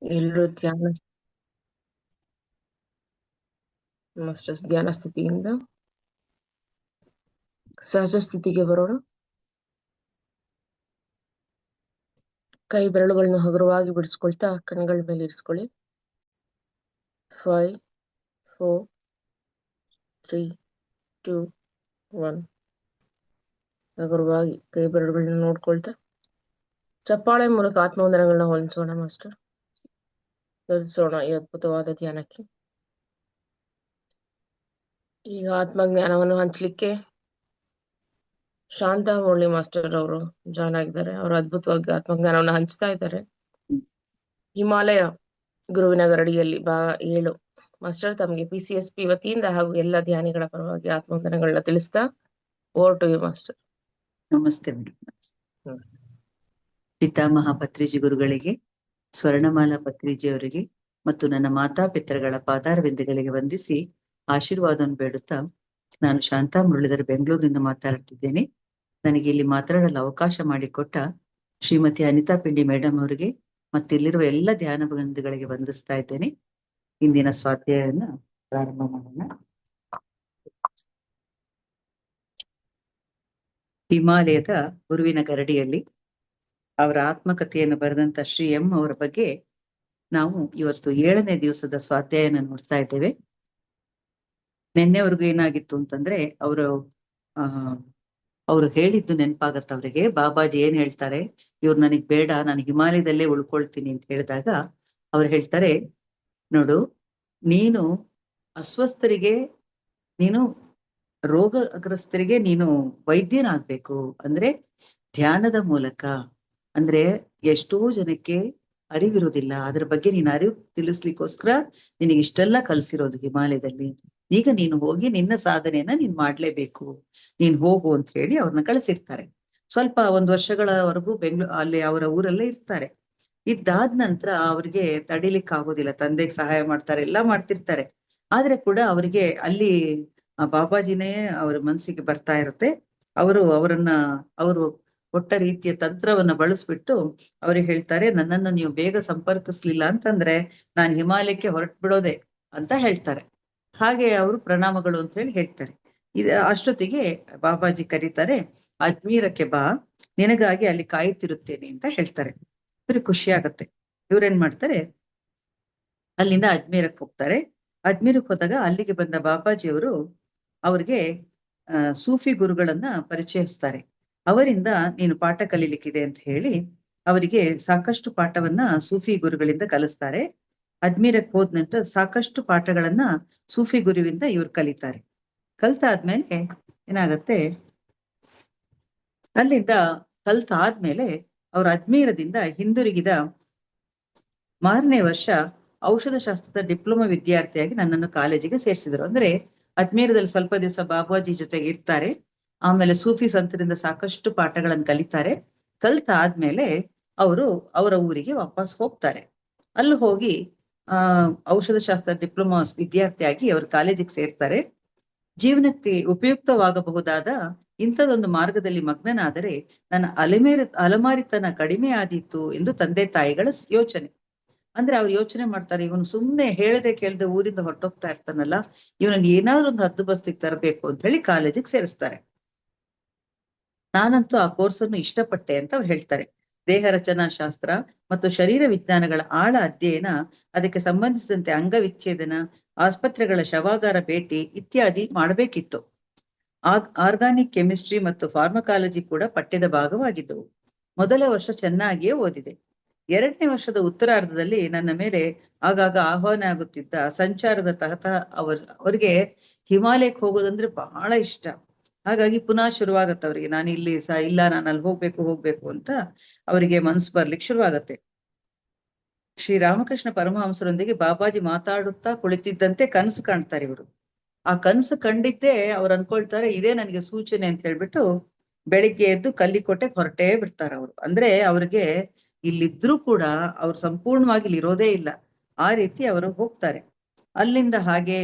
ಎಲ್ಲರೂ ಧ್ಯಾನ ಸ್ಥಿತಿಯಿಂದ ಸಹಜ ಸ್ಥಿತಿಗೆ ಬರೋಣ. ಕೈ ಬೆರಳುಗಳನ್ನ ಹಗುರವಾಗಿ ಬಿಡಿಸ್ಕೊಳ್ತಾ ಕಣ್ಗಳ ಮೇಲೆ ಇರಿಸ್ಕೊಳ್ಳಿ. 5 4 3 2 1. ಹಗುರವಾಗಿ ಕೈ ಬೆರಳುಗಳನ್ನ ನೋಡ್ಕೊಳ್ತಾ ಚಪ್ಪಾಳೆ ಮೂಲಕ ಆತ್ಮವಂದನೆಗಳನ್ನ ಹೊಂದಿಸೋಣ ಮಾಸ್ಟರ್. ತಿಳಿಸೋಣ ಈ ಅದ್ಭುತವಾದ ಧ್ಯಾನಕ್ಕೆ. ಈಗ ಆತ್ಮಜ್ಞಾನವನ್ನು ಹಂಚಲಿಕ್ಕೆ ಶಾಂತ ಮುರಳಿ ಮಾಸ್ಟರ್ ಅವರು ಜಾಯ್ನ್ ಆಗಿದ್ದಾರೆ. ಅವರು ಅದ್ಭುತವಾಗಿ ಆತ್ಮಜ್ಞಾನವನ್ನು ಹಂಚ್ತಾ ಇದ್ದಾರೆ. ಹಿಮಾಲಯ ಗುರುವಿನ ಗರಡಿಯಲ್ಲಿ 7 ಮಾಸ್ಟರ್ ತಮಗೆ PCSP ವತಿಯಿಂದ ಹಾಗೂ ಎಲ್ಲ ಧ್ಯಾನಿಗಳ ಪರವಾಗಿ ಆತ್ಮವಂದನೆಗಳನ್ನ ತಿಳಿಸ್ತಾ ಓವರ್ ಟು ಯು ಮಾಸ್ಟರ್. ನಮಸ್ತೆ ಮೇಡಮ್. ಪಿತಾಮಹ ಪತ್ರಿಜಿ ಗುರುಗಳಿಗೆ, ಸ್ವರ್ಣಮಾಲಾ ಪತ್ರಿಜಿ ಅವರಿಗೆ ಮತ್ತು ನನ್ನ ಮಾತಾಪಿತೃಗಳ ಪಾದಾರವಿಂದಗಳಿಗೆ ವಂದಿಸಿ ಆಶೀರ್ವಾದವನ್ನು ಬೇಡುತ್ತಾ, ನಾನು ಶಾಂತಾ ಮುರಳೀಧರ್ ಬೆಂಗಳೂರಿನಿಂದ ಮಾತಾಡ್ತಿದ್ದೇನೆ. ನನಗೆ ಇಲ್ಲಿ ಮಾತನಾಡಲು ಅವಕಾಶ ಮಾಡಿಕೊಟ್ಟ ಶ್ರೀಮತಿ ಅನಿತಾ ಪಿಂಡಿ ಮೇಡಮ್ ಅವರಿಗೆ ಮತ್ತು ಇಲ್ಲಿರುವ ಎಲ್ಲ ಧ್ಯಾನ ಬಂಧುಗಳಿಗೆ ವಂದಿಸ್ತಾ ಇದ್ದೇನೆ. ಇಂದಿನ ಸ್ವಾಧ್ಯಾಯವನ್ನ ಪ್ರಾರಂಭ ಮಾಡೋಣ. ಹಿಮಾಲಯದ ಗುರುವಿನ ಗರಡಿಯಲ್ಲಿ ಅವರ ಆತ್ಮಕಥೆಯನ್ನು ಬರೆದಂತ ಶ್ರೀ ಎಂ ಅವರ ಬಗ್ಗೆ ನಾವು ಇವತ್ತು 7ನೇ ದಿವಸದ ಸ್ವಾಧ್ಯಾಯನ ನೋಡ್ತಾ ಇದ್ದೇವೆ. ನಿನ್ನೆವರೆಗೂ ಏನಾಗಿತ್ತು ಅಂತಂದ್ರೆ ಅವರು ಹೇಳಿದ್ದು ನೆನಪಾಗತ್ತ ಅವರಿಗೆ. ಬಾಬಾಜಿ ಏನ್ ಹೇಳ್ತಾರೆ, ಇವ್ರು ನನಗ್ ಬೇಡ, ನಾನು ಹಿಮಾಲಯದಲ್ಲೇ ಉಳ್ಕೊಳ್ತೀನಿ ಅಂತ ಹೇಳಿದಾಗ ಅವ್ರು ಹೇಳ್ತಾರೆ, ನೋಡು, ನೀನು ಅಸ್ವಸ್ಥರಿಗೆ, ನೀನು ರೋಗಗ್ರಸ್ತರಿಗೆ ನೀನು ವೈದ್ಯನಾಗ್ಬೇಕು. ಅಂದ್ರೆ ಧ್ಯಾನದ ಮೂಲಕ. ಅಂದ್ರೆ ಎಷ್ಟೋ ಜನಕ್ಕೆ ಅರಿವಿರುವುದಿಲ್ಲ, ಅದ್ರ ಬಗ್ಗೆ ನೀನು ಅರಿವು ತಿಳಿಸ್ಲಿಕ್ಕೋಸ್ಕರ ನಿನಗೆ ಇಷ್ಟೆಲ್ಲ ಕಲ್ಸಿರೋದು ಹಿಮಾಲಯದಲ್ಲಿ. ಈಗ ನೀನು ಹೋಗಿ ನಿನ್ನ ಸಾಧನೆಯನ್ನ ನೀನ್ ಮಾಡ್ಲೇಬೇಕು, ನೀನ್ ಹೋಗು ಅಂತ ಹೇಳಿ ಅವ್ರನ್ನ ಕಳಿಸಿರ್ತಾರೆ. ಸ್ವಲ್ಪ 1 ವರ್ಷಗಳವರೆಗೂ ಅಲ್ಲಿ ಅವರ ಊರಲ್ಲೇ ಇರ್ತಾರೆ. ಇದಾದ ನಂತರ ಅವ್ರಿಗೆ ತಡಿಲಿಕ್ಕೆ ಆಗೋದಿಲ್ಲ. ತಂದೆಗೆ ಸಹಾಯ ಮಾಡ್ತಾರೆ, ಎಲ್ಲಾ ಮಾಡ್ತಿರ್ತಾರೆ. ಆದ್ರೆ ಕೂಡ ಅವರಿಗೆ ಅಲ್ಲಿ ಬಾಬಾಜಿನೇ ಅವ್ರ ಮನಸ್ಸಿಗೆ ಬರ್ತಾ ಇರುತ್ತೆ. ಅವರು ಕೊಟ್ಟ ರೀತಿಯ ತಂತ್ರವನ್ನ ಬಳಸ್ಬಿಟ್ಟು ಅವ್ರಿಗೆ ಹೇಳ್ತಾರೆ, ನನ್ನನ್ನು ನೀವು ಬೇಗ ಸಂಪರ್ಕಿಸ್ಲಿಲ್ಲ ಅಂತಂದ್ರೆ ನಾನು ಹಿಮಾಲಯಕ್ಕೆ ಹೊರಟು ಬಿಡೋದೆ ಅಂತ ಹೇಳ್ತಾರೆ. ಹಾಗೆ ಅವರು ಪ್ರಣಾಮಗಳು ಅಂತ ಹೇಳಿ ಹೇಳ್ತಾರೆ. ಅಷ್ಟೊತ್ತಿಗೆ ಬಾಬಾಜಿ ಕರೀತಾರೆ, ಅಜ್ಮೀರಕ್ಕೆ ಬಾ, ನಿನಗಾಗಿ ಅಲ್ಲಿ ಕಾಯುತ್ತಿರುತ್ತೇನೆ ಅಂತ ಹೇಳ್ತಾರೆ. ಇವ್ರಿಗೆ ಖುಷಿ ಆಗತ್ತೆ. ಇವ್ರೇನ್ ಮಾಡ್ತಾರೆ, ಅಲ್ಲಿಂದ ಅಜ್ಮೀರಕ್ಕೆ ಹೋಗ್ತಾರೆ. ಅಜ್ಮೀರಕ್ಕೆ ಹೋದಾಗ ಅಲ್ಲಿಗೆ ಬಂದ ಬಾಬಾಜಿಯವರು ಅವ್ರಿಗೆ ಸೂಫಿ ಗುರುಗಳನ್ನ ಪರಿಚಯಿಸ್ತಾರೆ. ಅವರಿಂದ ನೀನು ಪಾಠ ಕಲೀಲಿಕ್ಕಿದೆ ಅಂತ ಹೇಳಿ ಅವರಿಗೆ ಸಾಕಷ್ಟು ಪಾಠವನ್ನ ಸೂಫಿ ಗುರುಗಳಿಂದ ಕಲಿಸ್ತಾರೆ. ಅಜ್ಮೀರಕ್ಕೆ ಹೋದ ನಂತರ ಸಾಕಷ್ಟು ಪಾಠಗಳನ್ನ ಸೂಫಿ ಗುರುವಿಂದ ಇವ್ರು ಕಲಿತಾರೆ. ಕಲ್ತಾದ್ಮೇಲೆ ಏನಾಗತ್ತೆ, ಅಲ್ಲಿಂದ ಕಲ್ತಾದ್ಮೇಲೆ ಅವ್ರ ಅಜ್ಮೀರದಿಂದ ಹಿಂದಿರುಗಿದ ಮಾರನೇ ವರ್ಷ ಔಷಧ ಶಾಸ್ತ್ರದ ಡಿಪ್ಲೊಮಾ ವಿದ್ಯಾರ್ಥಿಯಾಗಿ ನನ್ನನ್ನು ಕಾಲೇಜಿಗೆ ಸೇರಿಸಿದ್ರು. ಅಂದ್ರೆ ಅಜ್ಮೀರದಲ್ಲಿ ಸ್ವಲ್ಪ ದಿವಸ ಬಾಬಾಜಿ ಜೊತೆಗೆ ಇರ್ತಾರೆ. ಆಮೇಲೆ ಸೂಫಿ ಸಂತರಿಂದ ಸಾಕಷ್ಟು ಪಾಠಗಳನ್ನು ಕಲಿತಾರೆ. ಕಲ್ತಾದ್ಮೇಲೆ ಅವರು ಅವರ ಊರಿಗೆ ವಾಪಸ್ ಹೋಗ್ತಾರೆ. ಅಲ್ಲಿ ಹೋಗಿ ಔಷಧ ಶಾಸ್ತ್ರ ಡಿಪ್ಲೊಮಾ ವಿದ್ಯಾರ್ಥಿಯಾಗಿ ಅವರು ಕಾಲೇಜಿಗೆ ಸೇರ್ತಾರೆ. ಜೀವನಕ್ಕೆ ಉಪಯುಕ್ತವಾಗಬಹುದಾದ ಇಂಥದೊಂದು ಮಾರ್ಗದಲ್ಲಿ ಮಗ್ನನಾದರೆ ನನ್ನ ಅಲಮಾರಿತನ ಕಡಿಮೆ ಆದೀತು ಎಂದು ತಂದೆ ತಾಯಿಗಳ ಯೋಚನೆ. ಅಂದ್ರೆ ಅವ್ರು ಯೋಚನೆ ಮಾಡ್ತಾರೆ, ಇವನು ಸುಮ್ನೆ ಹೇಳದೆ ಕೇಳದೆ ಊರಿಂದ ಹೊರಟೋಗ್ತಾ ಇರ್ತಾನಲ್ಲ, ಇವನನ್ನು ಏನಾದ್ರೂ ಒಂದು ಹದ್ದುಬಸ್ತಿಗೆ ತರಬೇಕು ಅಂತ ಹೇಳಿ ಕಾಲೇಜಿಗೆ ಸೇರಿಸ್ತಾರೆ. ನಾನಂತೂ ಆ ಕೋರ್ಸನ್ನು ಇಷ್ಟಪಟ್ಟೆ ಅಂತ ಅವ್ರು ಹೇಳ್ತಾರೆ. ದೇಹ ರಚನಾ ಶಾಸ್ತ್ರ ಮತ್ತು ಶರೀರ ವಿಜ್ಞಾನಗಳ ಆಳ ಅಧ್ಯಯನ, ಅದಕ್ಕೆ ಸಂಬಂಧಿಸಿದಂತೆ ಅಂಗವಿಚ್ಛೇದನ, ಆಸ್ಪತ್ರೆಗಳ ಶವಾಗಾರ ಭೇಟಿ ಇತ್ಯಾದಿ ಮಾಡಬೇಕಿತ್ತು. ಆರ್ಗಾನಿಕ್ ಕೆಮಿಸ್ಟ್ರಿ ಮತ್ತು ಫಾರ್ಮಕಾಲಜಿ ಕೂಡ ಪಠ್ಯದ ಭಾಗವಾಗಿದ್ದವು. ಮೊದಲ ವರ್ಷ ಚೆನ್ನಾಗಿಯೇ ಓದಿದೆ. 2ನೇ ವರ್ಷದ ಉತ್ತರಾರ್ಧದಲ್ಲಿ ನನ್ನ ಮೇಲೆ ಆಗಾಗ ಆಹ್ವಾನ ಆಗುತ್ತಿದ್ದ ಸಂಚಾರದ ತಹತ ಅವ್ರಿಗೆ ಹಿಮಾಲಯಕ್ಕೆ ಹೋಗೋದಂದ್ರೆ ಬಹಳ ಇಷ್ಟ. ಹಾಗಾಗಿ ಪುನಃ ಶುರುವಾಗತ್ತೆ ಅವ್ರಿಗೆ, ನಾನು ಇಲ್ಲಿ ಇಲ್ಲ, ನಾನು ಅಲ್ಲಿ ಹೋಗ್ಬೇಕು ಅಂತ ಅವರಿಗೆ ಮನಸ್ಸು ಬರ್ಲಿಕ್ಕೆ ಶುರುವಾಗತ್ತೆ. ಶ್ರೀರಾಮಕೃಷ್ಣ ಪರಮಹಂಸರೊಂದಿಗೆ ಬಾಬಾಜಿ ಮಾತಾಡುತ್ತಾ ಕುಳಿತಿದ್ದಂತೆ ಕನಸು ಕಾಣ್ತಾರೆ ಇವರು. ಆ ಕನಸು ಕಂಡಿದ್ದೇ ಅವ್ರು ಅನ್ಕೊಳ್ತಾರೆ, ಇದೇ ನನಗೆ ಸೂಚನೆ ಅಂತ ಹೇಳ್ಬಿಟ್ಟು ಬೆಳಿಗ್ಗೆ ಎದ್ದು ಕಲ್ಲಿಕೋಟೆಗೆ ಹೊರಟೇ ಬಿಡ್ತಾರೆ ಅವರು. ಅಂದ್ರೆ ಅವ್ರಿಗೆ ಇಲ್ಲಿದ್ರೂ ಕೂಡ ಅವ್ರು ಸಂಪೂರ್ಣವಾಗಿ ಇಲ್ಲಿ ಇರೋದೇ ಇಲ್ಲ. ಆ ರೀತಿ ಅವರು ಹೋಗ್ತಾರೆ. ಅಲ್ಲಿಂದ ಹಾಗೆ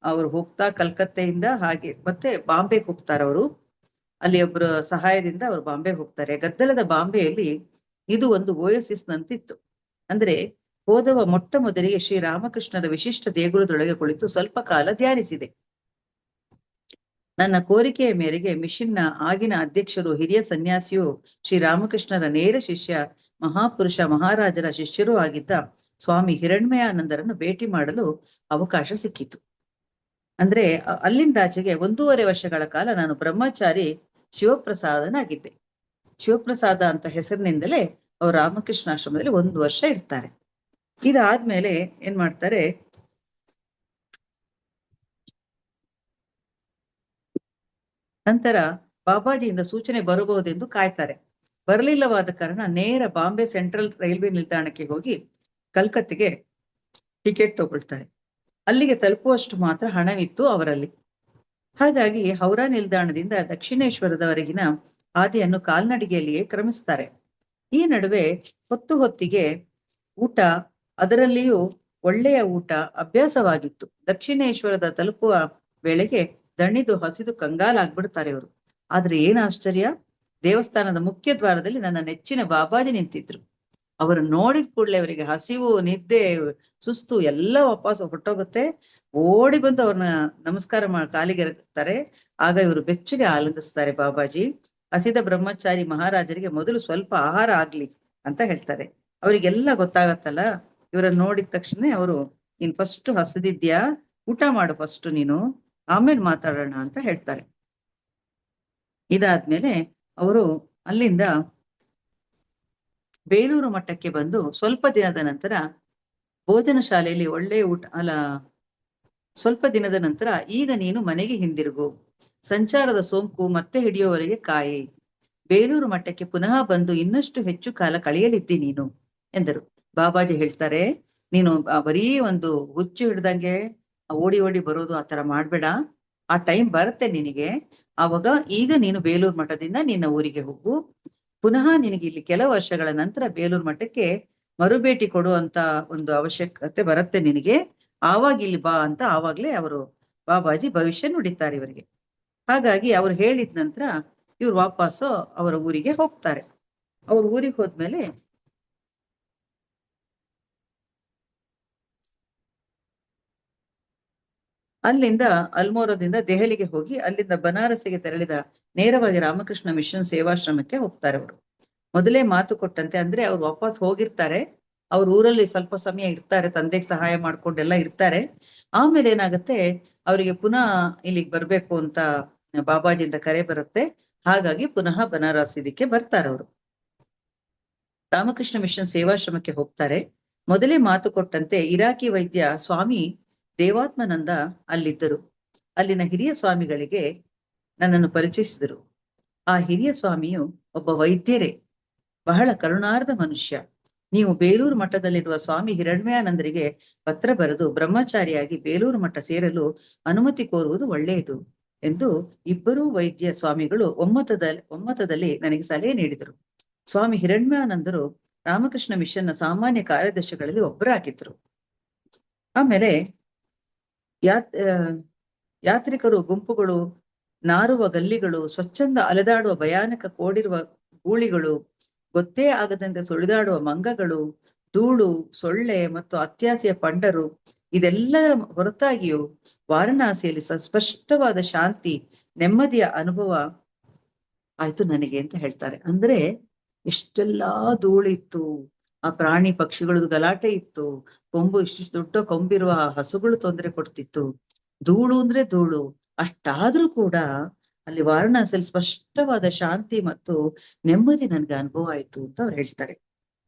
ಅವ್ರು ಹೋಗ್ತಾ ಕಲ್ಕತ್ತೆಯಿಂದ ಹಾಗೆ ಮತ್ತೆ ಬಾಂಬೆಗೆ ಹೋಗ್ತಾರೆ ಅವರು. ಅಲ್ಲಿ ಒಬ್ಬರ ಸಹಾಯದಿಂದ ಅವರು ಬಾಂಬೆಗೆ ಹೋಗ್ತಾರೆ. ಗದ್ದಲದ ಬಾಂಬೆಯಲ್ಲಿ ಇದು ಒಂದು ಓಯಸಿಸ್ ನಂತಿತ್ತು. ಅಂದ್ರೆ ಹೋದವ ಮೊಟ್ಟ ಮೊದಲಿಗೆ ಶ್ರೀರಾಮಕೃಷ್ಣರ ವಿಶಿಷ್ಟ ದೇಗುಲದೊಳಗೆ ಕುಳಿತು ಸ್ವಲ್ಪ ಕಾಲ ಧ್ಯಾನಿಸಿದೆ. ನನ್ನ ಕೋರಿಕೆಯ ಮೇರೆಗೆ ಮಿಷನ್ನ ಆಗಿನ ಅಧ್ಯಕ್ಷರು ಹಿರಿಯ ಸನ್ಯಾಸಿಯು ಶ್ರೀರಾಮಕೃಷ್ಣರ ನೇರ ಶಿಷ್ಯ ಮಹಾಪುರುಷ ಮಹಾರಾಜರ ಶಿಷ್ಯರೂ ಆಗಿದ್ದ ಸ್ವಾಮಿ ಹಿರಣ್ಮಯಾನಂದರನ್ನು ಭೇಟಿ ಮಾಡಲು ಅವಕಾಶ ಸಿಕ್ಕಿತು. ಅಂದ್ರೆ ಅಲ್ಲಿಂದಾಚೆಗೆ 1.5 ವರ್ಷಗಳ ಕಾಲ ನಾನು ಬ್ರಹ್ಮಚಾರಿ ಶಿವಪ್ರಸಾದನಾಗಿದ್ದೆ. ಶಿವಪ್ರಸಾದ ಅಂತ ಹೆಸರಿನಿಂದಲೇ ಅವರು ರಾಮಕೃಷ್ಣಾಶ್ರಮದಲ್ಲಿ 1 ವರ್ಷ ಇರ್ತಾರೆ. ಇದಾದ್ಮೇಲೆ ಏನ್ ಮಾಡ್ತಾರೆ, ನಂತರ ಬಾಬಾಜಿಯಿಂದ ಸೂಚನೆ ಬರಬಹುದೆಂದು ಕಾಯ್ತಾರೆ. ಬರಲಿಲ್ಲವಾದ ಕಾರಣ ನೇರ ಬಾಂಬೆ ಸೆಂಟ್ರಲ್ ರೈಲ್ವೆ ನಿಲ್ದಾಣಕ್ಕೆ ಹೋಗಿ ಕಲ್ಕತ್ತೆಗೆ ಟಿಕೆಟ್ ತಗೊಳ್ತಾರೆ. ಅಲ್ಲಿಗೆ ತಲುಪುವಷ್ಟು ಮಾತ್ರ ಹಣವಿತ್ತು ಅವರಲ್ಲಿ. ಹಾಗಾಗಿ ಹೌರಾ ನಿಲ್ದಾಣದಿಂದ ದಕ್ಷಿಣೇಶ್ವರದವರೆಗಿನ ಹಾದಿಯನ್ನು ಕಾಲ್ನಡಿಗೆಯಲ್ಲಿಯೇ ಕ್ರಮಿಸ್ತಾರೆ. ಈ ನಡುವೆ ಹೊತ್ತಿಗೆ ಊಟ, ಅದರಲ್ಲಿಯೂ ಒಳ್ಳೆಯ ಊಟ ಅಭ್ಯಾಸವಾಗಿತ್ತು. ದಕ್ಷಿಣೇಶ್ವರದ ತಲುಪುವ ವೇಳೆಗೆ ದಣಿದು ಹಸಿದು ಕಂಗಾಲಾಗ್ಬಿಡ್ತಾರೆ ಇವರು. ಆದ್ರೆ ಏನ್ ಆಶ್ಚರ್ಯ, ದೇವಸ್ಥಾನದ ಮುಖ್ಯ ದ್ವಾರದಲ್ಲಿ ನನ್ನ ನೆಚ್ಚಿನ ಬಾಬಾಜಿ ನಿಂತಿದ್ರು. ಅವರು ನೋಡಿದ ಕೂಡಲೇ ಅವರಿಗೆ ಹಸಿವು, ನಿದ್ದೆ, ಸುಸ್ತು ಎಲ್ಲ ವಾಪಸ್ ಹೊರಟೋಗುತ್ತೆ. ಓಡಿ ಬಂದು ಅವ್ರನ್ನ ನಮಸ್ಕಾರ ಕಾಲಿಗೆ ಎರಗ್ತಾರೆ. ಆಗ ಇವರು ಬೆಚ್ಚಗೆ ಆಲಂಗಿಸ್ತಾರೆ ಬಾಬಾಜಿ. ಹಸಿದ ಬ್ರಹ್ಮಚಾರಿ ಮಹಾರಾಜರಿಗೆ ಮೊದಲು ಸ್ವಲ್ಪ ಆಹಾರ ಆಗ್ಲಿ ಅಂತ ಹೇಳ್ತಾರೆ. ಅವರಿಗೆಲ್ಲ ಗೊತ್ತಾಗತ್ತಲ್ಲ, ಇವರನ್ನ ನೋಡಿದ ತಕ್ಷಣ ಅವರು, ನೀನ್ ಫಸ್ಟ್ ಹಸಿದಿದ್ಯಾ, ಊಟ ಮಾಡು ಫಸ್ಟ್ ನೀನು, ಆಮೇಲೆ ಮಾತಾಡೋಣ ಅಂತ ಹೇಳ್ತಾರೆ. ಇದಾದ್ಮೇಲೆ ಅವರು ಅಲ್ಲಿಂದ ಬೇಲೂರು ಮಠಕ್ಕೆ ಬಂದು ಸ್ವಲ್ಪ ದಿನದ ನಂತರ ಭೋಜನ ಶಾಲೆಯಲ್ಲಿ ಒಳ್ಳೆಯ ಊಟ ಸ್ವಲ್ಪ ದಿನದ ನಂತರ, ಈಗ ನೀನು ಮನೆಗೆ ಹಿಂದಿರುಗು, ಸಂಚಾರದ ಸೋಂಕು ಮತ್ತೆ ಹಿಡಿಯುವವರೆಗೆ ಕಾಯಿ, ಬೇಲೂರು ಮಠಕ್ಕೆ ಪುನಃ ಬಂದು ಇನ್ನಷ್ಟು ಹೆಚ್ಚು ಕಾಲ ಕಳೆಯಲಿದ್ದಿ ನೀನು ಎಂದರು. ಬಾಬಾಜಿ ಹೇಳ್ತಾರೆ, ನೀನು ಬರೀ ಒಂದು ಹುಚ್ಚು ಹಿಡ್ದಂಗೆ ಓಡಿ ಓಡಿ ಬರೋದು ಆ ತರ ಮಾಡ್ಬೇಡ. ಆ ಟೈಮ್ ಬರುತ್ತೆ ನಿನಗೆ. ಆವಾಗ ಈಗ ನೀನು ಬೇಲೂರು ಮಠದಿಂದ ನಿನ್ನ ಊರಿಗೆ ಹೋಗು. ಪುನಃ ನಿನಗೆ ಇಲ್ಲಿ ಕೆಲವು ವರ್ಷಗಳ ನಂತರ ಬೇಲೂರು ಮಠಕ್ಕೆ ಮರುಭೇಟಿ ಕೊಡುವಂತ ಒಂದು ಅವಶ್ಯಕತೆ ಬರುತ್ತೆ ನಿನಗೆ. ಆವಾಗ ಇಲ್ಲಿ ಬಾ ಅಂತ ಆವಾಗ್ಲೇ ಅವರು ಬಾಬಾಜಿ ಭವಿಷ್ಯ ನುಡಿತಾರೆ ಇವರಿಗೆ. ಹಾಗಾಗಿ ಅವ್ರು ಹೇಳಿದ ನಂತರ ಇವ್ರು ವಾಪಸ್ಸು ಅವರ ಊರಿಗೆ ಹೋಗ್ತಾರೆ. ಅವ್ರ ಊರಿಗೆ ಹೋದ್ಮೇಲೆ ಅಲ್ಲಿಂದ ಅಲ್ಮೋರದಿಂದ ದೆಹಲಿಗೆ ಹೋಗಿ ಅಲ್ಲಿಂದ ಬನಾರಸಿಗೆ ತೆರಳಿದ ನೇರವಾಗಿ ರಾಮಕೃಷ್ಣ ಮಿಷನ್ ಸೇವಾಶ್ರಮಕ್ಕೆ ಹೋಗ್ತಾರೆ. ಅವರು ಮೊದಲೇ ಮಾತು ಕೊಟ್ಟಂತೆ, ಅಂದ್ರೆ ಅವ್ರು ವಾಪಸ್ ಹೋಗಿರ್ತಾರೆ, ಅವ್ರ ಊರಲ್ಲಿ ಸ್ವಲ್ಪ ಸಮಯ ಇರ್ತಾರೆ, ತಂದೆಗೆ ಸಹಾಯ ಮಾಡ್ಕೊಂಡೆಲ್ಲ ಇರ್ತಾರೆ. ಆಮೇಲೆ ಏನಾಗುತ್ತೆ, ಅವರಿಗೆ ಪುನಃ ಇಲ್ಲಿಗೆ ಬರ್ಬೇಕು ಅಂತ ಬಾಬಾಜಿಯಿಂದ ಕರೆ ಬರುತ್ತೆ. ಹಾಗಾಗಿ ಪುನಃ ಬನಾರಸ್ ಇದಕ್ಕೆ ಬರ್ತಾರೆ. ಅವರು ರಾಮಕೃಷ್ಣ ಮಿಷನ್ ಸೇವಾಶ್ರಮಕ್ಕೆ ಹೋಗ್ತಾರೆ. ಮೊದಲೇ ಮಾತು ಕೊಟ್ಟಂತೆ ಇರಾಕಿ ವೈದ್ಯ ಸ್ವಾಮಿ ದೇವಾತ್ಮನಂದ ಅಲ್ಲಿದ್ದರು. ಅಲ್ಲಿನ ಹಿರಿಯ ಸ್ವಾಮಿಗಳಿಗೆ ನನ್ನನ್ನು ಪರಿಚಯಿಸಿದರು. ಆ ಹಿರಿಯ ಸ್ವಾಮಿಯು ಒಬ್ಬ ವೈದ್ಯರೇ, ಬಹಳ ಕರುಣಾರ್ಧ ಮನುಷ್ಯ. ನೀವು ಬೇಲೂರು ಮಠದಲ್ಲಿರುವ ಸ್ವಾಮಿ ಹಿರಣ್ಮಯಾನಂದರಿಗೆ ಪತ್ರ ಬರೆದು ಬ್ರಹ್ಮಚಾರಿಯಾಗಿ ಬೇಲೂರು ಮಠ ಸೇರಲು ಅನುಮತಿ ಕೋರುವುದು ಒಳ್ಳೆಯದು ಎಂದು ಇಬ್ಬರೂ ವೈದ್ಯ ಸ್ವಾಮಿಗಳು ಒಮ್ಮತದಲ್ಲಿ ನನಗೆ ಸಲಹೆ ನೀಡಿದರು. ಸ್ವಾಮಿ ಹಿರಣ್ಮಯಾನಂದರು ರಾಮಕೃಷ್ಣ ಮಿಷನ್ನ ಸಾಮಾನ್ಯ ಕಾರ್ಯದರ್ಶಿಗಳಲ್ಲಿ ಒಬ್ಬರಾಗಿದ್ರು. ಆಮೇಲೆ ಯಾತ್ರಿಕರು ಗುಂಪುಗಳು, ನಾರುವ ಗಲ್ಲಿಗಳು, ಸ್ವಚ್ಛಂದ ಅಲೆದಾಡುವ ಭಯಾನಕ ಕೋಡಿರುವ ಗೂಳಿಗಳು, ಗೊತ್ತೇ ಆಗದಂತೆ ಸುಳಿದಾಡುವ ಮಂಗಗಳು, ಧೂಳು, ಸೊಳ್ಳೆ ಮತ್ತು ಅತ್ಯಾಸೆಯ ಪಂಡರು, ಇದೆಲ್ಲದರ ಹೊರತಾಗಿಯೂ ವಾರಣಾಸಿಯಲ್ಲಿ ಸ್ಪಷ್ಟವಾದ ಶಾಂತಿ, ನೆಮ್ಮದಿಯ ಅನುಭವ ಆಯ್ತು ನನಗೆ ಅಂತ ಹೇಳ್ತಾರೆ. ಅಂದ್ರೆ ಎಷ್ಟೆಲ್ಲಾ ಧೂಳಿತ್ತು, ಆ ಪ್ರಾಣಿ ಪಕ್ಷಿಗಳದ್ದು ಗಲಾಟೆ ಇತ್ತು, ಕೊಂಬು ಇಷ್ಟು ದೊಡ್ಡ ಕೊಂಬಿರುವ ಹಸುಗಳು ತೊಂದರೆ ಕೊಡ್ತಿತ್ತು, ಧೂಳು ಅಂದ್ರೆ ಧೂಳು. ಅಷ್ಟಾದ್ರೂ ಕೂಡ ಅಲ್ಲಿ ವಾರಣಾಸಿಯಲ್ಲಿ ಸ್ಪಷ್ಟವಾದ ಶಾಂತಿ ಮತ್ತು ನೆಮ್ಮದಿ ನನ್ಗೆ ಅನುಭವ ಆಯ್ತು ಅಂತ ಅವ್ರು ಹೇಳ್ತಾರೆ.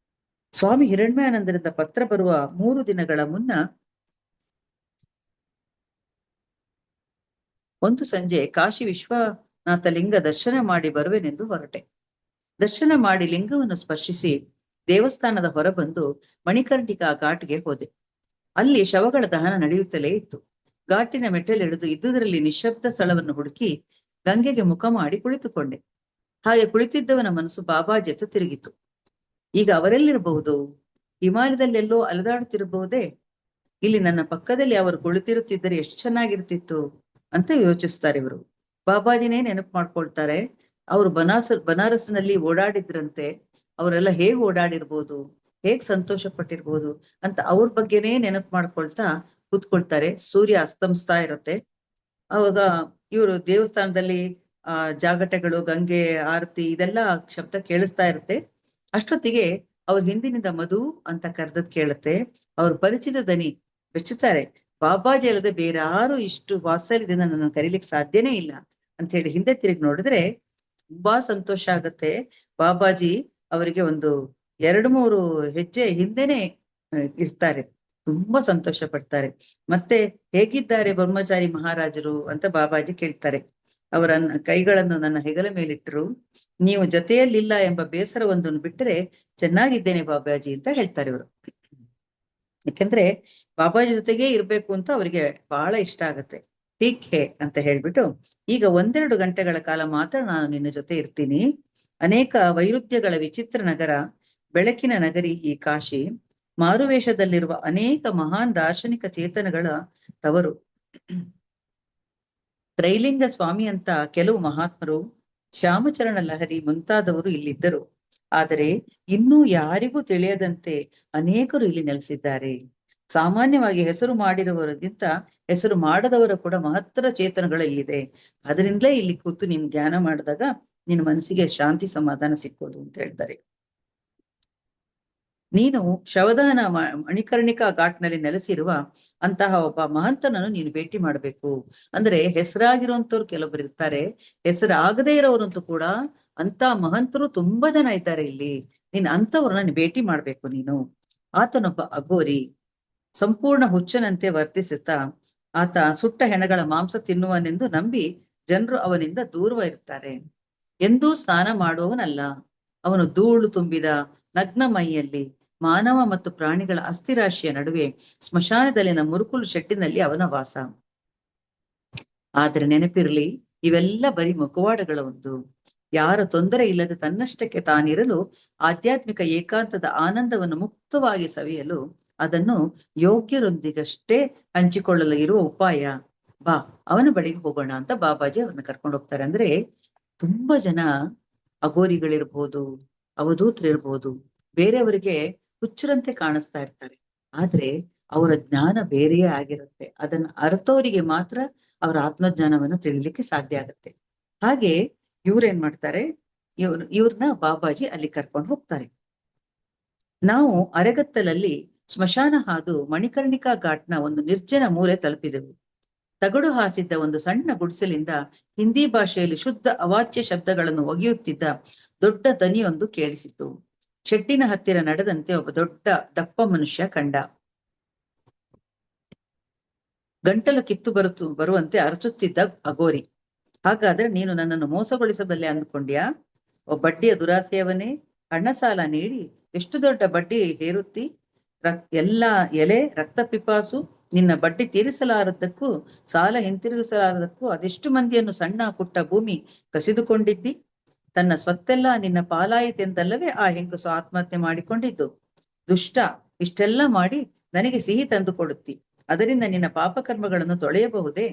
ಸ್ವಾಮಿ ಹಿರಣ್ಮಯಾನಂದರಿಂದ ಪತ್ರ ಬರುವ 3 ದಿನಗಳ ಮುನ್ನ ಒಂದು ಸಂಜೆ ಕಾಶಿ ವಿಶ್ವನಾಥ ಲಿಂಗ ದರ್ಶನ ಮಾಡಿ ಬರುವೆನೆಂದು ಹೊರಟೆ. ದರ್ಶನ ಮಾಡಿ ಲಿಂಗವನ್ನು ಸ್ಪರ್ಶಿಸಿ ದೇವಸ್ಥಾನದ ಹೊರಬಂದು ಮಣಿಕರ್ಣಿಕಾ ಘಾಟ್ಗೆ ಹೋದೆ. ಅಲ್ಲಿ ಶವಗಳ ದಹನ ನಡೆಯುತ್ತಲೇ ಇತ್ತು. ಘಾಟಿನ ಮೆಟ್ಟಲಿಳಿದು ಇದ್ದುದರಲ್ಲಿ ನಿಶ್ಶಬ್ದ ಸ್ಥಳವನ್ನು ಹುಡುಕಿ ಗಂಗೆಗೆ ಮುಖ ಮಾಡಿ ಕುಳಿತುಕೊಂಡೆ. ಹಾಗೆ ಕುಳಿತಿದ್ದವನ ಮನಸ್ಸು ಬಾಬಾಜಿಯತ್ತ ತಿರುಗಿತು. ಈಗ ಅವರೆಲ್ಲಿರಬಹುದು? ಹಿಮಾಲಯದಲ್ಲೆಲ್ಲೋ ಅಲೆದಾಡುತ್ತಿರಬಹುದೇ? ಇಲ್ಲಿ ನನ್ನ ಪಕ್ಕದಲ್ಲಿ ಅವರು ಕುಳಿತಿರುತ್ತಿದ್ದರೆ ಎಷ್ಟು ಚೆನ್ನಾಗಿರ್ತಿತ್ತು ಅಂತ ಯೋಚಿಸ್ತಾರೆ ಇವರು. ಬಾಬಾಜಿನೇ ನೆನಪು ಮಾಡ್ಕೊಳ್ತಾರೆ. ಅವರು ಬನಾರಸ್ನಲ್ಲಿ ಓಡಾಡಿದ್ರಂತೆ. ಅವರೆಲ್ಲ ಹೇಗೆ ಓಡಾಡಿರ್ಬೋದು, ಹೇಗ್ ಸಂತೋಷ ಪಟ್ಟಿರ್ಬೋದು ಅಂತ ಅವ್ರ ಬಗ್ಗೆನೇ ನೆನಪು ಮಾಡ್ಕೊಳ್ತಾ ಕೂತ್ಕೊಳ್ತಾರೆ. ಸೂರ್ಯ ಅಸ್ತಮಿಸ್ತಾ ಇರತ್ತೆ. ಅವಾಗ ಇವರು ದೇವಸ್ಥಾನದಲ್ಲಿ ಜಾಗಟೆಗಳು, ಗಂಗೆ ಆರತಿ ಇದೆಲ್ಲ ಶಬ್ದ ಕೇಳಿಸ್ತಾ ಇರುತ್ತೆ. ಅಷ್ಟೊತ್ತಿಗೆ ಅವ್ರ ಹಿಂದಿನಿಂದ ಮಧು ಅಂತ ಕರೆದದ್ ಕೇಳುತ್ತೆ. ಅವ್ರ ಪರಿಚಿತ ದನಿ ಬೆಚ್ಚುತ್ತಾರೆ. ಬಾಬಾಜಿ ಅಲ್ಲದೆ ಬೇರೆ ಯಾರು ಇಷ್ಟು ವಾತ್ಸಲ್ಯದಿಂದ ನನ್ನ ಕರೀಲಿಕ್ಕೆ ಸಾಧ್ಯನೇ ಇಲ್ಲ ಅಂತ ಹೇಳಿ ಹಿಂದೆ ತಿರುಗಿ ನೋಡಿದ್ರೆ ತುಂಬಾ ಸಂತೋಷ ಆಗತ್ತೆ. ಬಾಬಾಜಿ ಅವರಿಗೆ ಒಂದು 2-3 ಹೆಜ್ಜೆ ಹಿಂದೆನೆ ಇರ್ತಾರೆ. ತುಂಬಾ ಸಂತೋಷ ಪಡ್ತಾರೆ. ಮತ್ತೆ ಹೇಗಿದ್ದಾರೆ ಬ್ರಹ್ಮಚಾರಿ ಮಹಾರಾಜರು ಅಂತ ಬಾಬಾಜಿ ಕೇಳ್ತಾರೆ. ಅವರ ಕೈಗಳನ್ನು ನನ್ನ ಹೆಗಲ ಮೇಲಿಟ್ಟರು. ನೀವು ಜೊತೆಯಲ್ಲಿಲ್ಲ ಎಂಬ ಬೇಸರವೊಂದನ್ನು ಬಿಟ್ಟರೆ ಚೆನ್ನಾಗಿದ್ದೇನೆ ಬಾಬಾಜಿ ಅಂತ ಹೇಳ್ತಾರೆ ಇವರು. ಯಾಕೆಂದ್ರೆ ಬಾಬಾಜಿ ಜೊತೆಗೇ ಇರ್ಬೇಕು ಅಂತ ಅವರಿಗೆ ಬಹಳ ಇಷ್ಟ ಆಗತ್ತೆ. ಟೀಕ್ ಹೇ ಅಂತ ಹೇಳ್ಬಿಟ್ಟು, ಈಗ 1-2 ಗಂಟೆಗಳ ಕಾಲ ಮಾತ್ರ ನಾನು ನಿನ್ನ ಜೊತೆ ಇರ್ತೀನಿ. ಅನೇಕ ವೈರುಧ್ಯಗಳ ವಿಚಿತ್ರ ನಗರ, ಬೆಳಕಿನ ನಗರಿ ಈ ಕಾಶಿ, ಮಾರುವೇಷದಲ್ಲಿರುವ ಅನೇಕ ಮಹಾನ್ ದಾರ್ಶನಿಕ ಚೇತನಗಳ ತವರು. ತ್ರೈಲಿಂಗ ಸ್ವಾಮಿ ಅಂತ ಕೆಲವು ಮಹಾತ್ಮರು, ಶ್ಯಾಮಚರಣ ಲಹರಿ ಮುಂತಾದವರು ಇಲ್ಲಿದ್ದರು. ಆದರೆ ಇನ್ನೂ ಯಾರಿಗೂ ತಿಳಿಯದಂತೆ ಅನೇಕರು ಇಲ್ಲಿ ನೆಲೆಸಿದ್ದಾರೆ. ಸಾಮಾನ್ಯವಾಗಿ ಹೆಸರು ಮಾಡಿರುವವರಿಗಿಂತ ಹೆಸರು ಮಾಡದವರ ಕೂಡ ಮಹತ್ತರ ಚೇತನಗಳು ಇಲ್ಲಿದೆ. ಅದರಿಂದಲೇ ಇಲ್ಲಿ ಕೂತು ನಿನ್ ಧ್ಯಾನ ಮಾಡಿದಾಗ ನಿನ್ನ ಮನಸ್ಸಿಗೆ ಶಾಂತಿ ಸಮಾಧಾನ ಸಿಕ್ಕೋದು ಅಂತ ಹೇಳ್ತಾರೆ. ನೀನು ಶವದಹನ ಮಣಿಕರ್ಣಿಕಾ ಘಾಟ್ನಲ್ಲಿ ನೆಲೆಸಿರುವ ಅಂತಹ ಒಬ್ಬ ಮಹಂತನನ್ನು ನೀನು ಭೇಟಿ ಮಾಡ್ಬೇಕು. ಅಂದ್ರೆ ಹೆಸರಾಗಿರುವಂತವ್ರು ಕೆಲವೊಬ್ರು ಇರ್ತಾರೆ, ಹೆಸರಾಗದೇ ಇರೋರಂತೂ ಕೂಡ ಅಂತ ಮಹಂತರು ತುಂಬಾ ಜನ ಇದ್ದಾರೆ ಇಲ್ಲಿ. ನೀನ್ ಅಂತವ್ರನ್ನ ಭೇಟಿ ಮಾಡ್ಬೇಕು ನೀನು. ಆತನೊಬ್ಬ ಅಘೋರಿ, ಸಂಪೂರ್ಣ ಹುಚ್ಚನಂತೆ ವರ್ತಿಸುತ್ತಾ ಆತ ಸುಟ್ಟ ಹೆಣಗಳ ಮಾಂಸ ತಿನ್ನುವನೆಂದು ನಂಬಿ ಜನರು ಅವನಿಂದ ದೂರವಿರುತ್ತಾರೆ. ಎಂದೂ ಸ್ನಾನ ಮಾಡುವವನಲ್ಲ. ಅವನು ಧೂಳು ತುಂಬಿದ ನಗ್ನ ಮೈಯಲ್ಲಿ ಮಾನವ ಮತ್ತು ಪ್ರಾಣಿಗಳ ಅಸ್ಥಿರಾಶಿಯ ನಡುವೆ ಸ್ಮಶಾನದಲ್ಲಿನ ಮುರುಕುಲು ಶೆಟ್ಟಿನಲ್ಲಿ ಅವನ ವಾಸ. ಆದರೆ ನೆನಪಿರ್ಲಿ, ಇವೆಲ್ಲ ಬರೀ ಮುಖವಾಡಗಳ ಒಂದು. ಯಾರ ತೊಂದರೆ ಇಲ್ಲದೆ ತನ್ನಷ್ಟಕ್ಕೆ ತಾನಿರಲು, ಆಧ್ಯಾತ್ಮಿಕ ಏಕಾಂತದ ಆನಂದವನ್ನು ಮುಕ್ತವಾಗಿ ಸವಿಯಲು, ಅದನ್ನು ಯೋಗ್ಯರೊಂದಿಗಷ್ಟೇ ಹಂಚಿಕೊಳ್ಳಲು ಇರುವ ಉಪಾಯ. ಬಾ, ಅವನ ಬಳಿಗೆ ಹೋಗೋಣ ಅಂತ ಬಾಬಾಜಿ ಅವ್ರನ್ನ ಕರ್ಕೊಂಡು ಹೋಗ್ತಾರೆ. ಅಂದ್ರೆ ತುಂಬಾ ಜನ ಅಘೋರಿಗಳಿರ್ಬೋದು, ಅವಧೂತರಿರ್ಬೋದು, ಬೇರೆಯವರಿಗೆ ಹುಚ್ಚರಂತೆ ಕಾಣಿಸ್ತಾ ಇರ್ತಾರೆ. ಆದ್ರೆ ಅವರ ಜ್ಞಾನ ಬೇರೆಯೇ ಆಗಿರುತ್ತೆ. ಅದನ್ನ ಅರ್ಥವರಿಗೆ ಮಾತ್ರ ಅವರ ಆತ್ಮಜ್ಞಾನವನ್ನು ತಿಳಿಲಿಕ್ಕೆ ಸಾಧ್ಯ ಆಗುತ್ತೆ. ಹಾಗೆ ಇವ್ರೇನ್ ಮಾಡ್ತಾರೆ, ಇವ್ರನ್ನ ಬಾಬಾಜಿ ಅಲ್ಲಿ ಕರ್ಕೊಂಡು ಹೋಗ್ತಾರೆ. ನಾವು ಅರೆಗತ್ತಲಲ್ಲಿ ಸ್ಮಶಾನ ಹಾದು ಮಣಿಕರ್ಣಿಕಾ ಘಾಟ್ನ ಒಂದು ನಿರ್ಜನ ಮೂಲೆ ತಲುಪಿದೆವು. ತಗಡು ಹಾಸಿದ್ದ ಒಂದು ಸಣ್ಣ ಗುಡಿಸಲಿಂದ ಹಿಂದಿ ಭಾಷೆಯಲ್ಲಿ ಶುದ್ಧ ಅವಾಚ್ಯ ಶಬ್ದಗಳನ್ನು ಒಗೆಯುತ್ತಿದ್ದ ದೊಡ್ಡ ದನಿಯೊಂದು ಕೇಳಿಸಿತು. ಶೆಟ್ಟಿನ ಹತ್ತಿರ ನಡೆದಂತೆ ಒಬ್ಬ ದೊಡ್ಡ ದಪ್ಪ ಮನುಷ್ಯ ಕಂಡ. ಗಂಟಲು ಕಿತ್ತು ಬರುವಂತೆ ಅರಚುತ್ತಿದ್ದ ಅಘೋರಿ. ಹಾಗಾದ್ರೆ ನೀನು ನನ್ನನ್ನು ಮೋಸಗೊಳಿಸಬಲ್ಲೆ ಅಂದ್ಕೊಂಡ್ಯಾ? ಬಡ್ಡಿಯ ದುರಾಸೆಯವನೇ, ಹಣ ಸಾಲ ನೀಡಿ ಎಷ್ಟು ದೊಡ್ಡ ಬಡ್ಡಿ ಹೇರುತ್ತಿ? ಎಲ್ಲ ಎಲೆ ರಕ್ತ ಪಿಪಾಸು, ನಿನ್ನ ಬಡ್ಡಿ ತೀರಿಸಲಾರದಕ್ಕೂ ಸಾಲ ಹಿಂತಿರುಗಿಸಲಾರದಕ್ಕೂ ಅದೆಷ್ಟು ಮಂದಿಯನ್ನು ಸಣ್ಣ ಪುಟ್ಟ ಭೂಮಿ ಕಸಿದುಕೊಂಡಿದ್ದಿ? ತನ್ನ ಸ್ವತ್ತೆಲ್ಲ ನಿನ್ನ ಪಾಲಾಯಿತೆಂದಲ್ಲವೇ ಆ ಹೆಂಗಸು ಆತ್ಮಹತ್ಯೆ ಮಾಡಿಕೊಂಡಿದ್ದು? ದುಷ್ಟ, ಇಷ್ಟೆಲ್ಲ ಮಾಡಿ ನನಗೆ ಸಿಹಿ ತಂದು ಕೊಡುತ್ತಿ, ಅದರಿಂದ ನಿನ್ನ ಪಾಪಕರ್ಮಗಳನ್ನು ತೊಳೆಯಬಹುದೇ?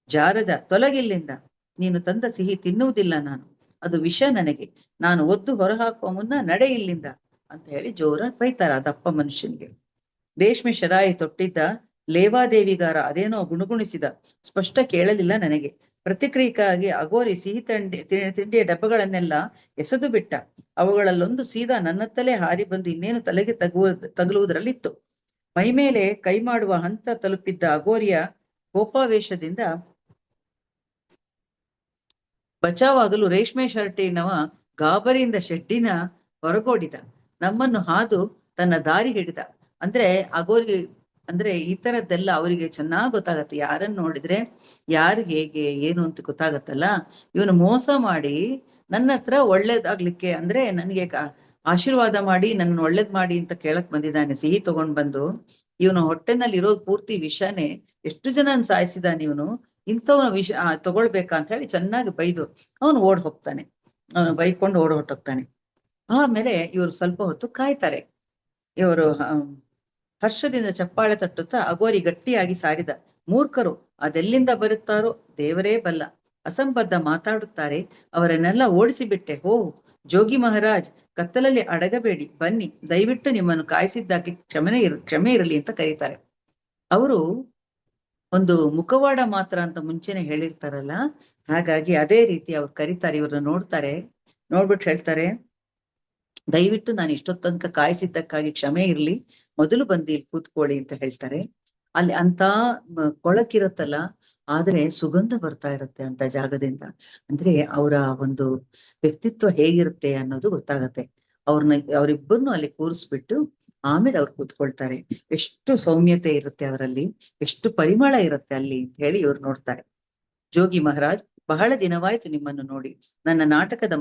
ಜಾರದ, ತೊಲಗಿಲ್ಲಿಂದ. ನೀನು ತಂದ ಸಿಹಿ ತಿನ್ನುವುದಿಲ್ಲ ನಾನು, ಅದು ವಿಷ ನನಗೆ. ನಾನು ಒದ್ದು ಹೊರಹಾಕುವ ಮುನ್ನ ನಡೆ ಇಲ್ಲಿಂದ ಅಂತ ಹೇಳಿ ಜೋರ ಬೈತಾರ ದಪ್ಪ ಮನುಷ್ಯನಿಗೆ. ರೇಷ್ಮೆ ಶರಾಯಿ ತೊಟ್ಟಿದ್ದ ಲೇವಾದೇವಿಗಾರ ಅದೇನೋ ಗುಣಗುಣಿಸಿದ. ಸ್ಪಷ್ಟ ಕೇಳಲಿಲ್ಲ ನನಗೆ. ಪ್ರತಿಕ್ರಿಯೆಗಾಗಿ ಅಘೋರಿ ಸಿಹಿ ತಿಂಡಿಯ ಡಬ್ಬಗಳನ್ನೆಲ್ಲ ಎಸೆದು ಬಿಟ್ಟ. ಅವುಗಳಲ್ಲೊಂದು ಸೀದಾ ನನ್ನತ್ತಲೇ ಹಾರಿ ಬಂದು ಇನ್ನೇನು ತಲೆಗೆ ತಗುಲುವುದರಲ್ಲಿತ್ತು. ಮೈಮೇಲೆ ಕೈ ಮಾಡುವ ಹಂತ ತಲುಪಿದ್ದ ಅಘೋರಿಯ ಕೋಪಾವೇಶದಿಂದ ಬಚಾವಾಗಲು ರೇಷ್ಮೆ ಶರ್ಟಿನವ ಗಾಬರಿಯಿಂದ ಶೆಡ್ಡಿನ ಹೊರಗೋಡಿದ. ನಮ್ಮನ್ನು ಹಾದು ತನ್ನ ದಾರಿ ಹಿಡಿದ. ಅಂದ್ರೆ ಅಘೋರಿ ಅಂದ್ರೆ ಈ ತರದ್ದೆಲ್ಲ ಅವರಿಗೆ ಚೆನ್ನಾಗ್ ಗೊತ್ತಾಗತ್ತೆ. ಯಾರನ್ನ ನೋಡಿದ್ರೆ ಯಾರು ಹೇಗೆ ಏನು ಅಂತ ಗೊತ್ತಾಗತ್ತಲ್ಲ. ಇವನು ಮೋಸ ಮಾಡಿ ನನ್ನ ಹತ್ರ ಒಳ್ಳೇದಾಗ್ಲಿಕ್ಕೆ, ಅಂದ್ರೆ ನನಗೆ ಆಶೀರ್ವಾದ ಮಾಡಿ ನನ್ನ ಒಳ್ಳೇದ್ ಮಾಡಿ ಅಂತ ಕೇಳಕ್ ಬಂದಿದ್ದಾನೆ. ಸಿಹಿ ತಗೊಂಡ್ ಬಂದು ಇವನು ಹೊಟ್ಟೆನಲ್ಲಿ ಇರೋದು ಪೂರ್ತಿ ವಿಷನೇ. ಎಷ್ಟು ಜನನ್ ಸಾಯಿಸಿದಾನೆ ಇವನು, ಇಂಥವನು ವಿಷ ತಗೊಳ್ಬೇಕಾ ಅಂತ ಹೇಳಿ ಚೆನ್ನಾಗಿ ಬೈದು ಅವನು ಓಡ್ ಹೋಗ್ತಾನೆ. ಅವನು ಬೈಕೊಂಡು ಓಡ್ ಹೊಟ್ಟೋಗ್ತಾನೆ. ಆಮೇಲೆ ಇವರು ಸ್ವಲ್ಪ ಹೊತ್ತು ಕಾಯ್ತಾರೆ. ಇವರು ಹರ್ಷದಿಂದ ಚಪ್ಪಾಳೆ ತಟ್ಟುತ್ತಾ ಅಘೋರಿ ಗಟ್ಟಿಯಾಗಿ ಸಾರಿದ. ಮೂರ್ಖರು, ಅದೆಲ್ಲಿಂದ ಬರುತ್ತಾರೋ ದೇವರೇ ಬಲ್ಲ. ಅಸಂಬದ್ಧ ಮಾತಾಡುತ್ತಾರೆ, ಅವರನ್ನೆಲ್ಲ ಓಡಿಸಿಬಿಟ್ಟೆ. ಹೋ, ಜೋಗಿ ಮಹಾರಾಜ್, ಕತ್ತಲಲ್ಲಿ ಅಡಗಬೇಡಿ, ಬನ್ನಿ, ದಯವಿಟ್ಟು ನಿಮ್ಮನ್ನು ಕಾಯಿಸಿದ್ದಕ್ಕೆ ಕ್ಷಮೆ ಇರಲಿ ಅಂತ ಕರೀತಾರೆ. ಅವರು ಒಂದು ಮುಖವಾಡ ಮಾತ್ರ ಅಂತ ಮುಂಚೆನೆ ಹೇಳಿರ್ತಾರಲ್ಲ, ಹಾಗಾಗಿ ಅದೇ ರೀತಿ ಅವ್ರು ಕರೀತಾರೆ, ಇವ್ರನ್ನ ನೋಡ್ತಾರೆ, ನೋಡ್ಬಿಟ್ಟು ಹೇಳ್ತಾರೆ, ದಯವಿಟ್ಟು ನಾನು ಇಷ್ಟೊತ್ತು ತನಕ ಕಾಯಿಸಿದ್ದಕ್ಕಾಗಿ ಕ್ಷಮೆ ಇರ್ಲಿ, ಮೊದಲು ಬಂದು ಇಲ್ಲಿ ಕೂತ್ಕೊಳ್ಳಿ ಅಂತ ಹೇಳ್ತಾರೆ. ಅಲ್ಲಿ ಅಂತ ಕೊಳಕಿರತ್ತಲ್ಲ, ಆದ್ರೆ ಸುಗಂಧ ಬರ್ತಾ ಇರುತ್ತೆ ಅಂತ ಜಾಗದಿಂದ. ಅಂದ್ರೆ ಅವರ ಒಂದು ವ್ಯಕ್ತಿತ್ವ ಹೇಗಿರುತ್ತೆ ಅನ್ನೋದು ಗೊತ್ತಾಗತ್ತೆ. ಅವರಿಬ್ಬರನ್ನು ಅಲ್ಲಿ ಕೂರಿಸ್ಬಿಟ್ಟು ಆಮೇಲೆ ಅವ್ರು ಕೂತ್ಕೊಳ್ತಾರೆ. ಎಷ್ಟು ಸೌಮ್ಯತೆ ಇರುತ್ತೆ ಅವರಲ್ಲಿ, ಎಷ್ಟು ಪರಿಮಳ ಇರುತ್ತೆ ಅಲ್ಲಿ ಅಂತ ಹೇಳಿ ಇವ್ರು ನೋಡ್ತಾರೆ. ಜೋಗಿ ಮಹಾರಾಜ್, ಬಹಳ ದಿನವಾಯ್ತು ನಿಮ್ಮನ್ನು ನೋಡಿ. ನನ್ನ ನಾಟಕದ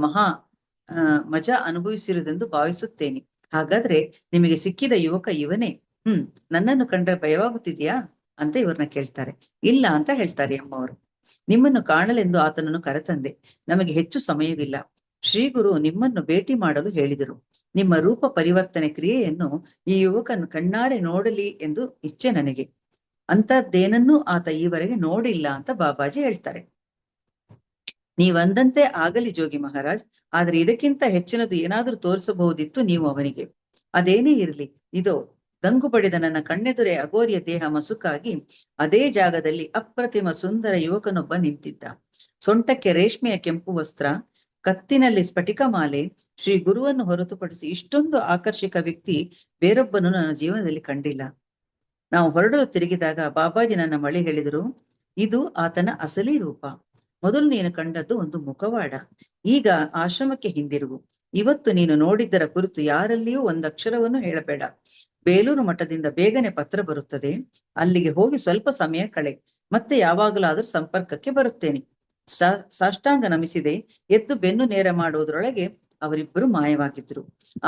ಮಜಾ ಅನುಭವಿಸಿರುವುದೆಂದು ಭಾವಿಸುತ್ತೇನೆ. ಹಾಗಾದ್ರೆ ನಿಮಗೆ ಸಿಕ್ಕಿದ ಯುವಕ ಇವನೇ? ನನ್ನನ್ನು ಕಂಡ್ರೆ ಭಯವಾಗುತ್ತಿದೆಯಾ ಅಂತ ಇವ್ರನ್ನ ಕೇಳ್ತಾರೆ. ಇಲ್ಲ ಅಂತ ಹೇಳ್ತಾರೆ ಅಮ್ಮವರು. ನಿಮ್ಮನ್ನು ಕಾಣಲೆಂದು ಆತನನ್ನು ಕರೆತಂದೆ. ನಮಗೆ ಹೆಚ್ಚು ಸಮಯವಿಲ್ಲ. ಶ್ರೀಗುರು ನಿಮ್ಮನ್ನು ಭೇಟಿ ಮಾಡಲು ಹೇಳಿದರು. ನಿಮ್ಮ ರೂಪ ಪರಿವರ್ತನೆ ಕ್ರಿಯೆಯನ್ನು ಈ ಯುವಕನು ಕಣ್ಣಾರೆ ನೋಡಲಿ ಎಂದು ಇಚ್ಛೆ ನನಗೆ. ಅಂತದ್ದೇನನ್ನೂ ಆತ ಈವರೆಗೆ ನೋಡಿಲ್ಲ ಅಂತ ಬಾಬಾಜಿ ಹೇಳ್ತಾರೆ. ನೀವಂದಂತೆ ಆಗಲಿ ಜೋಗಿ ಮಹಾರಾಜ್, ಆದ್ರೆ ಇದಕ್ಕಿಂತ ಹೆಚ್ಚಿನದು ಏನಾದ್ರೂ ತೋರಿಸಬಹುದಿತ್ತು ನೀವು ಅವನಿಗೆ. ಅದೇನೇ ಇರಲಿ, ಇದೋ ದಂಗು ಬಡಿದ ನನ್ನ ಕಣ್ಣೆದುರೇ ಅಗೋರಿಯ ದೇಹ ಮಸುಕಾಗಿ ಅದೇ ಜಾಗದಲ್ಲಿ ಅಪ್ರತಿಮ ಸುಂದರ ಯುವಕನೊಬ್ಬ ನಿಂತಿದ್ದ. ಸೊಂಟಕ್ಕೆ ರೇಷ್ಮೆಯ ಕೆಂಪು ವಸ್ತ್ರ, ಕತ್ತಿನಲ್ಲಿ ಸ್ಫಟಿಕ ಮಾಲೆ. ಶ್ರೀ ಗುರುವನ್ನು ಹೊರತುಪಡಿಸಿ ಇಷ್ಟೊಂದು ಆಕರ್ಷಕ ವ್ಯಕ್ತಿ ಬೇರೊಬ್ಬನು ನನ್ನ ಜೀವನದಲ್ಲಿ ಕಂಡಿಲ್ಲ. ನಾವು ಹೊರಡಲು ತಿರುಗಿದಾಗ ಬಾಬಾಜಿ ನನ್ನ ಮಳೆ ಹೇಳಿದರು, ಇದು ಆತನ ಅಸಲಿ ರೂಪ. ಮೊದಲು ನೀನು ಕಂಡದ್ದು ಒಂದು ಮುಖವಾಡ. ಈಗ ಆಶ್ರಮಕ್ಕೆ ಹಿಂದಿರುಗು. ಇವತ್ತು ನೀನು ನೋಡಿದ್ದರ ಕುರಿತು ಯಾರಲ್ಲಿಯೂ ಒಂದಕ್ಷರವನ್ನು ಹೇಳಬೇಡ. ಬೇಲೂರು ಮಠದಿಂದ ಬೇಗನೆ ಪತ್ರ ಬರುತ್ತದೆ. ಅಲ್ಲಿಗೆ ಹೋಗಿ ಸ್ವಲ್ಪ ಸಮಯ ಕಳೆ. ಮತ್ತೆ ಯಾವಾಗಲಾದ್ರೂ ಸಂಪರ್ಕಕ್ಕೆ ಬರುತ್ತೇನೆ. ಸಾಷ್ಟಾಂಗ ನಮಿಸಿದೆ. ಎದ್ದು ಬೆನ್ನು ನೇರ ಮಾಡುವುದರೊಳಗೆ ಅವರಿಬ್ಬರು ಮಾಯವಾಗಿದ್ರು.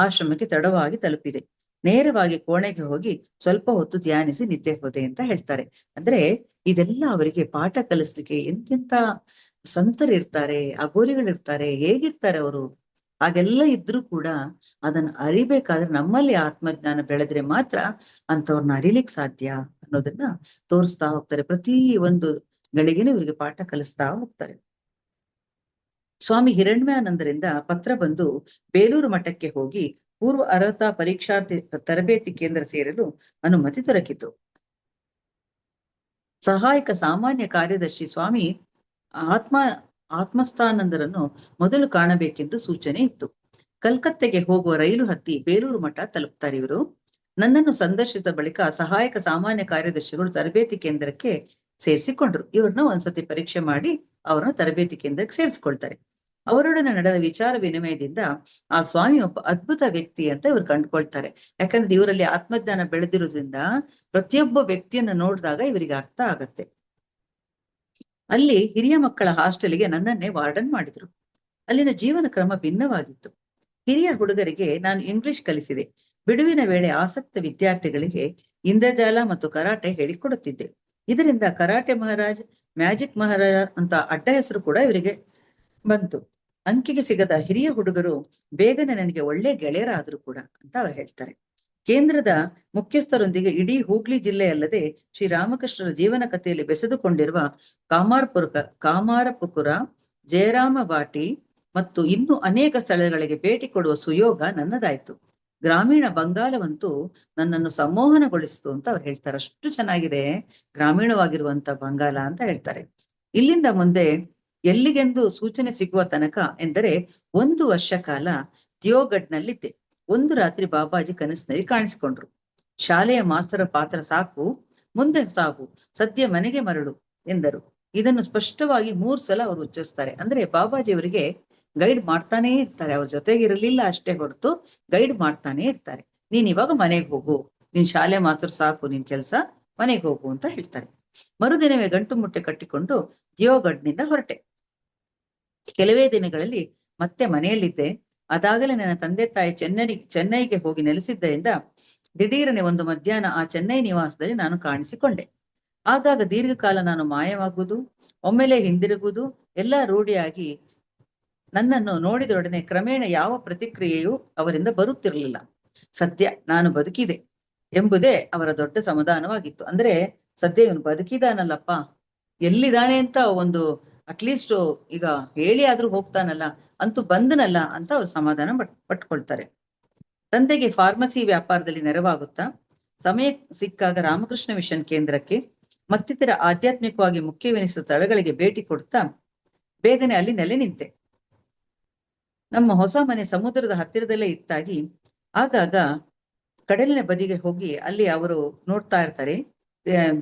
ಆಶ್ರಮಕ್ಕೆ ತಡವಾಗಿ ತಲುಪಿದೆ. ನೇರವಾಗಿ ಕೋಣೆಗೆ ಹೋಗಿ ಸ್ವಲ್ಪ ಹೊತ್ತು ಧ್ಯಾನಿಸಿ ನಿದ್ದೆ ಹೋದೆ ಅಂತ ಹೇಳ್ತಾರೆ. ಅಂದ್ರೆ ಇದೆಲ್ಲ ಅವರಿಗೆ ಪಾಠ ಕಲಿಸ್ಲಿಕ್ಕೆ ಎಂತೆಂತ ಸಂತರಿರ್ತಾರೆ, ಅಘೋರಿಗಳಿರ್ತಾರೆ, ಹೇಗಿರ್ತಾರೆ ಅವರು. ಹಾಗೆಲ್ಲ ಇದ್ರೂ ಕೂಡ ಅದನ್ನ ಅರಿಬೇಕಾದ್ರೆ ನಮ್ಮಲ್ಲಿ ಆತ್ಮಜ್ಞಾನ ಬೆಳೆದ್ರೆ ಮಾತ್ರ ಅಂತವ್ರನ್ನ ಅರಿಲಿಕ್ ಸಾಧ್ಯ ಅನ್ನೋದನ್ನ ತೋರಿಸ್ತಾ ಹೋಗ್ತಾರೆ. ಪ್ರತಿ ಒಂದು ಗಳಿಗೆನೂ ಇವರಿಗೆ ಪಾಠ ಕಲಿಸ್ತಾ ಹೋಗ್ತಾರೆ. ಸ್ವಾಮಿ ಹಿರಣ್ಯಾನಂದರಿಂದ ಪತ್ರ ಬಂದು ಬೇಲೂರು ಮಠಕ್ಕೆ ಹೋಗಿ ಪೂರ್ವ ಅರ್ಹತಾ ಪರೀಕ್ಷಾರ್ಥಿ ತರಬೇತಿ ಕೇಂದ್ರ ಸೇರಲು ಅನುಮತಿ ದೊರಕಿತು. ಸಹಾಯಕ ಸಾಮಾನ್ಯ ಕಾರ್ಯದರ್ಶಿ ಸ್ವಾಮಿ ಆತ್ಮಸ್ಥಾನಂದರನ್ನು ಮೊದಲು ಕಾಣಬೇಕೆಂದು ಸೂಚನೆ ಇತ್ತು. ಕಲ್ಕತ್ತೆಗೆ ಹೋಗುವ ರೈಲು ಹತ್ತಿ ಬೇಲೂರು ಮಠ ತಲುಪ್ತಾರೆ ಇವರು. ನನ್ನನ್ನು ಸಂದರ್ಶಿಸಿದ ಬಳಿಕ ಸಹಾಯಕ ಸಾಮಾನ್ಯ ಕಾರ್ಯದರ್ಶಿಗಳು ತರಬೇತಿ ಕೇಂದ್ರಕ್ಕೆ ಸೇರಿಸಿಕೊಂಡ್ರು. ಇವ್ರನ್ನ ಒಂದ್ಸತಿ ಪರೀಕ್ಷೆ ಮಾಡಿ ಅವರನ್ನ ತರಬೇತಿ ಕೇಂದ್ರಕ್ಕೆ ಸೇರಿಸ್ಕೊಳ್ತಾರೆ. ಅವರೊಡನೆ ನಡೆದ ವಿಚಾರ ವಿನಿಮಯದಿಂದ ಆ ಸ್ವಾಮಿ ಒಬ್ಬ ಅದ್ಭುತ ವ್ಯಕ್ತಿ ಅಂತ ಇವ್ರು ಕಂಡುಕೊಳ್ತಾರೆ. ಯಾಕಂದ್ರೆ ಇವರಲ್ಲಿ ಆತ್ಮಜ್ಞಾನ ಬೆಳೆದಿರೋದ್ರಿಂದ ಪ್ರತಿಯೊಬ್ಬ ವ್ಯಕ್ತಿಯನ್ನ ನೋಡಿದಾಗ ಇವರಿಗೆ ಅರ್ಥ ಆಗತ್ತೆ. ಅಲ್ಲಿ ಹಿರಿಯ ಮಕ್ಕಳ ಹಾಸ್ಟೆಲ್ಗೆ ನನ್ನನ್ನೇ ವಾರ್ಡನ್ ಮಾಡಿದ್ರು. ಅಲ್ಲಿನ ಜೀವನ ಕ್ರಮ ಭಿನ್ನವಾಗಿತ್ತು. ಹಿರಿಯ ಹುಡುಗರಿಗೆ ನಾನು ಇಂಗ್ಲಿಷ್ ಕಲಿಸಿದೆ. ಬಿಡುವಿನ ವೇಳೆ ಆಸಕ್ತ ವಿದ್ಯಾರ್ಥಿಗಳಿಗೆ ಇಂದ್ರಜಾಲ ಮತ್ತು ಕರಾಟೆ ಹೇಳಿಕೊಡುತ್ತಿದ್ದೆ. ಇದರಿಂದ ಕರಾಟೆ ಮಹಾರಾಜ್, ಮ್ಯಾಜಿಕ್ ಮಹಾರಾಜ್ ಅಂತ ಅಡ್ಡ ಹೆಸರು ಕೂಡ ಇವರಿಗೆ ಬಂತು. ಅಂಕಿಗೆ ಸಿಗದ ಹಿರಿಯ ಹುಡುಗರು ಬೇಗನೆ ನನಗೆ ಒಳ್ಳೆ ಗೆಳೆಯರಾದ್ರು ಕೂಡ ಅಂತ ಅವ್ರು ಹೇಳ್ತಾರೆ. ಕೇಂದ್ರದ ಮುಖ್ಯಸ್ಥರೊಂದಿಗೆ ಇಡೀ ಹೂಗ್ಲಿ ಜಿಲ್ಲೆಯಲ್ಲದೆ ಶ್ರೀರಾಮಕೃಷ್ಣರ ಜೀವನ ಕಥೆಯಲ್ಲಿ ಬೆಸೆದುಕೊಂಡಿರುವ ಕಾಮಾರಪುಕುರ, ಜಯರಾಮ ಬಾಟಿ ಮತ್ತು ಇನ್ನೂ ಅನೇಕ ಸ್ಥಳಗಳಿಗೆ ಭೇಟಿ ಕೊಡುವ ಸುಯೋಗ ನನ್ನದಾಯ್ತು. ಗ್ರಾಮೀಣ ಬಂಗಾಲವಂತೂ ನನ್ನನ್ನು ಸಂಮೋಹನಗೊಳಿಸಿತು ಅಂತ ಅವ್ರು ಹೇಳ್ತಾರೆ. ಅಷ್ಟು ಚೆನ್ನಾಗಿದೆ ಗ್ರಾಮೀಣವಾಗಿರುವಂತ ಬಂಗಾಲ ಅಂತ ಹೇಳ್ತಾರೆ. ಇಲ್ಲಿಂದ ಮುಂದೆ ಎಲ್ಲಿಗೆಂದು ಸೂಚನೆ ಸಿಗುವ ತನಕ ಎಂದರೆ 1 ವರ್ಷ ಕಾಲ ದಿಯೋಗಢ್ನಲ್ಲಿದ್ದೆ. ಒಂದು ರಾತ್ರಿ ಬಾಬಾಜಿ ಕನಸಿನಲ್ಲಿ ಕಾಣಿಸಿಕೊಂಡ್ರು. ಶಾಲೆಯ ಮಾಸ್ತರ ಪಾತ್ರ ಸಾಕು, ಮುಂದೆ ಸಾಗು, ಸದ್ಯ ಮನೆಗೆ ಮರಳು ಎಂದರು. ಇದನ್ನು ಸ್ಪಷ್ಟವಾಗಿ 3 ಸಲ ಅವರು ಉಚ್ಚರಿಸ್ತಾರೆ. ಅಂದ್ರೆ ಬಾಬಾಜಿ ಅವರಿಗೆ ಗೈಡ್ ಮಾಡ್ತಾನೆ ಇರ್ತಾರೆ. ಅವ್ರ ಜೊತೆಗೆ ಇರಲಿಲ್ಲ ಅಷ್ಟೇ ಹೊರತು ಗೈಡ್ ಮಾಡ್ತಾನೆ ಇರ್ತಾರೆ. ನೀನ್ ಇವಾಗ ಮನೆಗೆ ಹೋಗು, ನಿನ್ ಶಾಲೆ ಮಾಸ್ತರ ಸಾಕು, ನಿನ್ ಕೆಲ್ಸ, ಮನೆಗೆ ಹೋಗು ಅಂತ ಹೇಳ್ತಾರೆ. ಮರುದಿನವೇ ಗಂಟು ಮುಟ್ಟೆ ಕಟ್ಟಿಕೊಂಡು ದಿಯೋಗಢ್ನಿಂದ ಹೊರಟೆ. ಕೆಲವೇ ದಿನಗಳಲ್ಲಿ ಮತ್ತೆ ಮನೆಯಲ್ಲಿದ್ದೆ. ಅದಾಗಲೇ ನನ್ನ ತಂದೆ ತಾಯಿ ಚೆನ್ನೈಗೆ ಹೋಗಿ ನೆಲೆಸಿದ್ದರಿಂದ ದಿಢೀರನೆ ಒಂದು ಮಧ್ಯಾಹ್ನ ಆ ಚೆನ್ನೈ ನಿವಾಸದಲ್ಲಿ ನಾನು ಕಾಣಿಸಿಕೊಂಡೆ. ಆಗಾಗ ದೀರ್ಘಕಾಲ ನಾನು ಮಾಯವಾಗುವುದು, ಒಮ್ಮೆಲೆ ಹಿಂದಿರುಗುವುದು ಎಲ್ಲ ರೂಢಿಯಾಗಿ ನನ್ನನ್ನು ನೋಡಿದೊಡನೆ ಕ್ರಮೇಣ ಯಾವ ಪ್ರತಿಕ್ರಿಯೆಯೂ ಅವರಿಂದ ಬರುತ್ತಿರಲಿಲ್ಲ. ಸದ್ಯ ನಾನು ಬದುಕಿದೆ ಎಂಬುದೇ ಅವರ ದೊಡ್ಡ ಸಮಾಧಾನವಾಗಿತ್ತು. ಅಂದ್ರೆ ಸದ್ಯ ಇವನು ಬದುಕಿದಾನಲ್ಲಪ್ಪ, ಎಲ್ಲಿದ್ದಾನೆ ಅಂತ ಒಂದು ಅಟ್ಲೀಸ್ಟ್ ಈಗ ಹೇಳಿ ಆದ್ರೂ ಹೋಗ್ತಾನಲ್ಲ, ಅಂತೂ ಬಂದನಲ್ಲ ಅಂತ ಅವ್ರು ಸಮಾಧಾನ ಪಟ್ಕೊಳ್ತಾರೆ. ತಂದೆಗೆ ಫಾರ್ಮಸಿ ವ್ಯಾಪಾರದಲ್ಲಿ ನೆರವಾಗುತ್ತಾ ಸಮಯ ಸಿಕ್ಕಾಗ ರಾಮಕೃಷ್ಣ ಮಿಷನ್ ಕೇಂದ್ರಕ್ಕೆ ಮತ್ತಿತರ ಆಧ್ಯಾತ್ಮಿಕವಾಗಿ ಮುಖ್ಯವೆನಿಸುವ ಸ್ಥಳಗಳಿಗೆ ಭೇಟಿ ಕೊಡ್ತಾ ಬೇಗನೆ ಅಲ್ಲಿ ನೆಲೆ ನಿಂತೆ. ನಮ್ಮ ಹೊಸ ಮನೆ ಸಮುದ್ರದ ಹತ್ತಿರದಲ್ಲೇ ಇತ್ತಾಗಿ ಆಗಾಗ ಕಡಲಿನ ಬದಿಗೆ ಹೋಗಿ ಅಲ್ಲಿ ಅವರು ನೋಡ್ತಾ ಇರ್ತಾರೆ.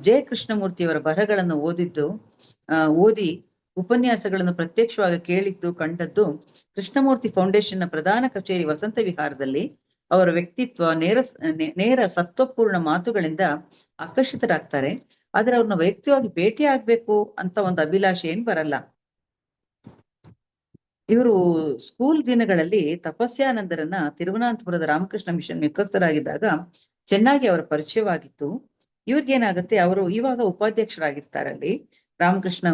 ಜೆ ಕೃಷ್ಣಮೂರ್ತಿಯವರ ಬರಹಗಳನ್ನು ಓದಿ ಉಪನ್ಯಾಸಗಳನ್ನು ಪ್ರತ್ಯಕ್ಷವಾಗಿ ಕೇಳಿದ್ದು ಕಂಡದ್ದು. ಕೃಷ್ಣಮೂರ್ತಿ ಫೌಂಡೇಶನ್ನ ಪ್ರಧಾನ ಕಚೇರಿ ವಸಂತ ವಿಹಾರದಲ್ಲಿ ಅವರ ವ್ಯಕ್ತಿತ್ವ, ನೇರ ಸತ್ವಪೂರ್ಣ ಮಾತುಗಳಿಂದ ಆಕರ್ಷಿತರಾಗ್ತಾರೆ. ಆದ್ರೆ ಅವ್ರನ್ನ ವೈಯಕ್ತಿಕವಾಗಿ ಭೇಟಿ ಆಗ್ಬೇಕು ಅಂತ ಒಂದು ಅಭಿಲಾಷೆ ಏನ್ ಬರಲ್ಲ. ಇವರು ಸ್ಕೂಲ್ ದಿನಗಳಲ್ಲಿ ತಪಸ್ಯಾನಂದರನ್ನ ತಿರುವನಂತಪುರದ ರಾಮಕೃಷ್ಣ ಮಿಷನ್ ಮುಖ್ಯಸ್ಥರಾಗಿದ್ದಾಗ ಚೆನ್ನಾಗಿ ಅವರ ಪರಿಚಯವಾಗಿತ್ತು. ಇವ್ರಿಗೇನಾಗುತ್ತೆ, ಅವರು ಇವಾಗ ಉಪಾಧ್ಯಕ್ಷರಾಗಿರ್ತಾರಲ್ಲಿ ರಾಮಕೃಷ್ಣ,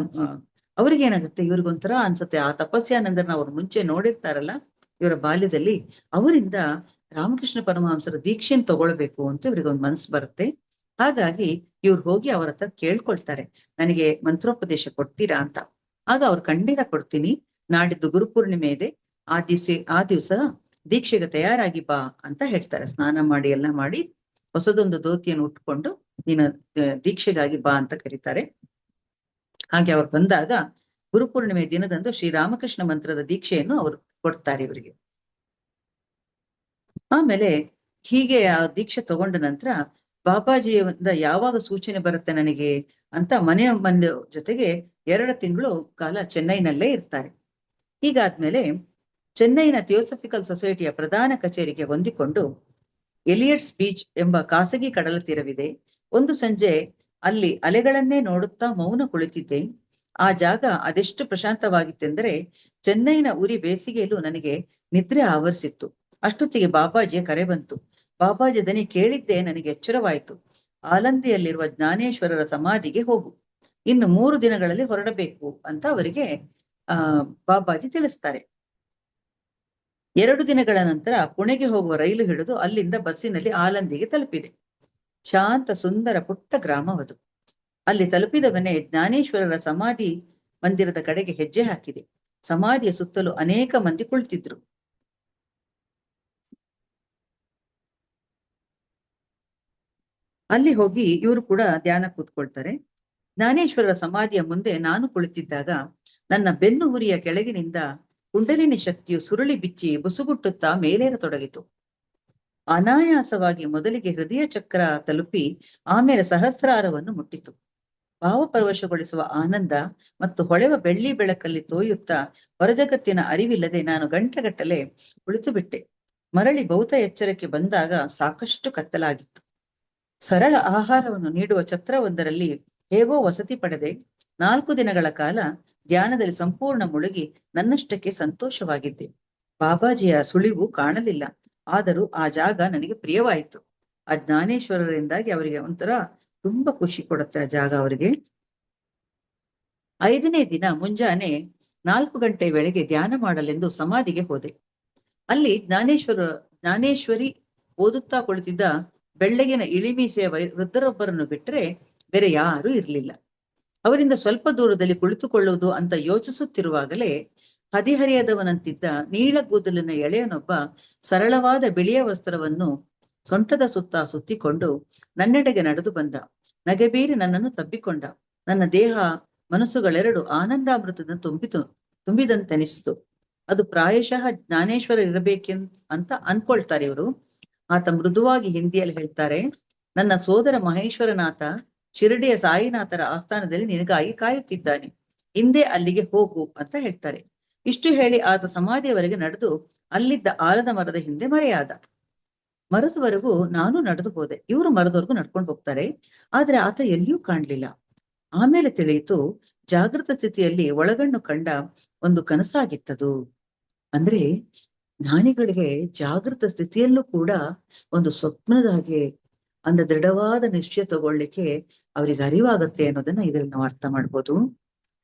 ಅವ್ರಿಗೇನಾಗುತ್ತೆ, ಇವ್ರಿಗೊಂಥರ ಅನ್ಸುತ್ತೆ, ಆ ತಪಸ್ಯಾನಂದರನ್ನ ಅವ್ರು ಮುಂಚೆ ನೋಡಿರ್ತಾರಲ್ಲ ಇವರ ಬಾಲ್ಯದಲ್ಲಿ, ಅವರಿಂದ ರಾಮಕೃಷ್ಣ ಪರಮಹಂಸರ ದೀಕ್ಷೆಯನ್ನು ತಗೊಳ್ಬೇಕು ಅಂತ ಇವ್ರಿಗೊಂದು ಮನಸ್ಸು ಬರುತ್ತೆ. ಹಾಗಾಗಿ ಇವ್ರು ಹೋಗಿ ಅವ್ರ ಹತ್ರ ಕೇಳ್ಕೊಳ್ತಾರೆ, ನನಗೆ ಮಂತ್ರೋಪದೇಶ ಕೊಡ್ತೀರಾ ಅಂತ. ಆಗ ಅವ್ರು ಖಂಡಿತ ಕೊಡ್ತೀನಿ, ನಾಡಿದ್ದು ಗುರುಪೂರ್ಣಿಮೆ ಇದೆ, ಆ ದಿವಸ ದೀಕ್ಷೆಗೆ ತಯಾರಾಗಿ ಬಾ ಅಂತ ಹೇಳ್ತಾರೆ. ಸ್ನಾನ ಮಾಡಿ ಎಲ್ಲ ಮಾಡಿ ಹೊಸದೊಂದು ಧೋತಿಯನ್ನು ಉಟ್ಕೊಂಡು ನೀನು ದೀಕ್ಷೆಗಾಗಿ ಬಾ ಅಂತ ಕರೀತಾರೆ. ಹಾಗೆ ಅವ್ರು ಬಂದಾಗ ಗುರುಪೂರ್ಣಿಮೆ ದಿನದಂದು ಶ್ರೀರಾಮಕೃಷ್ಣ ಮಂತ್ರದ ದೀಕ್ಷೆಯನ್ನು ಅವರು ಕೊಡ್ತಾರೆ ಇವರಿಗೆ. ಆಮೇಲೆ ಹೀಗೆ ಆ ದೀಕ್ಷೆ ತಗೊಂಡ ನಂತರ ಬಾಬಾಜಿಯಿಂದ ಯಾವಾಗ ಸೂಚನೆ ಬರುತ್ತೆ ನನಗೆ ಅಂತ ಮನೆಯ ಜೊತೆಗೆ 2 ತಿಂಗಳು ಕಾಲ ಚೆನ್ನೈನಲ್ಲೇ ಇರ್ತಾರೆ. ಹೀಗಾದ್ಮೇಲೆ ಚೆನ್ನೈನ ಥಿಯೋಸಫಿಕಲ್ ಸೊಸೈಟಿಯ ಪ್ರಧಾನ ಕಚೇರಿಗೆ ಹೊಂದಿಕೊಂಡು ಎಲಿಯಟ್ಸ್ ಬೀಚ್ ಎಂಬ ಖಾಸಗಿ ಕಡಲ ತೀರವಿದೆ. ಒಂದು ಸಂಜೆ ಅಲ್ಲಿ ಅಲೆಗಳನ್ನೇ ನೋಡುತ್ತಾ ಮೌನ ಕುಳಿತಿದ್ದೆ. ಆ ಜಾಗ ಅದೆಷ್ಟು ಪ್ರಶಾಂತವಾಗಿತ್ತೆಂದರೆ ಚೆನ್ನೈನ ಉರಿ ಬೇಸಿಗೆಯಲ್ಲೂ ನನಗೆ ನಿದ್ರೆ ಆವರಿಸಿತ್ತು. ಅಷ್ಟೊತ್ತಿಗೆ ಬಾಬಾಜಿಯ ಕರೆ ಬಂತು. ಬಾಬಾಜಿ ದನಿ ಕೇಳಿದ್ದೆ ನನಗೆ ಎಚ್ಚರವಾಯಿತು. ಆಲಂದಿಯಲ್ಲಿರುವ ಜ್ಞಾನೇಶ್ವರರ ಸಮಾಧಿಗೆ ಹೋಗು, ಇನ್ನು 3 ದಿನಗಳಲ್ಲಿ ಹೊರಡಬೇಕು ಅಂತ ಅವರಿಗೆ ಬಾಬಾಜಿ ತಿಳಿಸ್ತಾರೆ. 2 ದಿನಗಳ ನಂತರ ಪುಣೆಗೆ ಹೋಗುವ ರೈಲು ಹಿಡಿದು ಅಲ್ಲಿಂದ ಬಸ್ಸಿನಲ್ಲಿ ಆಲಂದಿಗೆ ತಲುಪಿದೆ. ಶಾಂತ ಸುಂದರ ಪುಟ್ಟ ಗ್ರಾಮವದು. ಅಲ್ಲಿ ತಲುಪಿದವನೇ ಜ್ಞಾನೇಶ್ವರರ ಸಮಾಧಿ ಮಂದಿರದ ಕಡೆಗೆ ಹೆಜ್ಜೆ ಹಾಕಿದೆ. ಸಮಾಧಿಯ ಸುತ್ತಲೂ ಅನೇಕ ಮಂದಿ ಕುಳಿತಿದ್ರು. ಅಲ್ಲಿ ಹೋಗಿ ಇವರು ಕೂಡ ಧ್ಯಾನ ಕೂತ್ಕೊಳ್ತಾರೆ. ಜ್ಞಾನೇಶ್ವರರ ಸಮಾಧಿಯ ಮುಂದೆ ನಾನು ಕುಳಿತಿದ್ದಾಗ ನನ್ನ ಬೆನ್ನು ಹುರಿಯ ಕೆಳಗಿನಿಂದ ಕುಂಡಲಿನಿ ಶಕ್ತಿಯು ಸುರುಳಿ ಬಿಚ್ಚಿ ಬುಸುಗುಟ್ಟುತ್ತಾ ಮೇಲೇರತೊಡಗಿತು. ಅನಾಯಾಸವಾಗಿ ಮೊದಲಿಗೆ ಹೃದಯ ಚಕ್ರ ತಲುಪಿ ಆಮೇಲೆ ಸಹಸ್ರಾರವನ್ನು ಮುಟ್ಟಿತು. ಭಾವಪರವಶಗೊಳಿಸುವ ಆನಂದ ಮತ್ತು ಹೊಳೆವ ಬೆಳ್ಳಿ ಬೆಳಕಲ್ಲಿ ತೋಯುತ್ತಾ ಹೊರಜಗತ್ತಿನ ಅರಿವಿಲ್ಲದೆ ನಾನು ಗಂಟೆಗಟ್ಟಲೆ ಕುಳಿತು ಬಿಟ್ಟೆ. ಮರಳಿ ಭೌತ ಎಚ್ಚರಕ್ಕೆ ಬಂದಾಗ ಸಾಕಷ್ಟು ಕತ್ತಲಾಗಿತ್ತು. ಸರಳ ಆಹಾರವನ್ನು ನೀಡುವ ಛತ್ರವೊಂದರಲ್ಲಿ ಹೇಗೋ ವಸತಿ ಪಡೆದೆ. 4 ದಿನಗಳ ಕಾಲ ಧ್ಯಾನದಲ್ಲಿ ಸಂಪೂರ್ಣ ಮುಳುಗಿ ನನ್ನಷ್ಟಕ್ಕೆ ಸಂತೋಷವಾಗಿದ್ದೆ. ಬಾಬಾಜಿಯ ಸುಳಿವು ಕಾಣಲಿಲ್ಲ, ಆದರೂ ಆ ಜಾಗ ನನಗೆ ಪ್ರಿಯವಾಯಿತು. ಆ ಜ್ಞಾನೇಶ್ವರರಿಂದಾಗಿ ಅವರಿಗೆ ಒಂಥರ ತುಂಬಾ ಖುಷಿ ಕೊಡುತ್ತೆ ಆ ಜಾಗ ಅವರಿಗೆ. 5ನೇ ದಿನ ಮುಂಜಾನೆ 4 ಗಂಟೆ ವೇಳೆಗೆ ಧ್ಯಾನ ಮಾಡಲೆಂದು ಸಮಾಧಿಗೆ ಹೋದೆ. ಅಲ್ಲಿ ಜ್ಞಾನೇಶ್ವರಿ ಓದುತ್ತಾ ಕುಳಿತಿದ್ದ ಬೆಳ್ಳಗಿನ ಇಳಿಮೀಸೆಯ ವೃದ್ಧರೊಬ್ಬರನ್ನು ಬಿಟ್ಟರೆ ಬೇರೆ ಯಾರೂ ಇರಲಿಲ್ಲ. ಅವರಿಂದ ಸ್ವಲ್ಪ ದೂರದಲ್ಲಿ ಕುಳಿತುಕೊಳ್ಳುವುದು ಅಂತ ಯೋಚಿಸುತ್ತಿರುವಾಗಲೇ ಹದಿಹರಿಯದವನಂತಿದ್ದ ನೀಳಗೂದಲಿನ ಎಳೆಯನೊಬ್ಬ ಸರಳವಾದ ಬಿಳಿಯ ವಸ್ತ್ರವನ್ನು ಸೊಂಟದ ಸುತ್ತ ಸುತ್ತಿಕೊಂಡು ನನ್ನೆಡೆಗೆ ನಡೆದು ಬಂದ. ನಗೆಬೀರಿ ನನ್ನನ್ನು ತಬ್ಬಿಕೊಂಡ. ನನ್ನ ದೇಹ ಮನಸ್ಸುಗಳೆರಡು ಆನಂದಾಮೃತದ ತುಂಬಿದಂತೆನಿಸಿತು. ಅದು ಪ್ರಾಯಶಃ ಜ್ಞಾನೇಶ್ವರ ಅಂತ ಅನ್ಕೊಳ್ತಾರೆ ಇವರು. ಆತ ಮೃದುವಾಗಿ ಹಿಂದಿಯಲ್ಲಿ ಹೇಳ್ತಾರೆ, ನನ್ನ ಸೋದರ ಮಹೇಶ್ವರನಾಥ ಶಿರಡಿಯ ಸಾಯಿನಾಥರ ಆಸ್ಥಾನದಲ್ಲಿ ನಿನಗಾಗಿ ಕಾಯುತ್ತಿದ್ದಾನೆ, ಹಿಂದೆ ಅಲ್ಲಿಗೆ ಹೋಗು ಅಂತ ಹೇಳ್ತಾರೆ. ಇಷ್ಟು ಹೇಳಿ ಆತ ಸಮಾಧಿಯವರೆಗೆ ನಡೆದು ಅಲ್ಲಿದ್ದ ಆಲದ ಮರದ ಹಿಂದೆ ಮರೆಯಾದ. ಮರದವರೆಗೂ ನಾನು ನಡೆದು ಹೋದೆ. ಇವರು ಮರದವರೆಗೂ ನಡ್ಕೊಂಡು ಹೋಗ್ತಾರೆ. ಆದ್ರೆ ಆತ ಎಲ್ಲಿಯೂ ಕಾಣ್ಲಿಲ್ಲ. ಆಮೇಲೆ ತಿಳಿಯಿತು, ಜಾಗೃತ ಸ್ಥಿತಿಯಲ್ಲಿ ಒಳಗಣ್ಣು ಕಂಡ ಒಂದು ಕನಸಾಗಿತ್ತದು. ಅಂದ್ರೆ ಜ್ಞಾನಿಗಳಿಗೆ ಜಾಗೃತ ಸ್ಥಿತಿಯಲ್ಲೂ ಕೂಡ ಒಂದು ಸ್ವಪ್ನದ ಹಾಗೆ ಅಂದ ದೃಢವಾದ ನಿಶ್ಚಯ ತಗೊಳ್ಳಿಕ್ಕೆ ಅವ್ರಿಗೆ ಅರಿವಾಗತ್ತೆ ಅನ್ನೋದನ್ನ ಇದರಲ್ಲಿ ನಾವು ಅರ್ಥ ಮಾಡ್ಬೋದು.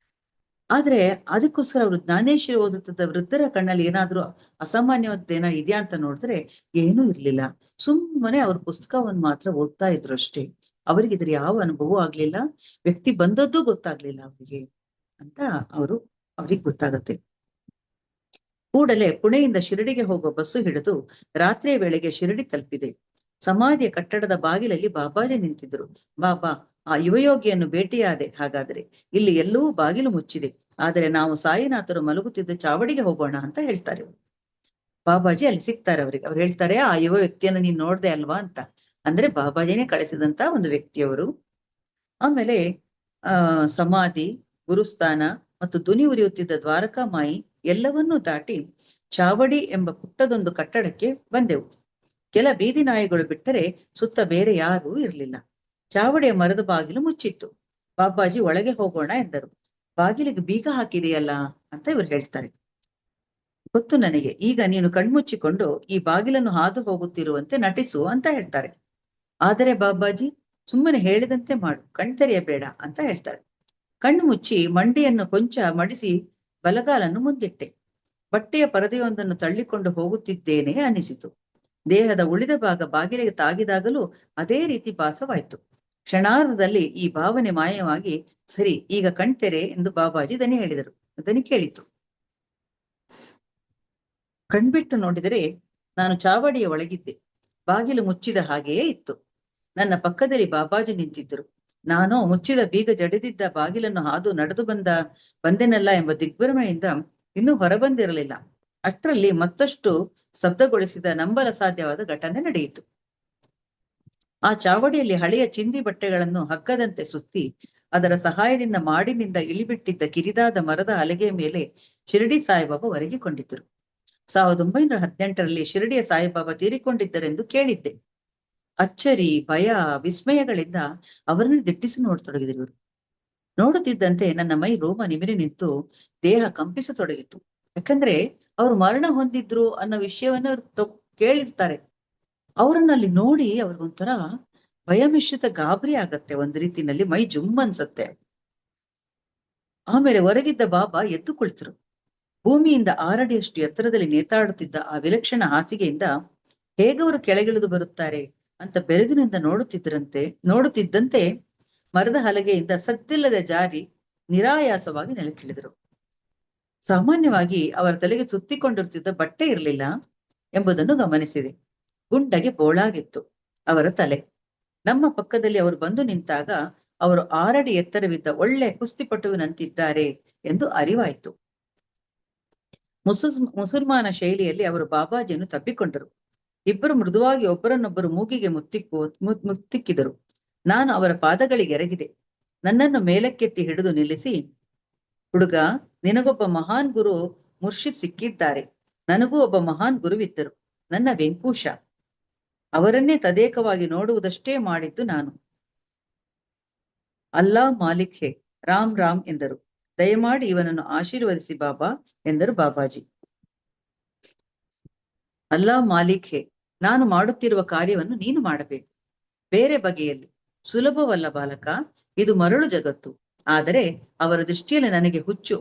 ಆದ್ರೆ ಅದಕ್ಕೋಸ್ಕರ ಅವರು ಜ್ಞಾನೇಶ್ವರಿ ಓದುತ್ತಿದ್ದ ವೃದ್ಧರ ಕಣ್ಣಲ್ಲಿ ಏನಾದ್ರೂ ಅಸಾಮಾನ್ಯವಾದ ಇದೆಯಾ ಅಂತ ನೋಡಿದ್ರೆ ಏನೂ ಇರ್ಲಿಲ್ಲ. ಸುಮ್ಮನೆ ಅವ್ರ ಪುಸ್ತಕವನ್ನು ಮಾತ್ರ ಓದ್ತಾ ಇದ್ರು ಅಷ್ಟೇ. ಅವರಿಗೆ ಇದ್ರ ಯಾವ ಅನುಭವ ಆಗ್ಲಿಲ್ಲ, ವ್ಯಕ್ತಿ ಬಂದದ್ದು ಗೊತ್ತಾಗ್ಲಿಲ್ಲ ಅವರಿಗೆ. ಅಂತ ಅವ್ರಿಗೆ ಗೊತ್ತಾಗುತ್ತೆ. ಕೂಡಲೇ ಪುಣೆಯಿಂದ ಶಿರಡಿಗೆ ಹೋಗುವ ಬಸ್ಸು ಹಿಡಿದು ರಾತ್ರಿಯ ವೇಳೆಗೆ ಶಿರಡಿ ತಲುಪಿದೆ. ಸಮಾಧಿಯ ಕಟ್ಟಡದ ಬಾಗಿಲಲ್ಲಿ ಬಾಬಾಜಿ ನಿಂತಿದ್ರು. ಬಾಬಾ, ಆ ಯುವಯೋಗಿಯನ್ನು ಭೇಟಿಯಾದೆ. ಹಾಗಾದ್ರೆ ಇಲ್ಲಿ ಎಲ್ಲವೂ ಬಾಗಿಲು ಮುಚ್ಚಿದೆ, ಆದರೆ ನಾವು ಸಾಯಿನಾಥರು ಮಲಗುತ್ತಿದ್ದ ಚಾವಡಿಗೆ ಹೋಗೋಣ ಅಂತ ಹೇಳ್ತಾರೆ. ಬಾಬಾಜಿ ಅಲ್ಲಿ ಸಿಗ್ತಾರೆ ಅವ್ರಿಗೆ. ಅವ್ರು ಹೇಳ್ತಾರೆ, ಆ ಯುವ ವ್ಯಕ್ತಿಯನ್ನು ನೀನ್ ನೋಡ್ದೆ ಅಲ್ವಾ ಅಂತ. ಅಂದ್ರೆ ಬಾಬಾಜಿನೇ ಕಳಿಸಿದಂತ ಒಂದು ವ್ಯಕ್ತಿಯವರು. ಆಮೇಲೆ ಸಮಾಧಿ, ಗುರುಸ್ಥಾನ ಮತ್ತು ಧ್ವನಿ ಉರಿಯುತ್ತಿದ್ದ ದ್ವಾರಕಾಮಾಯಿ ಎಲ್ಲವನ್ನೂ ದಾಟಿ ಚಾವಡಿ ಎಂಬ ಪುಟ್ಟದೊಂದು ಕಟ್ಟಡಕ್ಕೆ ಬಂದೆವು. ಕೆಲ ಬೀದಿ ನಾಯಿಗಳು ಬಿಟ್ಟರೆ ಸುತ್ತ ಬೇರೆ ಯಾರೂ ಇರಲಿಲ್ಲ. ಚಾವಡಿಯ ಮರದ ಬಾಗಿಲು ಮುಚ್ಚಿತ್ತು. ಬಾಬಾಜಿ ಒಳಗೆ ಹೋಗೋಣ ಎಂದರು. ಬಾಗಿಲಿಗೆ ಬೀಗ ಹಾಕಿದೆಯಲ್ಲ ಅಂತ ಇವರು ಹೇಳ್ತಾರೆ. ಗೊತ್ತು ನನಗೆ, ಈಗ ನೀನು ಕಣ್ಮುಚ್ಚಿಕೊಂಡು ಈ ಬಾಗಿಲನ್ನು ಹಾದು ಹೋಗುತ್ತಿರುವಂತೆ ನಟಿಸು ಅಂತ ಹೇಳ್ತಾರೆ. ಆದರೆ ಬಾಬಾಜಿ, ಸುಮ್ಮನೆ ಹೇಳಿದಂತೆ ಮಾಡು, ಕಣ್ತೆರೆಯಬೇಡ ಅಂತ ಹೇಳ್ತಾರೆ. ಕಣ್ಣು ಮುಚ್ಚಿ ಮಂಡಿಯನ್ನು ಕೊಂಚ ಮಡಿಸಿ ಬಲಗಾಲನ್ನು ಮುಂದಿಟ್ಟೆ. ಬಟ್ಟೆಯ ಪರದೆಯೊಂದನ್ನು ತಳ್ಳಿಕೊಂಡು ಹೋಗುತ್ತಿದ್ದೇನೆ ಅನಿಸಿತು. ದೇಹದ ಉಳಿದ ಭಾಗ ಬಾಗಿಲಿಗೆ ತಾಗಿದಾಗಲೂ ಅದೇ ರೀತಿ ಭಾಸವಾಯಿತು. ಕ್ಷಣಾರ್ಧದಲ್ಲಿ ಈ ಭಾವನೆ ಮಾಯವಾಗಿ, ಸರಿ ಈಗ ಕಣ್ತೆರೆ ಎಂದು ಬಾಬಾಜಿ ದನಿ ಹೇಳಿದರು. ದನಿ ಕೇಳಿತು. ಕಣ್ಬಿಟ್ಟು ನೋಡಿದರೆ ನಾನು ಚಾವಡಿಯ ಒಳಗಿದ್ದೆ. ಬಾಗಿಲು ಮುಚ್ಚಿದ ಹಾಗೆಯೇ ಇತ್ತು. ನನ್ನ ಪಕ್ಕದಲ್ಲಿ ಬಾಬಾಜಿ ನಿಂತಿದ್ದರು. ನಾನು ಮುಚ್ಚಿದ ಬೀಗ ಜಡಿದಿದ್ದ ಬಾಗಿಲನ್ನು ಹಾದು ನಡೆದು ಬಂದೆನಲ್ಲ ಎಂಬ ದಿಗ್ಭ್ರಮೆಯಿಂದ ಇನ್ನೂ ಹೊರಬಂದಿರಲಿಲ್ಲ. ಅಷ್ಟರಲ್ಲಿ ಮತ್ತಷ್ಟು ಸ್ತಬ್ಧಗೊಳಿಸಿದ ನಂಬಲ ಸಾಧ್ಯವಾದ ಘಟನೆ ನಡೆಯಿತು. ಆ ಚಾವಡಿಯಲ್ಲಿ ಹಳೆಯ ಚಿಂದಿ ಬಟ್ಟೆಗಳನ್ನು ಹಗ್ಗದಂತೆ ಸುತ್ತಿ ಅದರ ಸಹಾಯದಿಂದ ಮಾಡಿನಿಂದ ಇಳಿಬಿಟ್ಟಿದ್ದ ಕಿರಿದಾದ ಮರದ ಹಲಗೆಯ ಮೇಲೆ ಶಿರಡಿ ಸಾಯಿಬಾಬಾ ಒರಗಿಕೊಂಡಿದ್ದರು. 1918ರಲ್ಲಿ ಶಿರಡಿಯ ಸಾಯಿಬಾಬಾ ತೀರಿಕೊಂಡಿದ್ದರೆಂದು ಕೇಳಿದ್ದೆ. ಅಚ್ಚರಿ, ಭಯ, ವಿಸ್ಮಯಗಳಿಂದ ಅವರನ್ನು ದಿಟ್ಟಿಸಿ ನೋಡತೊಡಗಿದರು ಇವರು. ನೋಡುತ್ತಿದ್ದಂತೆ ನನ್ನ ಮೈ ರೋಮ ನಿಮಿರಿ ನಿಂತು ದೇಹ ಕಂಪಿಸತೊಡಗಿತು. ಯಾಕಂದ್ರೆ ಅವರು ಮರಣ ಹೊಂದಿದ್ರು ಅನ್ನೋ ವಿಷಯವನ್ನ ಅವ್ರು ಕೇಳಿರ್ತಾರೆ. ಅವರನ್ನಲ್ಲಿ ನೋಡಿ ಅವ್ರಿಗೊಂಥರ ಭಯಮಿಶ್ರಿತ ಗಾಬರಿ ಆಗತ್ತೆ. ಒಂದ್ ರೀತಿನಲ್ಲಿ ಮೈ ಜುಮ್ ಅನ್ಸತ್ತೆ. ಆಮೇಲೆ ಹೊರಗಿದ್ದ ಬಾಬಾ ಎದ್ದು ಕುಳಿತರು. ಭೂಮಿಯಿಂದ 6 ಅಡಿಯಷ್ಟು ಎತ್ತರದಲ್ಲಿ ನೇತಾಡುತ್ತಿದ್ದ ಆ ವಿಲಕ್ಷಣ ಹಾಸಿಗೆಯಿಂದ ಹೇಗವರು ಕೆಳಗಿಳಿದು ಬರುತ್ತಾರೆ ಅಂತ ಬೆರಗಿನಿಂದ ನೋಡುತ್ತಿದ್ದಂತೆ ಮರದ ಹಲಗೆಯಿಂದ ಸದ್ದಿಲ್ಲದೆ ಜಾರಿ ನಿರಾಯಾಸವಾಗಿ ನೆಲಕ್ಕಿಳಿದರು. ಸಾಮಾನ್ಯವಾಗಿ ಅವರ ತಲೆಗೆ ಸುತ್ತಿಕೊಂಡಿರುತ್ತಿದ್ದ ಬಟ್ಟೆ ಇರಲಿಲ್ಲ ಎಂಬುದನ್ನು ಗಮನಿಸಿದೆ. ಗುಂಡಗೆ ಬೋಳಾಗಿತ್ತು ಅವರ ತಲೆ. ನಮ್ಮ ಪಕ್ಕದಲ್ಲಿ ಅವರು ಬಂದು ನಿಂತಾಗ ಅವರು 6 ಅಡಿ ಎತ್ತರವಿದ್ದ ಒಳ್ಳೆ ಕುಸ್ತಿಪಟುವಿನಂತಿದ್ದಾರೆ ಎಂದು ಅರಿವಾಯಿತು. ಮುಸಲ್ಮಾನ ಶೈಲಿಯಲ್ಲಿ ಅವರು ಬಾಬಾಜಿಯನ್ನು ತಬ್ಬಿಕೊಂಡರು. ಇಬ್ಬರು ಮೃದುವಾಗಿ ಒಬ್ಬರನ್ನೊಬ್ಬರು ಮೂಗಿಗೆ ಮುತ್ತಿಕ್ಕಿದರು. ನಾನು ಅವರ ಪಾದಗಳಿಗೆ ಎರಗಿದೆ. ನನ್ನನ್ನು ಮೇಲಕ್ಕೆತ್ತಿ ಹಿಡಿದು ನಿಲ್ಲಿಸಿ, ಹುಡುಗ, ನಿನಗೊಬ್ಬ ಮಹಾನ್ ಗುರು ಮುರ್ಷಿದ್ ಸಿಕ್ಕಿದ್ದಾರೆ. ನನಗೂ ಒಬ್ಬ ಮಹಾನ್ ಗುರುವಿದ್ದರು, ನನ್ನ ವೆಂಕೂಶ. ಅವರನ್ನೇ ತದೇಕವಾಗಿ ನೋಡುವುದಷ್ಟೇ ಮಾಡಿದ್ದು ನಾನು. ಅಲ್ಲಾ ಮಾಲಿಕ್ ಹೇ, ರಾಮ್ ರಾಮ್ ಎಂದರು. ದಯಮಾಡಿ ಇವನನ್ನು ಆಶೀರ್ವದಿಸಿ ಬಾಬಾ ಎಂದರು ಬಾಬಾಜಿ. ಅಲ್ಲಾ ಮಾಲಿಕ್ ಹೇ, ನಾನು ಮಾಡುತ್ತಿರುವ ಕಾರ್ಯವನ್ನು ನೀನು ಮಾಡಬೇಕು, ಬೇರೆ ಬಗೆಯಲ್ಲಿ. ಸುಲಭವಲ್ಲ ಬಾಲಕ, ಇದು ಮರಳು ಜಗತ್ತು. ಆದರೆ ಅವರ ದೃಷ್ಟಿಯಲ್ಲಿ ನನಗೆ ಹುಚ್ಚು.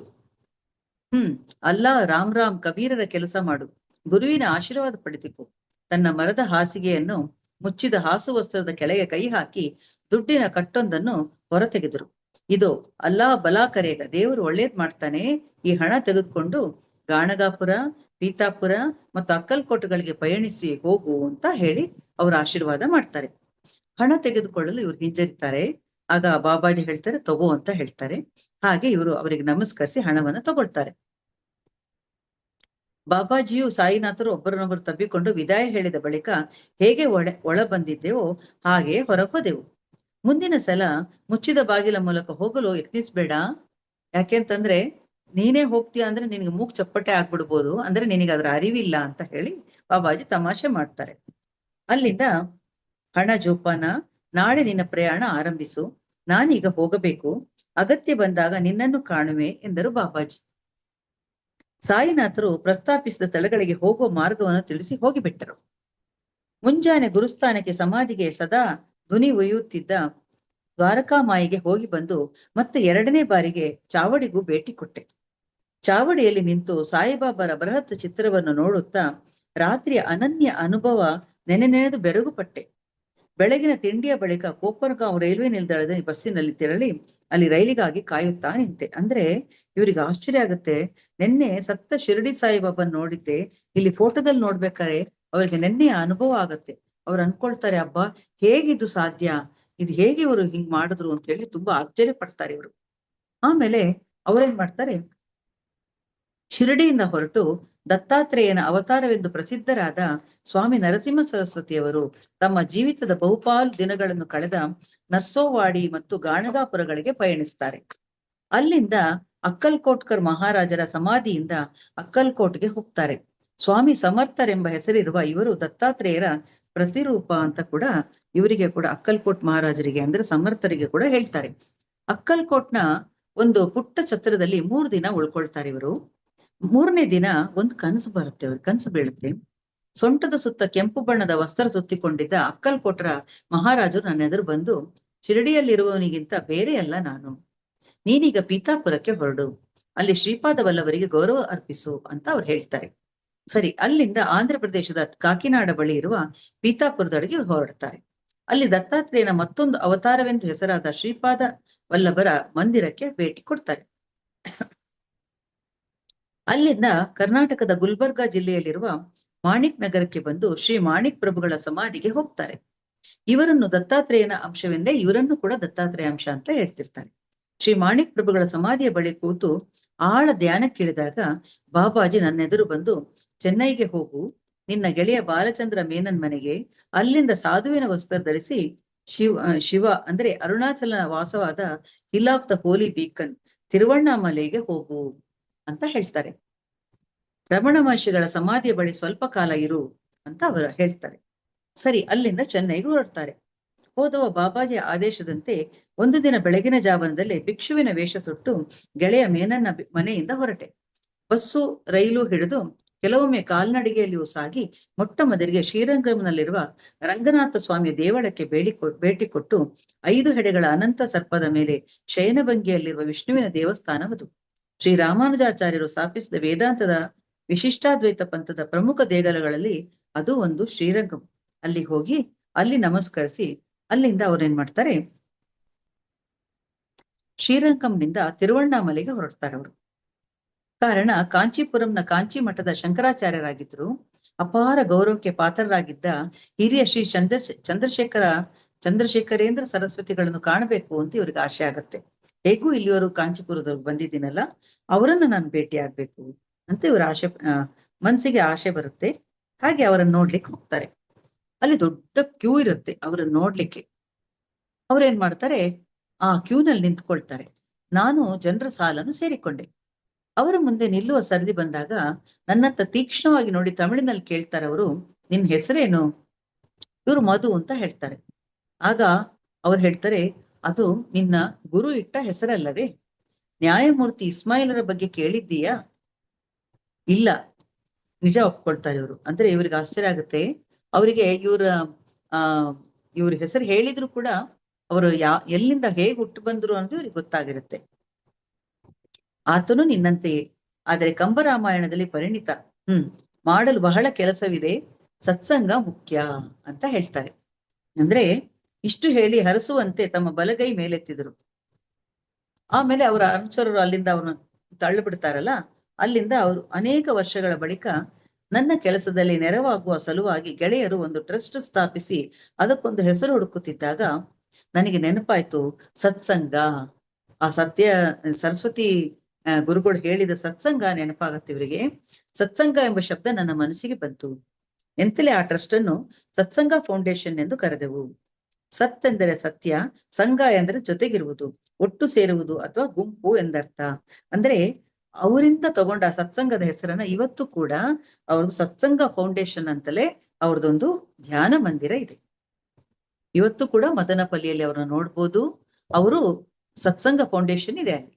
ಅಲ್ಲಾ ರಾಮ್ ರಾಮ್, ಕಬೀರರ ಕೆಲಸ ಮಾಡು, ಗುರುವಿನ ಆಶೀರ್ವಾದ ಪಡೆದುಕೋ. ತನ್ನ ಮರದ ಹಾಸಿಗೆಯನ್ನು ಮುಚ್ಚಿದ ಹಾಸುವಸ್ತ್ರದ ಕೆಳಗೆ ಕೈ ಹಾಕಿ ದುಡ್ಡಿನ ಕಟ್ಟೊಂದನ್ನು ಹೊರತೆಗೆದರು. ಇದು ಅಲ್ಲಾ ಬಲಾ ಕರೇಗ, ದೇವರು ಒಳ್ಳೇದ್ ಮಾಡ್ತಾನೆ, ಈ ಹಣ ತೆಗೆದುಕೊಂಡು ಗಾಣಗಾಪುರ, ಪೀತಾಪುರ ಮತ್ತು ಅಕ್ಕಲ್ಕೋಟಗಳಿಗೆ ಪಯಣಿಸಿ ಹೋಗು ಅಂತ ಹೇಳಿ ಅವರು ಆಶೀರ್ವಾದ ಮಾಡ್ತಾರೆ. ಹಣ ತೆಗೆದುಕೊಳ್ಳಲು ಇವ್ರು ಹಿಂಜರಿತಾರೆ. ಆಗ ಬಾಬಾಜಿ ಹೇಳ್ತಾರೆ, ತಗೋ ಅಂತ ಹೇಳ್ತಾರೆ. ಹಾಗೆ ಇವರು ಅವರಿಗೆ ನಮಸ್ಕರಿಸಿ ಹಣವನ್ನು ತಗೊಳ್ತಾರೆ. ಬಾಬಾಜಿಯು ಸಾಯಿನಾಥರು ಒಬ್ಬರನ್ನೊಬ್ಬರು ತಬ್ಬಿಕೊಂಡು ವಿದಾಯ ಹೇಳಿದ ಬಳಿಕ ಹೇಗೆ ಒಳ ಬಂದಿದ್ದೆವೋ ಹಾಗೆ ಹೊರಹೋದೆವು. ಮುಂದಿನ ಸಲ ಮುಚ್ಚಿದ ಬಾಗಿಲ ಮೂಲಕ ಹೋಗಲು ಯತ್ನಿಸ್ಬೇಡ. ಯಾಕೆಂತಂದ್ರೆ ನೀನೇ ಹೋಗ್ತೀಯ ಅಂದ್ರೆ ನಿನಗೆ ಮೂಗ್ ಚಪ್ಪಟೆ ಆಗ್ಬಿಡ್ಬೋದು, ಅಂದ್ರೆ ನಿನಗೆ ಅದರ ಅರಿವಿಲ್ಲ ಅಂತ ಹೇಳಿ ಬಾಬಾಜಿ ತಮಾಷೆ ಮಾಡ್ತಾರೆ. ಅಲ್ಲಿಂದ ಹಣ ಜೋಪಾನ, ನಾಳೆ ನಿನ್ನ ಪ್ರಯಾಣ ಆರಂಭಿಸು, ನಾನೀಗ ಹೋಗಬೇಕು, ಅಗತ್ಯ ಬಂದಾಗ ನಿನ್ನನ್ನು ಕಾಣುವೆ ಎಂದರು ಬಾಬಾಜಿ. ಸಾಯಿನಾಥರು ಪ್ರಸ್ತಾಪಿಸಿದ ಸ್ಥಳಗಳಿಗೆ ಹೋಗುವ ಮಾರ್ಗವನ್ನು ತಿಳಿಸಿ ಹೋಗಿಬಿಟ್ಟರು. ಮುಂಜಾನೆ ಗುರುಸ್ಥಾನಕ್ಕೆ ಸಮಾಧಿಗೆ ಸದಾ ಧ್ವನಿ ಒಯ್ಯುತ್ತಿದ್ದ ದ್ವಾರಕಾಮಾಯಿಗೆ ಹೋಗಿ ಬಂದು ಮತ್ತೆ 2ನೇ ಬಾರಿಗೆ ಚಾವಡಿಗೂ ಭೇಟಿ ಕೊಟ್ಟೆ. ಚಾವಡಿಯಲ್ಲಿ ನಿಂತು ಸಾಯಿಬಾಬಾರ ಬೃಹತ್ ಚಿತ್ರವನ್ನು ನೋಡುತ್ತಾ ರಾತ್ರಿಯ ಅನನ್ಯ ಅನುಭವ ನೆನೆದು ಬೆರಗು ಪಟ್ಟೆ. ಬೆಳಗಿನ ತಿಂಡಿಯ ಬಳಿಕ ಕೋಪರ್ಗಾಂವ್ ರೈಲ್ವೆ ನಿಲ್ದಾಣದ ಬಸ್ಸಿನಲ್ಲಿ ತೆರಳಿ ಅಲ್ಲಿ ರೈಲಿಗಾಗಿ ಕಾಯುತ್ತಾ ನಿಂತೆ. ಅಂದ್ರೆ ಇವ್ರಿಗೆ ಆಶ್ಚರ್ಯ ಆಗುತ್ತೆ. ನಿನ್ನೆ ಸತ್ತ ಶಿರಡಿ ಸಾಯಿಬಾಬಾ ನೋಡಿದ್ದೆ, ಇಲ್ಲಿ ಫೋಟೋದಲ್ಲಿ ನೋಡ್ಬೇಕಾದ್ರೆ ಅವ್ರಿಗೆ ನಿನ್ನೆಯ ಅನುಭವ ಆಗತ್ತೆ. ಅವ್ರು ಅನ್ಕೊಳ್ತಾರೆ, ಹಬ್ಬ ಹೇಗಿದು ಸಾಧ್ಯ, ಇದು ಹೇಗೆ ಇವರು ಹಿಂಗ್ ಮಾಡಿದ್ರು ಅಂತ ಹೇಳಿ ತುಂಬಾ ಆಶ್ಚರ್ಯ ಪಡ್ತಾರೆ ಇವರು. ಆಮೇಲೆ ಅವ್ರೇನ್ ಮಾಡ್ತಾರೆ, ಶಿರಡಿಯಿಂದ ಹೊರಟು ದತ್ತಾತ್ರೇಯನ ಅವತಾರವೆಂದು ಪ್ರಸಿದ್ಧರಾದ ಸ್ವಾಮಿ ನರಸಿಂಹ ಸರಸ್ವತಿಯವರು ತಮ್ಮ ಜೀವಿತದ ಬಹುಪಾಲು ದಿನಗಳನ್ನು ಕಳೆದ ನರ್ಸೋವಾಡಿ ಮತ್ತು ಗಾಣಗಾಪುರಗಳಿಗೆ ಪಯಣಿಸ್ತಾರೆ. ಅಲ್ಲಿಂದ ಅಕ್ಕಲ್ಕೋಟ್ಕರ್ ಮಹಾರಾಜರ ಸಮಾಧಿಯಿಂದ ಅಕ್ಕಲ್ಕೋಟ್ಗೆ ಹೋಗ್ತಾರೆ. ಸ್ವಾಮಿ ಸಮರ್ಥರೆಂಬ ಹೆಸರಿರುವ ಇವರು ದತ್ತಾತ್ರೇಯರ ಪ್ರತಿರೂಪ ಅಂತ ಕೂಡ ಇವರಿಗೆ ಕೂಡ ಅಕ್ಕಲ್ಕೋಟ್ ಮಹಾರಾಜರಿಗೆ ಅಂದ್ರೆ ಸಮರ್ಥರಿಗೆ ಕೂಡ ಹೇಳ್ತಾರೆ. ಅಕ್ಕಲ್ಕೋಟ್ನ ಒಂದು ಪುಟ್ಟ ಛತ್ರದಲ್ಲಿ 3 ದಿನ ಉಳ್ಕೊಳ್ತಾರೆ ಇವರು. 3ನೇ ದಿನ ಒಂದು ಕನಸು ಬರುತ್ತೆ, ಅವ್ರ ಕನಸು ಬೀಳುತ್ತೆ. ಸೊಂಟದ ಸುತ್ತ ಕೆಂಪು ಬಣ್ಣದ ವಸ್ತ್ರ ಸುತ್ತಿಕೊಂಡಿದ್ದ ಅಕ್ಕಲ್ಕೋಟರ ಮಹಾರಾಜರು ನನ್ನ ಎದುರು ಬಂದು, ಶಿರಡಿಯಲ್ಲಿರುವವನಿಗಿಂತ ಬೇರೆ ಅಲ್ಲ ನಾನು, ನೀನೀಗ ಪೀತಾಪುರಕ್ಕೆ ಹೊರಡು, ಅಲ್ಲಿ ಶ್ರೀಪಾದ ವಲ್ಲಭರಿಗೆ ಗೌರವ ಅರ್ಪಿಸು ಅಂತ ಅವ್ರು ಹೇಳ್ತಾರೆ. ಸರಿ, ಅಲ್ಲಿಂದ ಆಂಧ್ರ ಪ್ರದೇಶದ ಕಾಕಿನಾಡ ಬಳಿ ಇರುವ ಪೀತಾಪುರದೊಳಗೆ ಹೊರಡ್ತಾರೆ. ಅಲ್ಲಿ ದತ್ತಾತ್ರೇಯನ ಮತ್ತೊಂದು ಅವತಾರವೆಂದು ಹೆಸರಾದ ಶ್ರೀಪಾದ ವಲ್ಲಭರ ಮಂದಿರಕ್ಕೆ ಭೇಟಿ ಕೊಡ್ತಾರೆ. ಅಲ್ಲಿಂದ ಕರ್ನಾಟಕದ ಗುಲ್ಬರ್ಗಾ ಜಿಲ್ಲೆಯಲ್ಲಿರುವ ಮಾಣಿಕ್ ನಗರಕ್ಕೆ ಬಂದು ಶ್ರೀ ಮಾಣಿಕ್ ಪ್ರಭುಗಳ ಸಮಾಧಿಗೆ ಹೋಗ್ತಾರೆ. ಇವರನ್ನು ದತ್ತಾತ್ರೇಯನ ಅಂಶವೆಂದೇ ಇವರನ್ನು ಕೂಡ ದತ್ತಾತ್ರೇಯ ಅಂಶ ಅಂತ ಹೇಳ್ತಿರ್ತಾರೆ. ಶ್ರೀ ಮಾಣಿಕ್ ಪ್ರಭುಗಳ ಸಮಾಧಿಯ ಬಳಿ ಕೂತು ಆಳ ಧ್ಯಾನಕ್ಕಿಳಿದಾಗ ಬಾಬಾಜಿ ನನ್ನೆದುರು ಬಂದು, ಚೆನ್ನೈಗೆ ಹೋಗು, ನಿನ್ನ ಗೆಳೆಯ ಬಾಲಚಂದ್ರ ಮೇನನ್ ಮನೆಗೆ, ಅಲ್ಲಿಂದ ಸಾಧುವಿನ ವಸ್ತ್ರ ಧರಿಸಿ ಶಿವ ಅಂದ್ರೆ ಅರುಣಾಚಲ ವಾಸವಾದ hill of the holy beacon ತಿರುವಣ್ಣಾಮಲೆಗೆ ಹೋಗು ಅಂತ ಹೇಳ್ತಾರೆ. ರಮಣ ಮಹರ್ಷಿಗಳ ಸಮಾಧಿಯ ಬಳಿ ಸ್ವಲ್ಪ ಕಾಲ ಇರು ಅಂತ ಅವರು ಹೇಳ್ತಾರೆ. ಸರಿ, ಅಲ್ಲಿಂದ ಚೆನ್ನೈಗೆ ಹೊರಡ್ತಾರೆ. ಹೋದವ ಬಾಬಾಜಿಯ ಆದೇಶದಂತೆ ಒಂದು ದಿನ ಬೆಳಗಿನ ಜಾವನದಲ್ಲಿ ಭಿಕ್ಷುವಿನ ವೇಷ ತೊಟ್ಟು ಗೆಳೆಯ ಮೇನನ್ನ ಮನೆಯಿಂದ ಹೊರಟೆ. ಬಸ್ಸು ರೈಲು ಹಿಡಿದು ಕೆಲವೊಮ್ಮೆ ಕಾಲ್ನಡಿಗೆಯಲ್ಲಿಯೂ ಸಾಗಿ ಮೊಟ್ಟ ಮೊದಲಿಗೆ ಶ್ರೀರಂಗಂನಲ್ಲಿರುವ ರಂಗನಾಥ ಸ್ವಾಮಿಯ ದೇವಳಕ್ಕೆ ಭೇಟಿ ಕೊಟ್ಟು 5 ಹೆಡೆಗಳ ಅನಂತ ಸರ್ಪದ ಮೇಲೆ ಶಯನಭಂಗಿಯಲ್ಲಿರುವ ವಿಷ್ಣುವಿನ ದೇವಸ್ಥಾನವದು. ಶ್ರೀರಾಮಾನುಜಾಚಾರ್ಯರು ಸ್ಥಾಪಿಸಿದ ವೇದಾಂತದ ವಿಶಿಷ್ಟಾದ್ವೈತ ಪಂಥದ ಪ್ರಮುಖ ದೇಗುಲಗಳಲ್ಲಿ ಅದು ಒಂದು ಶ್ರೀರಂಗಂ. ಅಲ್ಲಿ ಹೋಗಿ ಅಲ್ಲಿ ನಮಸ್ಕರಿಸಿ ಅಲ್ಲಿಂದ ಅವ್ರೇನ್ ಮಾಡ್ತಾರೆ, ಶ್ರೀರಂಗಂನಿಂದ ತಿರುವಣ್ಣಾಮಲೆಗೆ ಹೊರಡ್ತಾರೆ ಅವರು. ಕಾರಣ, ಕಾಂಚೀಪುರಂನ ಕಾಂಚಿ ಮಠದ ಶಂಕರಾಚಾರ್ಯರಾಗಿದ್ರು. ಅಪಾರ ಗೌರವಕ್ಕೆ ಪಾತ್ರರಾಗಿದ್ದ ಹಿರಿಯ ಶ್ರೀ ಚಂದ್ರಶೇಖರೇಂದ್ರ ಸರಸ್ವತಿಗಳನ್ನು ಕಾಣಬೇಕು ಅಂತ ಇವ್ರಿಗೆ ಆಸೆ ಆಗತ್ತೆ. ಹೇಗೂ ಇಲ್ಲಿಯವರು ಕಾಂಚೀಪುರದವ್ರಿಗೆ ಬಂದಿದ್ದೀನಲ್ಲ, ಅವರನ್ನ ನಾನು ಭೇಟಿ ಆಗ್ಬೇಕು ಅಂತ ಇವ್ರ ಆಸೆ, ಮನ್ಸಿಗೆ ಆಸೆ ಬರುತ್ತೆ. ಹಾಗೆ ಅವರನ್ನ ನೋಡ್ಲಿಕ್ಕೆ ಹೋಗ್ತಾರೆ. ಅಲ್ಲಿ ದೊಡ್ಡ ಕ್ಯೂ ಇರುತ್ತೆ ಅವರನ್ನ ನೋಡ್ಲಿಕ್ಕೆ. ಅವ್ರೇನ್ ಮಾಡ್ತಾರೆ, ಆ ಕ್ಯೂನಲ್ಲಿ ನಿಂತ್ಕೊಳ್ತಾರೆ. ನಾನು ಜನರ ಸಾಲನ್ನು ಸೇರಿಕೊಂಡೆ. ಅವರ ಮುಂದೆ ನಿಲ್ಲುವ ಸರದಿ ಬಂದಾಗ ನನ್ನತ್ತ ತೀಕ್ಷ್ಣವಾಗಿ ನೋಡಿ ತಮಿಳಿನಲ್ಲಿ ಕೇಳ್ತಾರೆ ಅವರು, ನಿನ್ ಹೆಸರೇನು? ಇವರು ಮಧು ಅಂತ ಹೇಳ್ತಾರೆ. ಆಗ ಅವ್ರು ಹೇಳ್ತಾರೆ, ಅದು ನಿನ್ನ ಗುರು ಇಟ್ಟ ಹೆಸರಲ್ಲವೇ? ನ್ಯಾಯಮೂರ್ತಿ ಇಸ್ಮಾಯಿಲರ ಬಗ್ಗೆ ಕೇಳಿದ್ದೀಯಾ? ಇಲ್ಲ, ನಿಜ ಒಪ್ಕೊಳ್ತಾರೆ ಇವರು. ಅಂದ್ರೆ ಇವ್ರಿಗೆ ಆಶ್ಚರ್ಯ ಆಗುತ್ತೆ. ಅವರಿಗೆ ಇವ್ರ ಹೆಸರು ಹೇಳಿದ್ರು ಕೂಡ ಅವರು ಎಲ್ಲಿಂದ ಹೇಗೆ ಹುಟ್ಟು ಬಂದ್ರು ಅನ್ನೋದು ಇವ್ರಿಗೆ ಗೊತ್ತಾಗಿರುತ್ತೆ. ಆತನು ನಿನ್ನಂತೆಯೇ, ಆದರೆ ಕಂಬರಾಮಾಯಣದಲ್ಲಿ ಪರಿಣಿತ. ಮಾಡಲು ಬಹಳ ಕೆಲಸವಿದೆ, ಸತ್ಸಂಗ ಮುಖ್ಯ ಅಂತ ಹೇಳ್ತಾರೆ. ಅಂದ್ರೆ ಇಷ್ಟು ಹೇಳಿ ಹರಸುವಂತೆ ತಮ್ಮ ಬಲಗೈ ಮೇಲೆತ್ತಿದ್ರು. ಆಮೇಲೆ ಅವರ ಅನುಚರರು ಅಲ್ಲಿಂದ ಅವ್ರನ್ನ ತಳ್ಳು ಬಿಡ್ತಾರಲ್ಲ, ಅಲ್ಲಿಂದ ಅವರು ಅನೇಕ ವರ್ಷಗಳ ಬಳಿಕ ನನ್ನ ಕೆಲಸದಲ್ಲಿ ನೆರವಾಗುವ ಸಲುವಾಗಿ ಗೆಳೆಯರು ಒಂದು ಟ್ರಸ್ಟ್ ಸ್ಥಾಪಿಸಿ ಅದಕ್ಕೊಂದು ಹೆಸರು ಹುಡುಕುತ್ತಿದ್ದಾಗ ನನಗೆ ನೆನಪಾಯ್ತು ಸತ್ಸಂಗ. ಆ ಸರಸ್ವತಿ ಗುರುಗಳು ಹೇಳಿದ ಸತ್ಸಂಗ ನೆನಪಾಗತ್ತೆ ಇವರಿಗೆ. ಸತ್ಸಂಗ ಎಂಬ ಶಬ್ದ ನನ್ನ ಮನಸ್ಸಿಗೆ ಬಂತು. ಎಂತಲೇ ಆ ಟ್ರಸ್ಟ್ ಅನ್ನು ಸತ್ಸಂಗ ಫೌಂಡೇಶನ್ ಎಂದು ಕರೆದೆವು. ಸತ್ ಎಂದರೆ ಸತ್ಯ, ಸಂಘ ಎಂದರೆ ಜೊತೆಗಿರುವುದು, ಒಟ್ಟು ಸೇರುವುದು ಅಥವಾ ಗುಂಪು ಎಂದರ್ಥ. ಅಂದ್ರೆ ಅವರಿಂದ ತಗೊಂಡ ಸತ್ಸಂಗದ ಹೆಸರನ್ನ ಇವತ್ತು ಕೂಡ ಅವ್ರದ್ದು ಸತ್ಸಂಗ ಫೌಂಡೇಶನ್ ಅಂತಲೇ ಅವ್ರದ್ದೊಂದು ಧ್ಯಾನ ಮಂದಿರ ಇದೆ. ಇವತ್ತು ಕೂಡ ಮದನಪಲ್ಲಿಯಲ್ಲಿ ಅವ್ರನ್ನ ನೋಡ್ಬೋದು. ಅವರು ಸತ್ಸಂಗ ಫೌಂಡೇಶನ್ ಇದೆ ಅಲ್ಲಿ.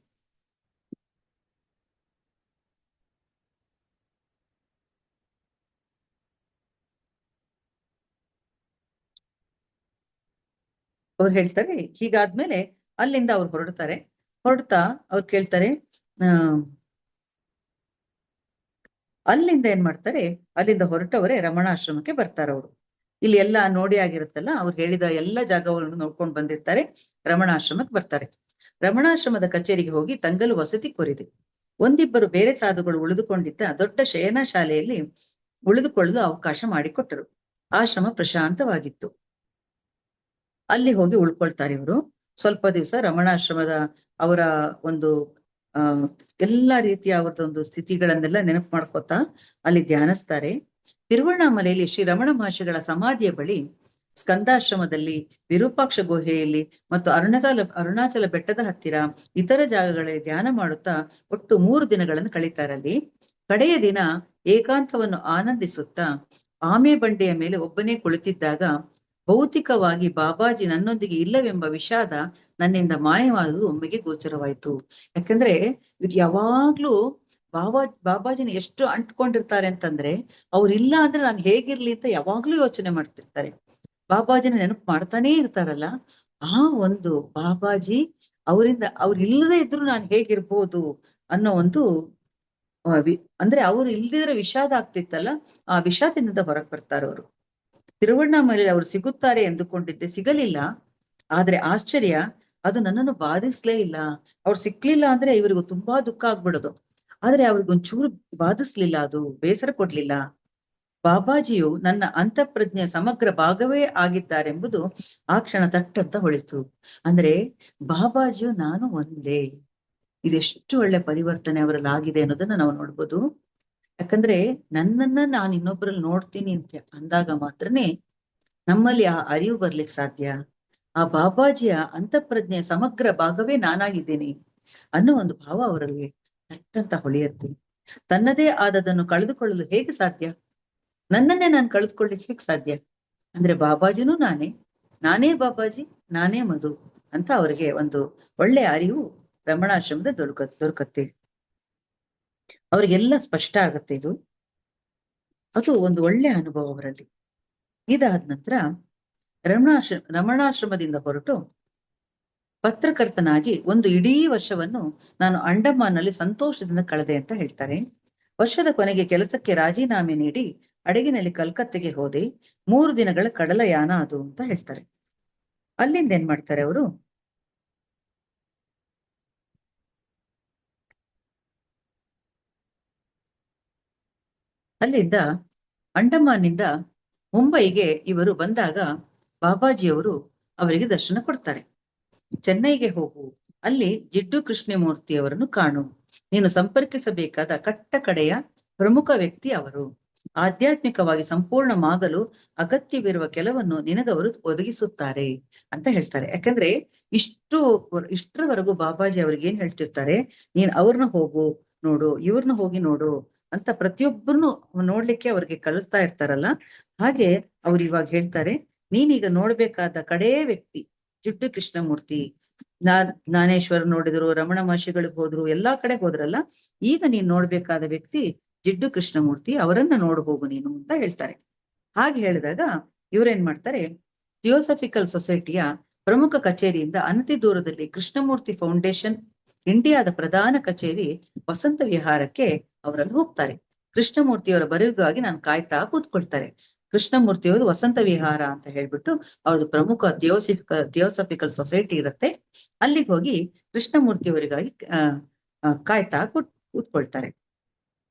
ಅವ್ರು ಹೇಳ್ತಾರೆ, ಹೀಗಾದ್ಮೇಲೆ ಅಲ್ಲಿಂದ ಅವ್ರು ಹೊರಡ್ತಾ ಅವ್ರು ಕೇಳ್ತಾರೆ, ಅಲ್ಲಿಂದ ಏನ್ ಮಾಡ್ತಾರೆ, ಅಲ್ಲಿಂದ ಹೊರಟವರೇ ರಮಣಾಶ್ರಮಕ್ಕೆ ಬರ್ತಾರೆ ಅವರು. ಇಲ್ಲಿ ಎಲ್ಲ ನೋಡಿ ಆಗಿರುತ್ತಲ್ಲ, ಅವ್ರು ಹೇಳಿದ ಎಲ್ಲ ಜಾಗಗಳನ್ನು ನೋಡ್ಕೊಂಡು ಬಂದಿರ್ತಾರೆ. ರಮಣಾಶ್ರಮಕ್ಕೆ ಬರ್ತಾರೆ. ರಮಣಾಶ್ರಮದ ಕಚೇರಿಗೆ ಹೋಗಿ ತಂಗಲು ವಸತಿ ಕೋರಿದೆ. ಒಂದಿಬ್ಬರು ಬೇರೆ ಸಾಧುಗಳು ಉಳಿದುಕೊಂಡಿದ್ದ ದೊಡ್ಡ ಶಯನ ಶಾಲೆಯಲ್ಲಿ ಉಳಿದುಕೊಳ್ಳಲು ಅವಕಾಶ ಮಾಡಿಕೊಟ್ಟರು. ಆಶ್ರಮ ಪ್ರಶಾಂತವಾಗಿತ್ತು. ಅಲ್ಲಿ ಹೋಗಿ ಉಳ್ಕೊಳ್ತಾರೆ ಇವರು. ಸ್ವಲ್ಪ ದಿವಸ ರಮಣಾಶ್ರಮದ ಅವರ ಒಂದು ಎಲ್ಲಾ ರೀತಿಯ ಅವ್ರದ್ದೊಂದು ಸ್ಥಿತಿಗಳನ್ನೆಲ್ಲ ನೆನಪು ಮಾಡ್ಕೋತಾ ಅಲ್ಲಿ ಧ್ಯಾನಿಸ್ತಾರೆ. ತಿರುವಣ್ಣಾಮಲೆಯಲ್ಲಿ ಶ್ರೀ ರಮಣ ಮಹರ್ಷಿಗಳ ಸಮಾಧಿಯ ಬಳಿ, ಸ್ಕಂದಾಶ್ರಮದಲ್ಲಿ, ವಿರೂಪಾಕ್ಷ ಗುಹೆಯಲ್ಲಿ ಮತ್ತು ಅರುಣಾಚಲ ಬೆಟ್ಟದ ಹತ್ತಿರ ಇತರ ಜಾಗಗಳಲ್ಲಿ ಧ್ಯಾನ ಮಾಡುತ್ತಾ ಒಟ್ಟು 3 ದಿನಗಳನ್ನು ಕಳೀತಾರಲ್ಲಿ. ಕಡೆಯ ದಿನ ಏಕಾಂತವನ್ನು ಆನಂದಿಸುತ್ತಾ ಆಮೆ ಬಂಡೆಯ ಮೇಲೆ ಒಬ್ಬನೇ ಕುಳಿತಿದ್ದಾಗ ಭೌತಿಕವಾಗಿ ಬಾಬಾಜಿ ನನ್ನೊಂದಿಗೆ ಇಲ್ಲವೆಂಬ ವಿಷಾದ ನನ್ನಿಂದ ಮಾಯವಾದುದು ಒಮ್ಮೆಗೆ ಗೋಚರವಾಯಿತು. ಯಾಕಂದ್ರೆ ಇವ್ರು ಯಾವಾಗ್ಲೂ ಬಾಬಾಜಿನ ಎಷ್ಟು ಅಂಟ್ಕೊಂಡಿರ್ತಾರೆ ಅಂತಂದ್ರೆ, ಅವ್ರಿಲ್ಲ ಅಂದ್ರೆ ನಾನು ಹೇಗಿರ್ಲಿ ಅಂತ ಯಾವಾಗ್ಲೂ ಯೋಚನೆ ಮಾಡ್ತಿರ್ತಾರೆ. ಬಾಬಾಜಿನ ನೆನಪು ಮಾಡ್ತಾನೇ ಇರ್ತಾರಲ್ಲ. ಆ ಒಂದು ಬಾಬಾಜಿ ಅವರಿಂದ ಅವ್ರು ಇಲ್ಲದೆ ಇದ್ರು ನಾನು ಹೇಗಿರ್ಬೋದು ಅನ್ನೋ ಒಂದು ಅಂದ್ರೆ ಅವ್ರು ಇಲ್ದಿದ್ರೆ ವಿಷಾದ ಆಗ್ತಿತ್ತಲ್ಲ, ಆ ವಿಷಾದದಿಂದ ಹೊರಗೆ ಬರ್ತಾರೆ ಅವರು. ತಿರುವಣ್ಣಾಮಲೆಯಲ್ಲಿ ಅವರು ಸಿಗುತ್ತಾರೆ ಎಂದುಕೊಂಡಿದ್ದೆ, ಸಿಗಲಿಲ್ಲ. ಆದ್ರೆ ಆಶ್ಚರ್ಯ, ಅದು ನನ್ನನ್ನು ಬಾಧಿಸ್ಲೇ ಇಲ್ಲ. ಅವ್ರು ಸಿಕ್ಲಿಲ್ಲ ಅಂದ್ರೆ ಇವರಿಗೂ ತುಂಬಾ ದುಃಖ ಆಗ್ಬಿಡೋದು. ಆದ್ರೆ ಅವ್ರಿಗೊಂಚೂರು ಬಾಧಿಸ್ಲಿಲ್ಲ, ಅದು ಬೇಸರ ಕೊಡ್ಲಿಲ್ಲ. ಬಾಬಾಜಿಯು ನನ್ನ ಅಂತಃಪ್ರಜ್ಞೆಯ ಸಮಗ್ರ ಭಾಗವೇ ಆಗಿದ್ದಾರೆಂಬುದು ಆ ಕ್ಷಣ ತಟ್ಟಂತ ಹೊಳಿತು. ಅಂದ್ರೆ ಬಾಬಾಜಿಯು ನಾನು ಒಂದೇ. ಇದೆಷ್ಟು ಒಳ್ಳೆ ಪರಿವರ್ತನೆ ಅವರಲ್ಲಿ ಆಗಿದೆ ಅನ್ನೋದನ್ನ ನಾವು ನೋಡ್ಬೋದು. ಯಾಕಂದ್ರೆ ನನ್ನನ್ನ ನಾನು ಇನ್ನೊಬ್ಬರಲ್ಲಿ ನೋಡ್ತೀನಿ ಅಂತ ಅಂದಾಗ ಮಾತ್ರನೇ ನಮ್ಮಲ್ಲಿ ಆ ಅರಿವು ಬರ್ಲಿಕ್ಕೆ ಸಾಧ್ಯ. ಆ ಬಾಬಾಜಿಯ ಅಂತಃಪ್ರಜ್ಞೆಯ ಸಮಗ್ರ ಭಾಗವೇ ನಾನಾಗಿದ್ದೇನೆ ಅನ್ನೋ ಒಂದು ಭಾವ ಅವರಲ್ಲಿ ತಟ್ಟಂತ ಹೊಳೆಯುತ್ತೆ. ತನ್ನದೇ ಆದದನ್ನು ಕಳೆದುಕೊಳ್ಳಲು ಹೇಗೆ ಸಾಧ್ಯ? ನನ್ನನ್ನೇ ನಾನು ಕಳೆದುಕೊಳ್ಳಿಕ್ಕೆ ಹೇಗೆ ಸಾಧ್ಯ? ಅಂದ್ರೆ ಬಾಬಾಜಿನೂ ನಾನೇ ಬಾಬಾಜಿ, ನಾನೇ ಮಧು ಅಂತ ಅವರಿಗೆ ಒಂದು ಒಳ್ಳೆಯ ಅರಿವು ರಮಣಾಶ್ರಮದ ದೊರಕತ್ತೆ. ಅವ್ರಿಗೆಲ್ಲ ಸ್ಪಷ್ಟ ಆಗತ್ತೆ ಇದು. ಅದು ಒಂದು ಒಳ್ಳೆ ಅನುಭವ ಅವರಲ್ಲಿ. ಇದಾದ ನಂತರ ರಮಣಾಶ್ರಮದಿಂದ ಹೊರಟು ಪತ್ರಕರ್ತನಾಗಿ ಒಂದು ಇಡೀ ವರ್ಷವನ್ನು ನಾನು ಅಂಡಮಾನ್ನಲ್ಲಿ ಸಂತೋಷದಿಂದ ಕಳೆದೆ ಅಂತ ಹೇಳ್ತಾರೆ. ವರ್ಷದ ಕೊನೆಗೆ ಕೆಲಸಕ್ಕೆ ರಾಜೀನಾಮೆ ನೀಡಿ ಹಡಗಿನಲ್ಲಿ ಕಲ್ಕತ್ತೆಗೆ ಹೋದೆ. 3 ದಿನಗಳ ಕಡಲ ಯಾನ ಅದು ಅಂತ ಹೇಳ್ತಾರೆ. ಅಲ್ಲಿಂದ ಏನ್ ಮಾಡ್ತಾರೆ ಅವರು, ಅಲ್ಲಿಂದ ಅಂಡಮಾನ್ನಿಂದ ಮುಂಬೈಗೆ ಇವರು ಬಂದಾಗ ಬಾಬಾಜಿಯವರು ಅವರಿಗೆ ದರ್ಶನ ಕೊಡ್ತಾರೆ. ಚೆನ್ನೈಗೆ ಹೋಗು, ಅಲ್ಲಿ ಜಿಡ್ಡು ಕೃಷ್ಣಮೂರ್ತಿಯವರನ್ನು ಕಾಣು. ನೀನು ಸಂಪರ್ಕಿಸಬೇಕಾದ ಕಟ್ಟ ಕಡೆಯ ಪ್ರಮುಖ ವ್ಯಕ್ತಿ ಅವರು. ಆಧ್ಯಾತ್ಮಿಕವಾಗಿ ಸಂಪೂರ್ಣವಾಗಲು ಅಗತ್ಯವಿರುವ ಕೆಲವನ್ನು ನಿನಗವರು ಒದಗಿಸುತ್ತಾರೆ ಅಂತ ಹೇಳ್ತಾರೆ. ಯಾಕಂದ್ರೆ ಇಷ್ಟರವರೆಗೂ ಬಾಬಾಜಿ ಅವ್ರಿಗೆ ಏನ್ ಹೇಳ್ತಿರ್ತಾರೆ, ನೀನ್ ಅವ್ರನ್ನ ಹೋಗು ನೋಡು, ಇವ್ರನ್ನ ಹೋಗಿ ನೋಡು ಅಂತ ಪ್ರತಿಯೊಬ್ಬರನ್ನು ನೋಡ್ಲಿಕ್ಕೆ ಅವ್ರಿಗೆ ಕಳಿಸ್ತಾ ಇರ್ತಾರಲ್ಲ. ಹಾಗೆ ಅವ್ರು ಇವಾಗ ಹೇಳ್ತಾರೆ, ನೀನೀಗ ನೋಡ್ಬೇಕಾದ ಕಡೇ ವ್ಯಕ್ತಿ ಜಿಡ್ಡು ಕೃಷ್ಣಮೂರ್ತಿ. ಜ್ಞಾನೇಶ್ವರ ನೋಡಿದ್ರು, ರಮಣ ಮಹರ್ಷಿಗಳಿಗೆ ಹೋದ್ರು, ಎಲ್ಲಾ ಕಡೆ ಹೋದ್ರಲ್ಲ, ಈಗ ನೀನ್ ನೋಡ್ಬೇಕಾದ ವ್ಯಕ್ತಿ ಜಿಡ್ಡು ಕೃಷ್ಣಮೂರ್ತಿ, ಅವರನ್ನ ನೋಡ್ ಹೋಗು ನೀನು ಅಂತ ಹೇಳ್ತಾರೆ. ಹಾಗೆ ಹೇಳಿದಾಗ ಇವ್ರೇನ್ ಮಾಡ್ತಾರೆ, ಥಿಯೋಸಫಿಕಲ್ ಸೊಸೈಟಿಯ ಪ್ರಮುಖ ಕಚೇರಿಯಿಂದ ಅನತಿ ದೂರದಲ್ಲಿ ಕೃಷ್ಣಮೂರ್ತಿ ಫೌಂಡೇಶನ್ ಇಂಡಿಯಾದ ಪ್ರಧಾನ ಕಚೇರಿ ವಸಂತ ವಿಹಾರಕ್ಕೆ ಅವರಲ್ಲಿ ಹೋಗ್ತಾರೆ. ಕೃಷ್ಣಮೂರ್ತಿಯವರ ಬರೆಗಾಗಿ ನಾನು ಕಾಯ್ತಾ ಕೂತ್ಕೊಳ್ತಾರೆ. ಕೃಷ್ಣಮೂರ್ತಿಯವ್ರದ್ದು ವಸಂತ ವಿಹಾರ ಅಂತ ಹೇಳ್ಬಿಟ್ಟು ಅವ್ರದ್ದು ಪ್ರಮುಖ ಥಿಯೋಸಫಿಕಲ್ ಸೊಸೈಟಿ ಇರುತ್ತೆ. ಅಲ್ಲಿಗೆ ಹೋಗಿ ಕೃಷ್ಣಮೂರ್ತಿಯವರಿಗಾಗಿ ಕಾಯ್ತಾ ಕೂತ್ಕೊಳ್ತಾರೆ.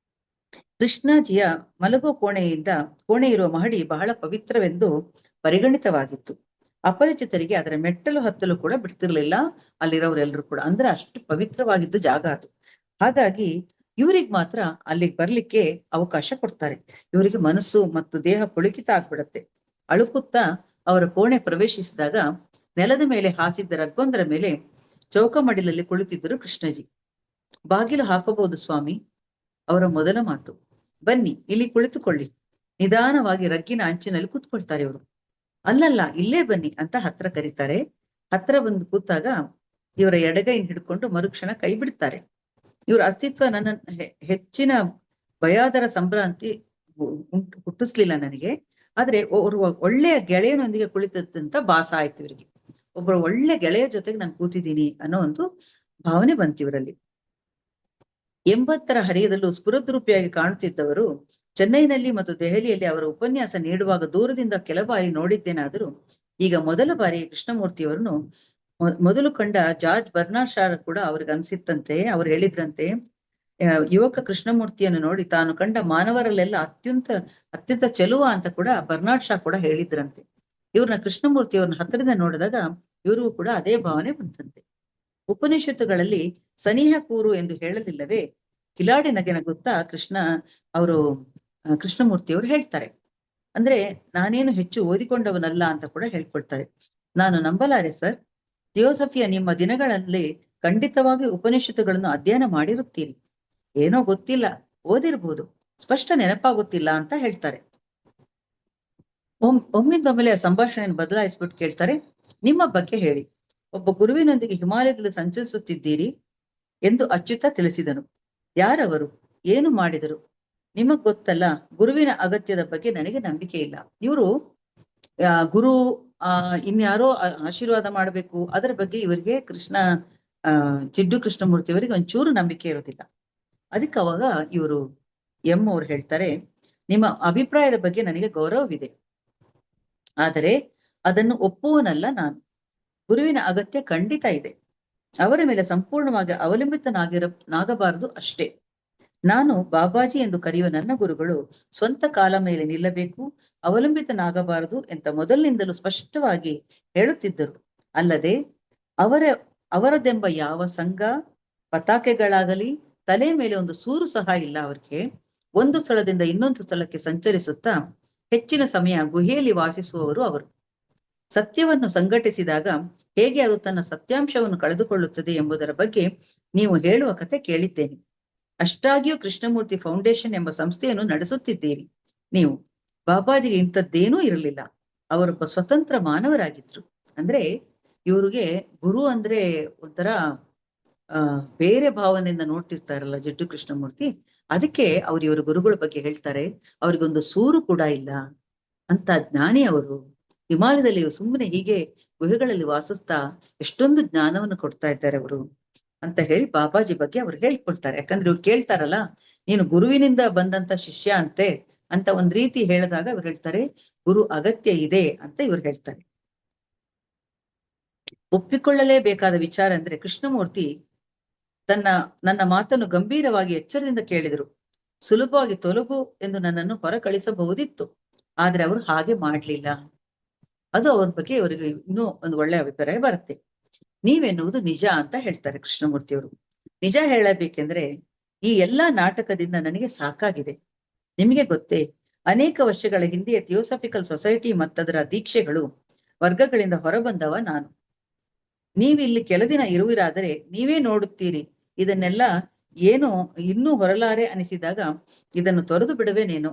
ಕೃಷ್ಣಾಜಿಯ ಮಲಗೋ ಕೋಣೆ ಇರುವ ಮಹಡಿ ಬಹಳ ಪವಿತ್ರವೆಂದು ಪರಿಗಣಿತವಾಗಿತ್ತು. ಅಪರಿಚಿತರಿಗೆ ಅದರ ಮೆಟ್ಟಲು ಹತ್ತಲು ಕೂಡ ಬಿಡ್ತಿರ್ಲಿಲ್ಲ ಅಲ್ಲಿರೋರೆಲ್ಲರೂ ಕೂಡ. ಅಂದ್ರೆ ಅಷ್ಟು ಪವಿತ್ರವಾಗಿದ್ದ ಜಾಗ ಅದು. ಹಾಗಾಗಿ ಇವ್ರಿಗೆ ಮಾತ್ರ ಅಲ್ಲಿಗೆ ಬರ್ಲಿಕ್ಕೆ ಅವಕಾಶ ಕೊಡ್ತಾರೆ. ಇವರಿಗೆ ಮನಸ್ಸು ಮತ್ತು ದೇಹ ಪುಳಕಿತ ಆಗ್ಬಿಡತ್ತೆ. ಅಳುಕುತ್ತಾ ಅವರ ಕೋಣೆ ಪ್ರವೇಶಿಸಿದಾಗ ನೆಲದ ಮೇಲೆ ಹಾಸಿದ್ದ ರಗ್ಗೊಂದರ ಮೇಲೆ ಚೌಕಮಡಿಲಲ್ಲಿ ಕುಳಿತಿದ್ದರು ಕೃಷ್ಣಜಿ. ಬಾಗಿಲು ಹಾಕಬಹುದು ಸ್ವಾಮಿ, ಅವರ ಮೊದಲ ಮಾತು. ಬನ್ನಿ ಇಲ್ಲಿ ಕುಳಿತುಕೊಳ್ಳಿ. ನಿಧಾನವಾಗಿ ರಗ್ಗಿನ ಅಂಚಿನಲ್ಲಿ ಕೂತ್ಕೊಳ್ತಾರೆ ಇವರು. ಅಲ್ಲಲ್ಲ, ಇಲ್ಲೇ ಬನ್ನಿ ಅಂತ ಹತ್ರ ಕರೀತಾರೆ. ಹತ್ರ ಬಂದು ಕೂತಾಗ ಇವರ ಎಡಗೈನ ಹಿಡ್ಕೊಂಡು ಮರುಕ್ಷಣ ಕೈ ಬಿಡ್ತಾರೆ. ಇವ್ರ ಅಸ್ತಿತ್ವ ನನ್ನ ಹೆಚ್ಚಿನ ಭಯಾದರ ಸಂಭ್ರಾಂತಿ ಹುಟ್ಟಿಸ್ಲಿಲ್ಲ ನನಗೆ. ಆದ್ರೆ ಅವ್ರು ಒಳ್ಳೆಯ ಗೆಳೆಯನೊಂದಿಗೆ ಕುಳಿತಂತ ಭಾಸ ಆಯ್ತು ಇವರಿಗೆ. ಒಬ್ಬರು ಒಳ್ಳೆ ಗೆಳೆಯ ಜೊತೆಗೆ ನಾನು ಕೂತಿದ್ದೀನಿ ಅನ್ನೋ ಒಂದು ಭಾವನೆ ಬಂತು ಇವರಲ್ಲಿ. 80ರ ಹರೆಯದಲ್ಲೂ ಸ್ಫುರದ್ರೂಪಿಯಾಗಿ ಕಾಣುತ್ತಿದ್ದವರು ಚೆನ್ನೈನಲ್ಲಿ ಮತ್ತು ದೆಹಲಿಯಲ್ಲಿ ಅವರ ಉಪನ್ಯಾಸ ನೀಡುವಾಗ ದೂರದಿಂದ ಕೆಲ ಬಾರಿ ನೋಡಿದ್ದೇನಾದರೂ ಈಗ ಮೊದಲ ಬಾರಿ ಕೃಷ್ಣಮೂರ್ತಿಯವರನ್ನು ಮೊದಲು ಕಂಡ ಜಾರ್ಜ್ ಬರ್ನಾರ್ಡ್ ಶಾ ಕೂಡ ಅವ್ರಿಗೆ ಅನ್ಸಿತ್ತಂತೆ. ಅವ್ರು ಹೇಳಿದ್ರಂತೆ, ಯುವಕ ಕೃಷ್ಣಮೂರ್ತಿಯನ್ನು ನೋಡಿ ತಾನು ಕಂಡ ಮಾನವರಲ್ಲೆಲ್ಲ ಅತ್ಯಂತ ಚೆಲುವ ಅಂತ ಕೂಡ ಬರ್ನಾರ್ಡ್ ಶಾ ಕೂಡ ಹೇಳಿದ್ರಂತೆ. ಇವ್ರನ್ನ ಕೃಷ್ಣಮೂರ್ತಿಯವ್ರನ್ನ ಹತ್ತಿರದಿಂದ ನೋಡಿದಾಗ ಇವ್ರಿಗೂ ಕೂಡ ಅದೇ ಭಾವನೆ ಬಂತಂತೆ. ಉಪನಿಷತ್ತುಗಳಲ್ಲಿ ಸನಿಹ ಕೂರು ಎಂದು ಹೇಳಲಿಲ್ಲವೇ, ಕಿಲಾಡಿ ನಗೆ ನಗುತ್ತಾ ಕೃಷ್ಣಮೂರ್ತಿಯವರು ಹೇಳ್ತಾರೆ. ಅಂದ್ರೆ ನಾನೇನು ಹೆಚ್ಚು ಓದಿಕೊಂಡವನಲ್ಲ ಅಂತ ಕೂಡ ಹೇಳ್ಕೊಳ್ತಾರೆ. ನಾನು ನಂಬಲಾರೆ ಸರ್, ಥಿಯೋಸಫಿಯ ನಿಮ್ಮ ದಿನಗಳಲ್ಲಿ ಖಂಡಿತವಾಗಿ ಉಪನಿಷತ್ತುಗಳನ್ನು ಅಧ್ಯಯನ ಮಾಡಿರುತ್ತೀರಿ. ಏನೋ ಗೊತ್ತಿಲ್ಲ, ಓದಿರ್ಬೋದು, ಸ್ಪಷ್ಟ ನೆನಪಾಗುತ್ತಿಲ್ಲ ಅಂತ ಹೇಳ್ತಾರೆ. ಒಮ್ಮಿಂದೊಮ್ಮೆಲೆ ಸಂಭಾಷಣೆಯನ್ನು ಬದಲಾಯಿಸ್ಬಿಟ್ಟು ಕೇಳ್ತಾರೆ, ನಿಮ್ಮ ಬಗ್ಗೆ ಹೇಳಿ. ಒಬ್ಬ ಗುರುವಿನೊಂದಿಗೆ ಹಿಮಾಲಯದಲ್ಲಿ ಸಂಚರಿಸುತ್ತಿದ್ದೀರಿ ಎಂದು ಅಚ್ಯುತ ತಿಳಿಸಿದನು. ಯಾರವರು, ಏನು ಮಾಡಿದರು, ನಿಮಗ್ ಗೊತ್ತಲ್ಲ. ಗುರುವಿನ ಅಗತ್ಯದ ಬಗ್ಗೆ ನನಗೆ ನಂಬಿಕೆ ಇಲ್ಲ. ಇವರು ಗುರು ಇನ್ಯಾರೋ ಆಶೀರ್ವಾದ ಮಾಡಬೇಕು, ಅದರ ಬಗ್ಗೆ ಇವರಿಗೆ ಜಿಡ್ಡು ಕೃಷ್ಣಮೂರ್ತಿ ಅವರಿಗೆ ಒಂಚೂರು ನಂಬಿಕೆ ಇರೋದಿಲ್ಲ. ಅದಕ್ಕೆ ಅವಾಗ ಇವರು ಅವ್ರು ಹೇಳ್ತಾರೆ, ನಿಮ್ಮ ಅಭಿಪ್ರಾಯದ ಬಗ್ಗೆ ನನಗೆ ಗೌರವವಿದೆ, ಆದರೆ ಅದನ್ನು ಒಪ್ಪುವನಲ್ಲ ನಾನು. ಗುರುವಿನ ಅಗತ್ಯ ಖಂಡಿತ ಇದೆ, ಅವರ ಮೇಲೆ ಸಂಪೂರ್ಣವಾಗಿ ಅವಲಂಬಿತನಾಗಬಾರದು ಅಷ್ಟೇ. ನಾನು ಬಾಬಾಜಿ ಎಂದು ಕರೆಯುವ ನನ್ನ ಗುರುಗಳು ಸ್ವಂತ ಕಾಲ ಮೇಲೆ ನಿಲ್ಲಬೇಕು, ಅವಲಂಬಿತನಾಗಬಾರದು ಅಂತ ಮೊದಲಿನಿಂದಲೂ ಸ್ಪಷ್ಟವಾಗಿ ಹೇಳುತ್ತಿದ್ದರು. ಅಲ್ಲದೆ ಅವರದೆಂಬ ಯಾವ ಸಂಘ ಪತಾಕೆಗಳಾಗಲಿ, ತಲೆ ಮೇಲೆ ಒಂದು ಸೂರು ಸಹ ಇಲ್ಲ ಅವರಿಗೆ. ಒಂದು ಸ್ಥಳದಿಂದ ಇನ್ನೊಂದು ಸ್ಥಳಕ್ಕೆ ಸಂಚರಿಸುತ್ತಾ ಹೆಚ್ಚಿನ ಸಮಯ ಗುಹೆಯಲ್ಲಿ ವಾಸಿಸುವವರು ಅವರು. ಸತ್ಯವನ್ನು ಸಂಘಟಿಸಿದಾಗ ಹೇಗೆ ಅದು ತನ್ನ ಸತ್ಯಾಂಶವನ್ನು ಕಳೆದುಕೊಳ್ಳುತ್ತದೆ ಎಂಬುದರ ಬಗ್ಗೆ ನೀವು ಹೇಳುವ ಕತೆ ಕೇಳಿದ್ದೇನೆ. ಅಷ್ಟಾಗಿಯೂ ಕೃಷ್ಣಮೂರ್ತಿ ಫೌಂಡೇಶನ್ ಎಂಬ ಸಂಸ್ಥೆಯನ್ನು ನಡೆಸುತ್ತಿದ್ದೀರಿ ನೀವು. ಬಾಬಾಜಿಗೆ ಇಂಥದ್ದೇನೂ ಇರಲಿಲ್ಲ, ಅವರೊಬ್ಬ ಸ್ವತಂತ್ರ ಮಾನವರಾಗಿದ್ರು. ಅಂದ್ರೆ ಇವ್ರಿಗೆ ಗುರು ಅಂದ್ರೆ ಒಂಥರ ಬೇರೆ ಭಾವನೆಯಿಂದ ನೋಡ್ತಿರ್ತಾರಲ್ಲ ಜಿಡ್ಡು ಕೃಷ್ಣಮೂರ್ತಿ, ಅದಕ್ಕೆ ಇವ್ರ ಗುರುಗಳ ಬಗ್ಗೆ ಹೇಳ್ತಾರೆ, ಅವ್ರಿಗೊಂದು ಸೂರು ಕೂಡ ಇಲ್ಲ ಅಂತ ಜ್ಞಾನಿ ಅವರು. ಹಿಮಾಲಯದಲ್ಲಿ ಸುಮ್ಮನೆ ಹೀಗೆ ಗುಹೆಗಳಲ್ಲಿ ವಾಸಿಸ್ತಾ ಎಷ್ಟೊಂದು ಜ್ಞಾನವನ್ನು ಕೊಡ್ತಾ ಇದ್ದಾರೆ ಅವರು ಅಂತ ಹೇಳಿ ಬಾಬಾಜಿ ಬಗ್ಗೆ ಅವ್ರು ಹೇಳ್ಕೊಳ್ತಾರೆ. ಯಾಕಂದ್ರೆ ಇವ್ರು ಕೇಳ್ತಾರಲ್ಲ, ನೀನು ಗುರುವಿನಿಂದ ಬಂದಂತ ಶಿಷ್ಯ ಅಂತೆ ಅಂತ ಒಂದ್ ರೀತಿ ಹೇಳಿದಾಗ ಅವ್ರು ಹೇಳ್ತಾರೆ, ಗುರು ಅಗತ್ಯ ಇದೆ ಅಂತ ಇವ್ರು ಹೇಳ್ತಾರೆ. ಒಪ್ಪಿಕೊಳ್ಳಲೇಬೇಕಾದ ವಿಚಾರ ಅಂದ್ರೆ ಕೃಷ್ಣಮೂರ್ತಿ ನನ್ನ ಮಾತನ್ನು ಗಂಭೀರವಾಗಿ ಎಚ್ಚರದಿಂದ ಕೇಳಿದರು. ಸುಲಭವಾಗಿ ತೊಲಗು ಎಂದು ನನ್ನನ್ನು ಹೊರ ಕಳಿಸಬಹುದಿತ್ತು, ಆದ್ರೆ ಅವರು ಹಾಗೆ ಮಾಡ್ಲಿಲ್ಲ. ಅದು ಅವ್ರ ಬಗ್ಗೆ ಅವರಿಗೆ ಇನ್ನೂ ಒಂದು ಒಳ್ಳೆ ಅಭಿಪ್ರಾಯ ಬರುತ್ತೆ. ನೀವೆನ್ನುವುದು ನಿಜ ಅಂತ ಹೇಳ್ತಾರೆ ಕೃಷ್ಣಮೂರ್ತಿಯವರು. ನಿಜ ಹೇಳಬೇಕೆಂದ್ರೆ ಈ ಎಲ್ಲಾ ನಾಟಕದಿಂದ ನನಗೆ ಸಾಕಾಗಿದೆ. ನಿಮಗೆ ಗೊತ್ತೇ, ಅನೇಕ ವರ್ಷಗಳ ಹಿಂದೆ ಥಿಯೋಸಫಿಕಲ್ ಸೊಸೈಟಿ ಮತ್ತದರ ದೀಕ್ಷೆಗಳು ವರ್ಗಗಳಿಂದ ಹೊರಬಂದವ ನಾನು. ನೀವಿಲ್ಲಿ ಕೆಲ ದಿನ ಇರುವಿರಾದರೆ ನೀವೇ ನೋಡುತ್ತೀರಿ. ಇದನ್ನೆಲ್ಲ ಏನೋ ಇನ್ನೂ ಹೊರಲಾರೆ ಅನಿಸಿದಾಗ ಇದನ್ನು ತೊರೆದು ಬಿಡುವೆನೇನೋ.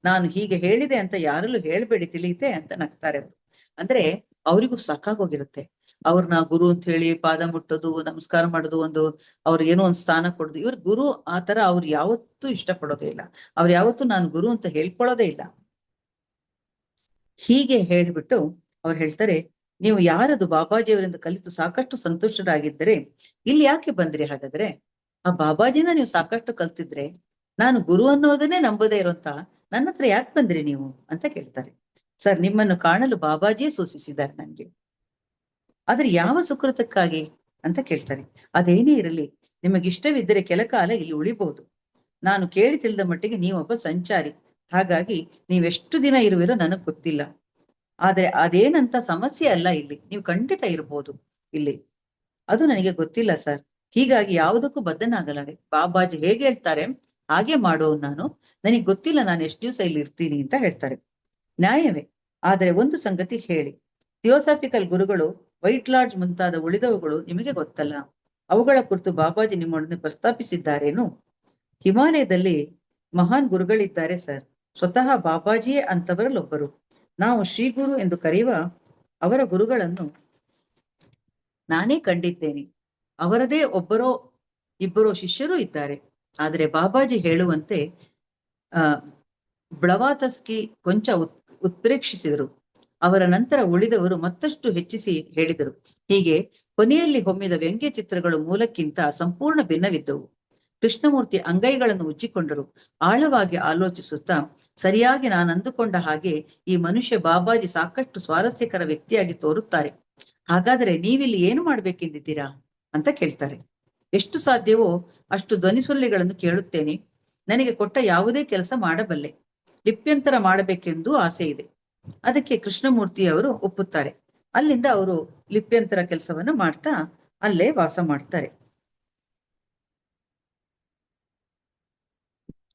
ನಾನು ಹೀಗೆ ಹೇಳಿದೆ ಅಂತ ಯಾರಲ್ಲೂ ಹೇಳ್ಬೇಡಿ, ತಿಳಿಯುತ್ತೆ ಅಂತ ನಗ್ತಾರೆ ಅವರು. ಅಂದ್ರೆ ಅವರಿಗೂ ಸಾಕಾಗೋಗಿರುತ್ತೆ. ಅವ್ರನ್ನ ಗುರು ಅಂತ ಹೇಳಿ ಪಾದ ಮುಟ್ಟೋದು, ನಮಸ್ಕಾರ ಮಾಡೋದು, ಅವ್ರಿಗೆ ಏನೋ ಒಂದು ಸ್ಥಾನ ಕೊಡೋದು. ಇವ್ರ ಗುರು ಆತರ ಅವ್ರು ಯಾವತ್ತೂ ಇಷ್ಟಪಡೋದೇ ಇಲ್ಲ. ಅವ್ರು ಯಾವತ್ತೂ ನಾನು ಗುರು ಅಂತ ಹೇಳ್ಕೊಳ್ಳೋದೇ ಇಲ್ಲ. ಹೀಗೆ ಹೇಳ್ಬಿಟ್ಟು ಅವ್ರು ಹೇಳ್ತಾರೆ, ನೀವು ಯಾರದು ಬಾಬಾಜಿಯವರಿಂದ ಕಲಿತು ಸಾಕಷ್ಟು ಸಂತುಷ್ಟರಾಗಿದ್ದರೆ ಇಲ್ಲಿ ಯಾಕೆ ಬಂದ್ರಿ? ಹಾಗಾದ್ರೆ ಆ ಬಾಬಾಜಿನ ನೀವು ಸಾಕಷ್ಟು ಕಲ್ತಿದ್ರೆ ನಾನು ಗುರು ಅನ್ನೋದನ್ನೇ ನಂಬೋದೇ ಇರೋಂತ ನನ್ನ ಹತ್ರ ಯಾಕೆ ಬಂದ್ರಿ ನೀವು ಅಂತ ಕೇಳ್ತಾರೆ. ಸರ್, ನಿಮ್ಮನ್ನು ಕಾಣಲು ಬಾಬಾಜಿಯೇ ಸೂಚಿಸಿದ್ದಾರೆ ನನ್ಗೆ. ಆದ್ರೆ ಯಾವ ಸುಕೃತಕ್ಕಾಗಿ ಅಂತ ಕೇಳ್ತಾರೆ. ಅದೇನೇ ಇರಲಿ, ನಿಮಗಿಷ್ಟವಿದ್ದರೆ ಕೆಲ ಕಾಲ ಇಲ್ಲಿ ಉಳಿಬಹುದು. ನಾನು ಕೇಳಿ ತಿಳಿದ ಮಟ್ಟಿಗೆ ನೀವೊಬ್ಬ ಸಂಚಾರಿ, ಹಾಗಾಗಿ ನೀವೆಷ್ಟು ದಿನ ಇರುವಿರೋ ನನಗ್ ಗೊತ್ತಿಲ್ಲ. ಆದ್ರೆ ಅದೇನಂತ ಸಮಸ್ಯೆ ಅಲ್ಲ, ಇಲ್ಲಿ ನೀವು ಖಂಡಿತ ಇರ್ಬೋದು ಇಲ್ಲಿ. ಅದು ನನಗೆ ಗೊತ್ತಿಲ್ಲ ಸರ್, ಹೀಗಾಗಿ ಯಾವುದಕ್ಕೂ ಬದ್ಧನಾಗಲಾರೆ. ಬಾಬಾಜಿ ಹೇಗೆ ಹೇಳ್ತಾರೆ ಹಾಗೆ ಮಾಡೋದು ನಾನು. ನನಗೆ ಗೊತ್ತಿಲ್ಲ ನಾನು ಎಷ್ಟು ದಿವಸ ಇಲ್ಲಿ ಇರ್ತೀನಿ ಅಂತ ಹೇಳ್ತಾರೆ. ನ್ಯಾಯವೇ, ಆದರೆ ಒಂದು ಸಂಗತಿ ಹೇಳಿ, ಥಿಯೋಸಾಫಿಕಲ್ ಗುರುಗಳು, ವೈಟ್ ಲಾಡ್ಜ್ ಮುಂತಾದ ಉಳಿದವುಗಳು ನಿಮಗೆ ಗೊತ್ತಲ್ಲ, ಅವುಗಳ ಕುರಿತು ಬಾಬಾಜಿ ನಿಮ್ಮೊಡನೆ ಪ್ರಸ್ತಾಪಿಸಿದ್ದಾರೇನು? ಹಿಮಾಲಯದಲ್ಲಿ ಮಹಾನ್ ಗುರುಗಳಿದ್ದಾರೆ ಸರ್, ಸ್ವತಃ ಬಾಬಾಜಿಯೇ ಅಂತವರಲ್ಲೊಬ್ಬರು. ನಾವು ಶ್ರೀಗುರು ಎಂದು ಕರೆಯುವ ಅವರ ಗುರುಗಳನ್ನು ನಾನೇ ಕಂಡಿದ್ದೇನೆ. ಅವರದೇ ಇಬ್ಬರೋ ಶಿಷ್ಯರೂ ಇದ್ದಾರೆ. ಆದರೆ ಬಾಬಾಜಿ ಹೇಳುವಂತೆ ಬ್ಲವಾತಸ್ಕಿ ಕೊಂಚ ಉತ್ಪ್ರೇಕ್ಷಿಸಿದರು. ಅವರ ನಂತರ ಉಳಿದವರು ಮತ್ತಷ್ಟು ಹೆಚ್ಚಿಸಿ ಹೇಳಿದರು. ಹೀಗೆ ಕೊನೆಯಲ್ಲಿ ಹೊಮ್ಮಿದ ವ್ಯಂಗ್ಯ ಚಿತ್ರಗಳು ಮೂಲಕ್ಕಿಂತ ಸಂಪೂರ್ಣ ಭಿನ್ನವಿದ್ದವು. ಕೃಷ್ಣಮೂರ್ತಿ ಅಂಗೈಗಳನ್ನು ಉಜ್ಜಿಕೊಂಡರು. ಆಳವಾಗಿ ಆಲೋಚಿಸುತ್ತಾ, ಸರಿಯಾಗಿ ನಾನು ಅಂದುಕೊಂಡ ಹಾಗೆ ಈ ಮನುಷ್ಯ ಬಾಬಾಜಿ ಸಾಕಷ್ಟು ಸ್ವಾರಸ್ಯಕರ ವ್ಯಕ್ತಿಯಾಗಿ ತೋರುತ್ತಾರೆ. ಹಾಗಾದರೆ ನೀವಿಲ್ಲಿ ಏನು ಮಾಡ್ಬೇಕೆಂದಿದ್ದೀರಾ ಅಂತ ಕೇಳ್ತಾರೆ. ಎಷ್ಟು ಸಾಧ್ಯವೋ ಅಷ್ಟು ಧ್ವನಿಸುರುಳಿಗಳನ್ನು ಕೇಳುತ್ತೇನೆ. ನನಗೆ ಕೊಟ್ಟ ಯಾವುದೇ ಕೆಲಸ ಮಾಡಬಲ್ಲೆ. ಲಿಪ್ಯಂತರ ಮಾಡಬೇಕೆಂದು ಆಸೆ ಇದೆ. ಅದಕ್ಕೆ ಕೃಷ್ಣಮೂರ್ತಿ ಅವರು ಒಪ್ಪುತ್ತಾರೆ. ಅಲ್ಲಿಂದ ಅವರು ಲಿಪ್ಯಂತರ ಕೆಲಸವನ್ನ ಮಾಡ್ತಾ ಅಲ್ಲೇ ವಾಸ ಮಾಡ್ತಾರೆ.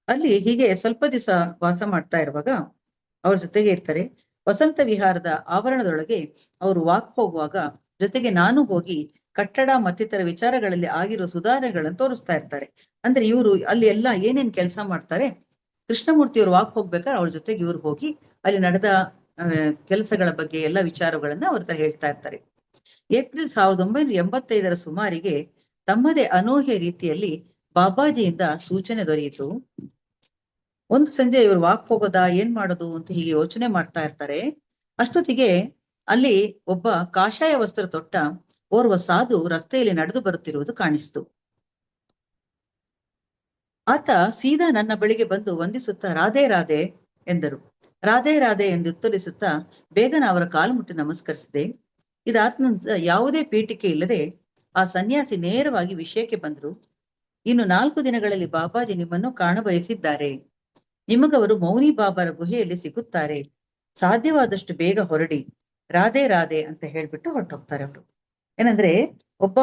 ಅಲ್ಲಿ ಹೀಗೆ ಸ್ವಲ್ಪ ದಿವಸ ವಾಸ ಮಾಡ್ತಾ ಇರುವಾಗ ಅವ್ರ ಜೊತೆಗೆ ಇರ್ತಾರೆ. ವಸಂತ ವಿಹಾರದ ಆವರಣದೊಳಗೆ ಅವರು ವಾಕ್ ಹೋಗುವಾಗ ಜೊತೆಗೆ ನಾನು ಹೋಗಿ ಕಟ್ಟಡ ಮತ್ತಿತರ ವಿಚಾರಗಳಲ್ಲಿ ಆಗಿರೋ ಸುಧಾರಣೆಗಳನ್ನು ತೋರಿಸ್ತಾ ಇರ್ತಾರೆ. ಅಂದ್ರೆ ಇವರು ಅಲ್ಲಿ ಎಲ್ಲ ಏನೇನ್ ಕೆಲಸ ಮಾಡ್ತಾರೆ, ಕೃಷ್ಣಮೂರ್ತಿ ಅವರು ವಾಕ್ ಹೋಗ್ಬೇಕಾದ್ರೆ ಅವ್ರ ಜೊತೆಗೆ ಇವ್ರು ಹೋಗಿ ಅಲ್ಲಿ ನಡೆದ ಕೆಲಸಗಳ ಬಗ್ಗೆ ಎಲ್ಲ ವಿಚಾರಗಳನ್ನ ಅವ್ರ ಹತ್ರ ಹೇಳ್ತಾ ಇರ್ತಾರೆ. ಏಪ್ರಿಲ್ 1985 ಸುಮಾರಿಗೆ ತಮ್ಮದೇ ಅನೂಹ್ಯ ರೀತಿಯಲ್ಲಿ ಬಾಬಾಜಿಯಿಂದ ಸೂಚನೆ ದೊರೆಯಿತು. ಒಂದು ಸಂಜೆ ಇವರು ವಾಕ್ ಹೋಗೋದಾ ಏನ್ ಮಾಡೋದು ಅಂತ ಹೀಗೆ ಯೋಚನೆ ಮಾಡ್ತಾ ಇರ್ತಾರೆ. ಅಷ್ಟೊತ್ತಿಗೆ ಅಲ್ಲಿ ಒಬ್ಬ ಕಾಷಾಯ ವಸ್ತ್ರ ತೊಟ್ಟ ಓರ್ವ ಸಾಧು ರಸ್ತೆಯಲ್ಲಿ ನಡೆದು ಬರುತ್ತಿರುವುದು ಕಾಣಿಸ್ತು. ಆತ ಸೀದಾ ನನ್ನ ಬಳಿಗೆ ಬಂದು ವಂದಿಸುತ್ತಾ ರಾಧೆ ರಾಧೆ ಎಂದರು. ರಾಧೆ ರಾಧೆ ಎಂದು ಉತ್ತರಿಸುತ್ತಾ ಬೇಗನ ಅವರ ಕಾಲು ಮುಟ್ಟಿ ನಮಸ್ಕರಿಸಿದೆ. ಇದಾದ ನಂತರ ಯಾವುದೇ ಪೀಠಿಕೆ ಇಲ್ಲದೆ ಆ ಸನ್ಯಾಸಿ ನೇರವಾಗಿ ವಿಷಯಕ್ಕೆ ಬಂದ್ರು. ಇನ್ನು 4 ದಿನಗಳಲ್ಲಿ ಬಾಬಾಜಿ ನಿಮ್ಮನ್ನು ಕಾಣಬಯಸಿದ್ದಾರೆ. ನಿಮಗವರು ಮೌನಿ ಬಾಬಾರ ಗುಹೆಯಲ್ಲಿ ಸಿಗುತ್ತಾರೆ. ಸಾಧ್ಯವಾದಷ್ಟು ಬೇಗ ಹೊರಡಿ. ರಾಧೆ ರಾಧೆ ಅಂತ ಹೇಳ್ಬಿಟ್ಟು ಹೊರಟೋಗ್ತಾರೆ ಅವರು. ಏನಂದ್ರೆ ಒಬ್ಬ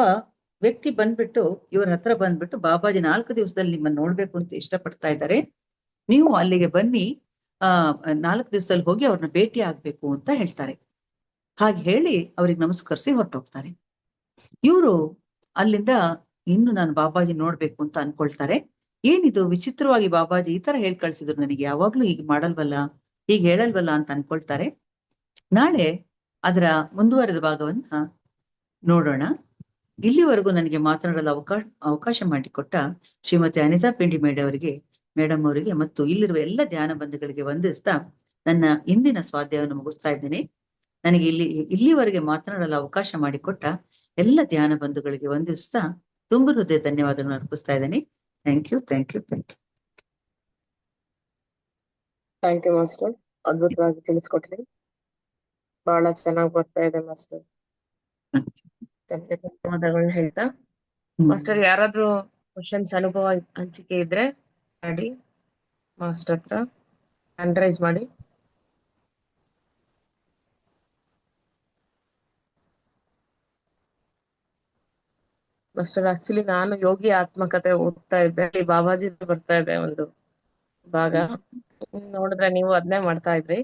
ವ್ಯಕ್ತಿ ಬಂದ್ಬಿಟ್ಟು ಇವ್ರ ಹತ್ರ ಬಂದ್ಬಿಟ್ಟು ಬಾಬಾಜಿ 4 ದಿವಸದಲ್ಲಿ ನಿಮ್ಮನ್ನ ನೋಡ್ಬೇಕು ಅಂತ ಇಷ್ಟಪಡ್ತಾ ಇದ್ದಾರೆ. ನೀವು ಅಲ್ಲಿಗೆ ಬನ್ನಿ, 4 ದಿವಸದಲ್ಲಿ ಹೋಗಿ ಅವ್ರನ್ನ ಭೇಟಿ ಆಗ್ಬೇಕು ಅಂತ ಹೇಳ್ತಾರೆ. ಹಾಗೆ ಹೇಳಿ ಅವ್ರಿಗೆ ನಮಸ್ಕರಿಸಿ ಹೊರಟೋಗ್ತಾರೆ. ಇವರು ಅಲ್ಲಿಂದ ಇನ್ನು ನಾನು ಬಾಬಾಜಿ ನೋಡ್ಬೇಕು ಅಂತ ಅನ್ಕೊಳ್ತಾರೆ. ಏನಿದು ವಿಚಿತ್ರವಾಗಿ ಬಾಬಾಜಿ ಈ ತರ ಹೇಳಿ ಕಳ್ಸಿದ್ರು, ನನಗೆ ಯಾವಾಗ್ಲೂ ಹೀಗೆ ಮಾಡಲ್ವಲ್ಲ, ಹೀಗೆ ಹೇಳಲ್ವಲ್ಲ ಅಂತ ಅನ್ಕೊಳ್ತಾರೆ. ನಾಳೆ ಅದರ ಮುಂದುವರೆದ ಭಾಗವನ್ನ ನೋಡೋಣ. ಇಲ್ಲಿವರೆಗೂ ನನಗೆ ಮಾತನಾಡಲು ಅವಕಾಶ ಮಾಡಿಕೊಟ್ಟ ಶ್ರೀಮತಿ ಅನಿತಾ ಪಿಂಡಿಮೇಡ್ ಅವರಿಗೆ, ಮೇಡಮ್ ಅವರಿಗೆ ಮತ್ತು ಇಲ್ಲಿರುವ ಎಲ್ಲ ಧ್ಯಾನ ಬಂಧುಗಳಿಗೆ ವಂದಿಸ್ತಾ ನನ್ನ ಇಂದಿನ ಸ್ವಾಧ್ಯಾಯವನ್ನು ಮುಗಿಸ್ತಾ ಇದ್ದೇನೆ. ನನಗೆ ಇಲ್ಲಿವರೆಗೆ ಮಾತನಾಡಲು ಅವಕಾಶ ಮಾಡಿಕೊಟ್ಟ ಎಲ್ಲ ಧ್ಯಾನ ಬಂಧುಗಳಿಗೆ ವಂದಿಸ್ತಾ ತುಂಬ ಹೃದಯ ಧನ್ಯವಾದಗಳನ್ನು ಅರ್ಪಿಸ್ತಾ ಇದ್ದೇನೆ. Thank you, thank you, thank you. Thank you master, ಅದ್ಭುತವಾಗಿ ತಿಳಿಸ್ಕೊಟ್ರಿ. ಬಹಳ ಚೆನ್ನಾಗಿ ಬರ್ತಾ ಇದೆ ಮಾಸ್ಟರ್. ಧನ್ಯವಾದಗಳನ್ನ ಹೇಳ್ತಾ ಮಾಸ್ಟರ್, ಯಾರಾದ್ರೂ ಕ್ವಶನ್ಸ್ ಅನುಭವ ಹಂಚಿಕೆ ಇದ್ರೆ ಮಾಡಿ ಮಾಸ್ಟರ್ ಹತ್ರ ಹ್ಯಾಂಡ್ ರೈಸ್ ಮಾಡಿ. ಮಾಸ್ಟರ್, ಆಕ್ಚುಲಿ ನಾನು ಯೋಗಿ ಆತ್ಮಕತೆ ಓದ್ತಾ ಇದ್ದೆ, ಬಾಬಾಜಿ ಬರ್ತಾ ಇದೆ ಒಂದು ಭಾಗ, ನೋಡಿದ್ರೆ ನೀವು ಅದನ್ನೇ ಮಾಡ್ತಾ ಇದ್ರಿ.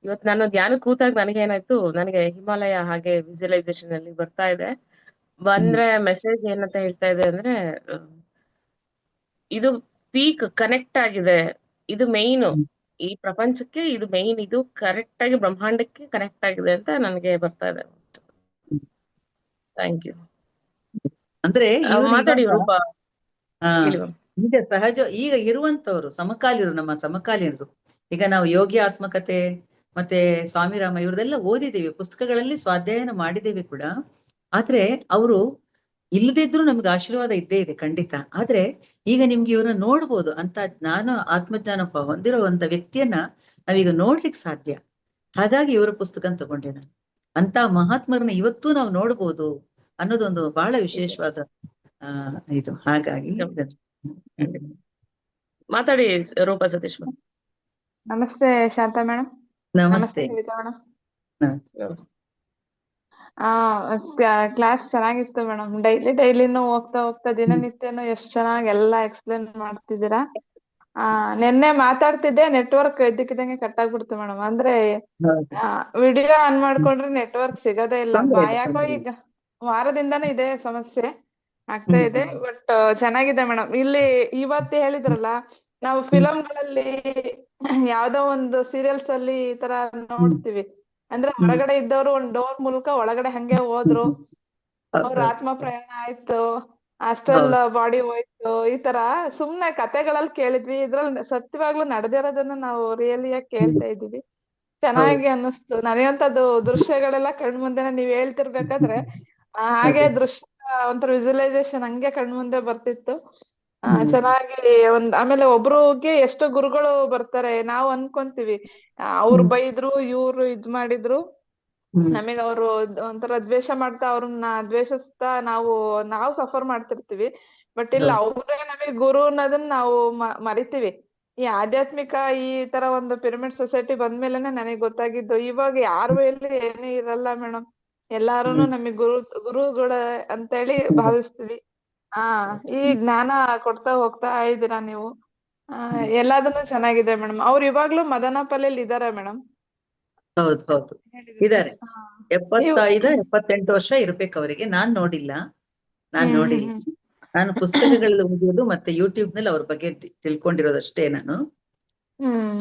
ಇವತ್ತು ನಾನು ಧ್ಯಾನ ಕೂತಾಗ ನನಗೇನಾಯ್ತು, ನನಗೆ ಹಿಮಾಲಯ ಹಾಗೆ ವಿಜುವಲೈಸೇಷನ್ ಅಲ್ಲಿ ಬರ್ತಾ ಇದೆ. ಬಂದ್ರೆ ಮೆಸೇಜ್ ಏನಂತ ಹೇಳ್ತಾ ಇದೆ ಅಂದ್ರೆ, ಇದು ಪೀಕ್ ಕನೆಕ್ಟ್ ಆಗಿದೆ, ಇದು ಮೈನ್, ಈ ಪ್ರಪಂಚಕ್ಕೆ ಇದು ಮೈನ್, ಇದು ಕರೆಕ್ಟ್ ಆಗಿ ಬ್ರಹ್ಮಾಂಡಕ್ಕೆ ಕನೆಕ್ಟ್ ಆಗಿದೆ ಅಂತ ನನಗೆ ಬರ್ತಾ ಇದೆ. Thank you. ಅಂದ್ರೆ ಮಾತಾಡಿ ರೂಪ. ಈಗ ಸಹಜ ಈಗ ಇರುವಂತವ್ರು ಸಮಕಾಲೀನರು, ನಮ್ಮ ಸಮಕಾಲೀನರು. ಈಗ ನಾವು ಯೋಗಿ ಆತ್ಮಕತೆ ಮತ್ತೆ ಸ್ವಾಮಿರಾಮ ಇವ್ರದೆಲ್ಲ ಓದಿದ್ದೇವೆ, ಪುಸ್ತಕಗಳಲ್ಲಿ ಸ್ವಾಧ್ಯಾಯನ ಮಾಡಿದ್ದೇವೆ ಕೂಡ. ಆದ್ರೆ ಅವರು ಇಲ್ಲದಿದ್ರು ನಮ್ಗೆ ಆಶೀರ್ವಾದ ಇದ್ದೇ ಇದೆ ಖಂಡಿತ. ಆದ್ರೆ ಈಗ ನಿಮ್ಗೆ ಇವ್ರನ್ನ ನೋಡ್ಬೋದು ಅಂತ ಜ್ಞಾನ ಆತ್ಮಜ್ಞಾನ ಹೊಂದಿರುವಂತ ವ್ಯಕ್ತಿಯನ್ನ ನಾವೀಗ ನೋಡ್ಲಿಕ್ಕೆ ಸಾಧ್ಯ. ಹಾಗಾಗಿ ಇವರ ಪುಸ್ತಕ ತಗೊಂಡೆ ನಾನು. ಅಂತ ಮಹಾತ್ಮರನ್ನ ಇವತ್ತೂ ನಾವು ನೋಡ್ಬೋದು ಅನ್ನೋದೊಂದು ಬಹಳ ವಿಶೇಷವಾದ ಇದು. ಹಾಗಾಗಿ ಮಾತಾಡಿ ರೂಪ ಸತೀಶ್. ನಮಸ್ತೆ ಶಾಂತಾ ಮೇಡಮ್. ನಮಸ್ತೆ ಮೇಡಮ್. ಕ್ಲಾಸ್ ಚೆನ್ನಾಗಿತ್ತು ಮೇಡಮ್. ಡೈಲಿನೂ ಹೋಗ್ತಾ ದಿನನಿತ್ಯನೂ ಎಷ್ಟ್ ಚೆನ್ನಾಗಿ ಎಲ್ಲಾ ಎಕ್ಸ್ಪ್ಲೇನ್ ಮಾಡ್ತಿದ್ದೀರಾ. ನಿನ್ನೆ ಮಾತಾಡ್ತಿದ್ದೆ, ನೆಟ್ವರ್ಕ್ ಇದ್ದಕ್ಕಿದ್ದಂಗೆ ಕಟ್ ಆಗ್ಬಿಡ್ತು ಮೇಡಮ್. ಅಂದ್ರೆ ವಿಡಿಯೋ ಆನ್ ಮಾಡ್ಕೊಂಡ್ರೆ ನೆಟ್ವರ್ಕ್ ಸಿಗೋದೇ ಇಲ್ಲ. ಯಾಕೋ ಈಗ ವಾರದಿಂದಾನೇ ಇದೆ ಸಮಸ್ಯೆ ಆಗ್ತಾ ಇದೆ. ಬಟ್ ಚೆನ್ನಾಗಿದೆ ಮೇಡಮ್. ಇಲ್ಲಿ ಇವತ್ತು ಹೇಳಿದ್ರಲ್ಲ, ನಾವು ಫಿಲಂಗಳಲ್ಲಿ ಯಾವ್ದೋ ಒಂದು ಸೀರಿಯಲ್ಸ್ ಅಲ್ಲಿ ಈ ತರ ನೋಡ್ತೀವಿ. ಅಂದ್ರೆ ಹೊರಗಡೆ ಇದ್ದವ್ರು ಒಂದ್ ಡೋರ್ ಮೂಲಕ ಒಳಗಡೆ ಹಂಗೆ ಹೋದ್ರು, ಅವ್ರ ಆತ್ಮ ಪ್ರಯಾಣ ಆಯ್ತು, ಆಸ್ಟ್ರಲ್ ಬಾಡಿ ಹೋಯ್ತು, ಈ ತರ ಸುಮ್ನೆ ಕತೆಗಳಲ್ಲಿ ಕೇಳಿದ್ವಿ. ಇದ್ರಲ್ಲಿ ಸತ್ಯವಾಗ್ಲೂ ನಡೆದಿರೋದನ್ನ ನಾವು ರಿಯಲಿಯಾಗಿ ಕೇಳ್ತಾ ಇದೀವಿ. ಚೆನ್ನಾಗಿ ಅನ್ನಿಸ್ತು ನನಗಂತದ್ದು. ದೃಶ್ಯಗಳೆಲ್ಲ ಕಣ್ಮುಂದೆನೆ ನೀವ್ ಹೇಳ್ತಿರ್ಬೇಕಾದ್ರೆ ಹಾಗೆ ದೃಶ್ಯ ಒಂಥರ ವಿಜುವಲೈಸೇಷನ್ ಹಂಗೆ ಕಣ್ಮುಂದೆ ಬರ್ತಿತ್ತು. ಚೆನ್ನಾಗಿ ಆಮೇಲೆ ಒಬ್ರಿಗೆ ಎಷ್ಟು ಗುರುಗಳು ಬರ್ತಾರೆ, ನಾವು ಅನ್ಕೊಂತೀವಿ ಅವ್ರು ಬೈದ್ರು ಇವ್ರು ಇದ್ ಮಾಡಿದ್ರು ನಮಗೆ ಅವರು ಒಂಥರ ದ್ವೇಷ ಮಾಡ್ತಾ ಅವ್ರನ್ನ ದ್ವೇಷಿಸ್ತಾ ನಾವು ಸಫರ್ ಮಾಡ್ತಿರ್ತೀವಿ. ಬಟ್ ಇಲ್ಲ, ಅವ್ರೇ ನಮಗೆ ಗುರು ಅನ್ನೋದನ್ನ ನಾವು ಮರಿತೀವಿ. ಈ ಆಧ್ಯಾತ್ಮಿಕ ಈ ತರ ಒಂದು ಪಿರಮಿಡ್ ಸೊಸೈಟಿ ಬಂದ್ಮೇಲೆನೆ ನನಗೆ ಗೊತ್ತಾಗಿದ್ದು. ಇವಾಗ ಯಾರ ಮೇಲೆ ಏನೂ ಇರಲ್ಲ ಮೇಡಮ್, ಎಲ್ಲಾರುನು ನಮಗ್ ಗುರುಗಳ ಅಂತೇಳಿ ಭಾವಿಸ್ತೀವಿ. ಈ ಜ್ಞಾನ ಕೊಡ್ತಾ ಹೋಗ್ತಾ ಇದ್ದೀರಾ ನೀವು. ಎಲ್ಲದನ್ನು ಚೆನ್ನಾಗಿದೆ ಮೇಡಮ್. ಅವ್ರು ಇವಾಗ್ಲೂ ಮದನಪಲ್ಲೆಯಲ್ಲಿ ಇದಾರೆ ಮೇಡಮ್. ಹೌದು ಹೌದು ಇದಾರೆ. ನೀವು 78 ವರ್ಷ ಇರ್ಬೇಕು ಅವರಿಗೆ. ನಾನ್ ನೋಡಿಲ್ಲ. ನಾನು ಪುಸ್ತಕಗಳಲ್ಲಿ ಓದೋದು ಮತ್ತೆ ಯೂಟ್ಯೂಬ್ ನಲ್ಲಿ ಅವ್ರ ಬಗ್ಗೆ ತಿಳ್ಕೊಂಡಿರೋದಷ್ಟೇ ನಾನು.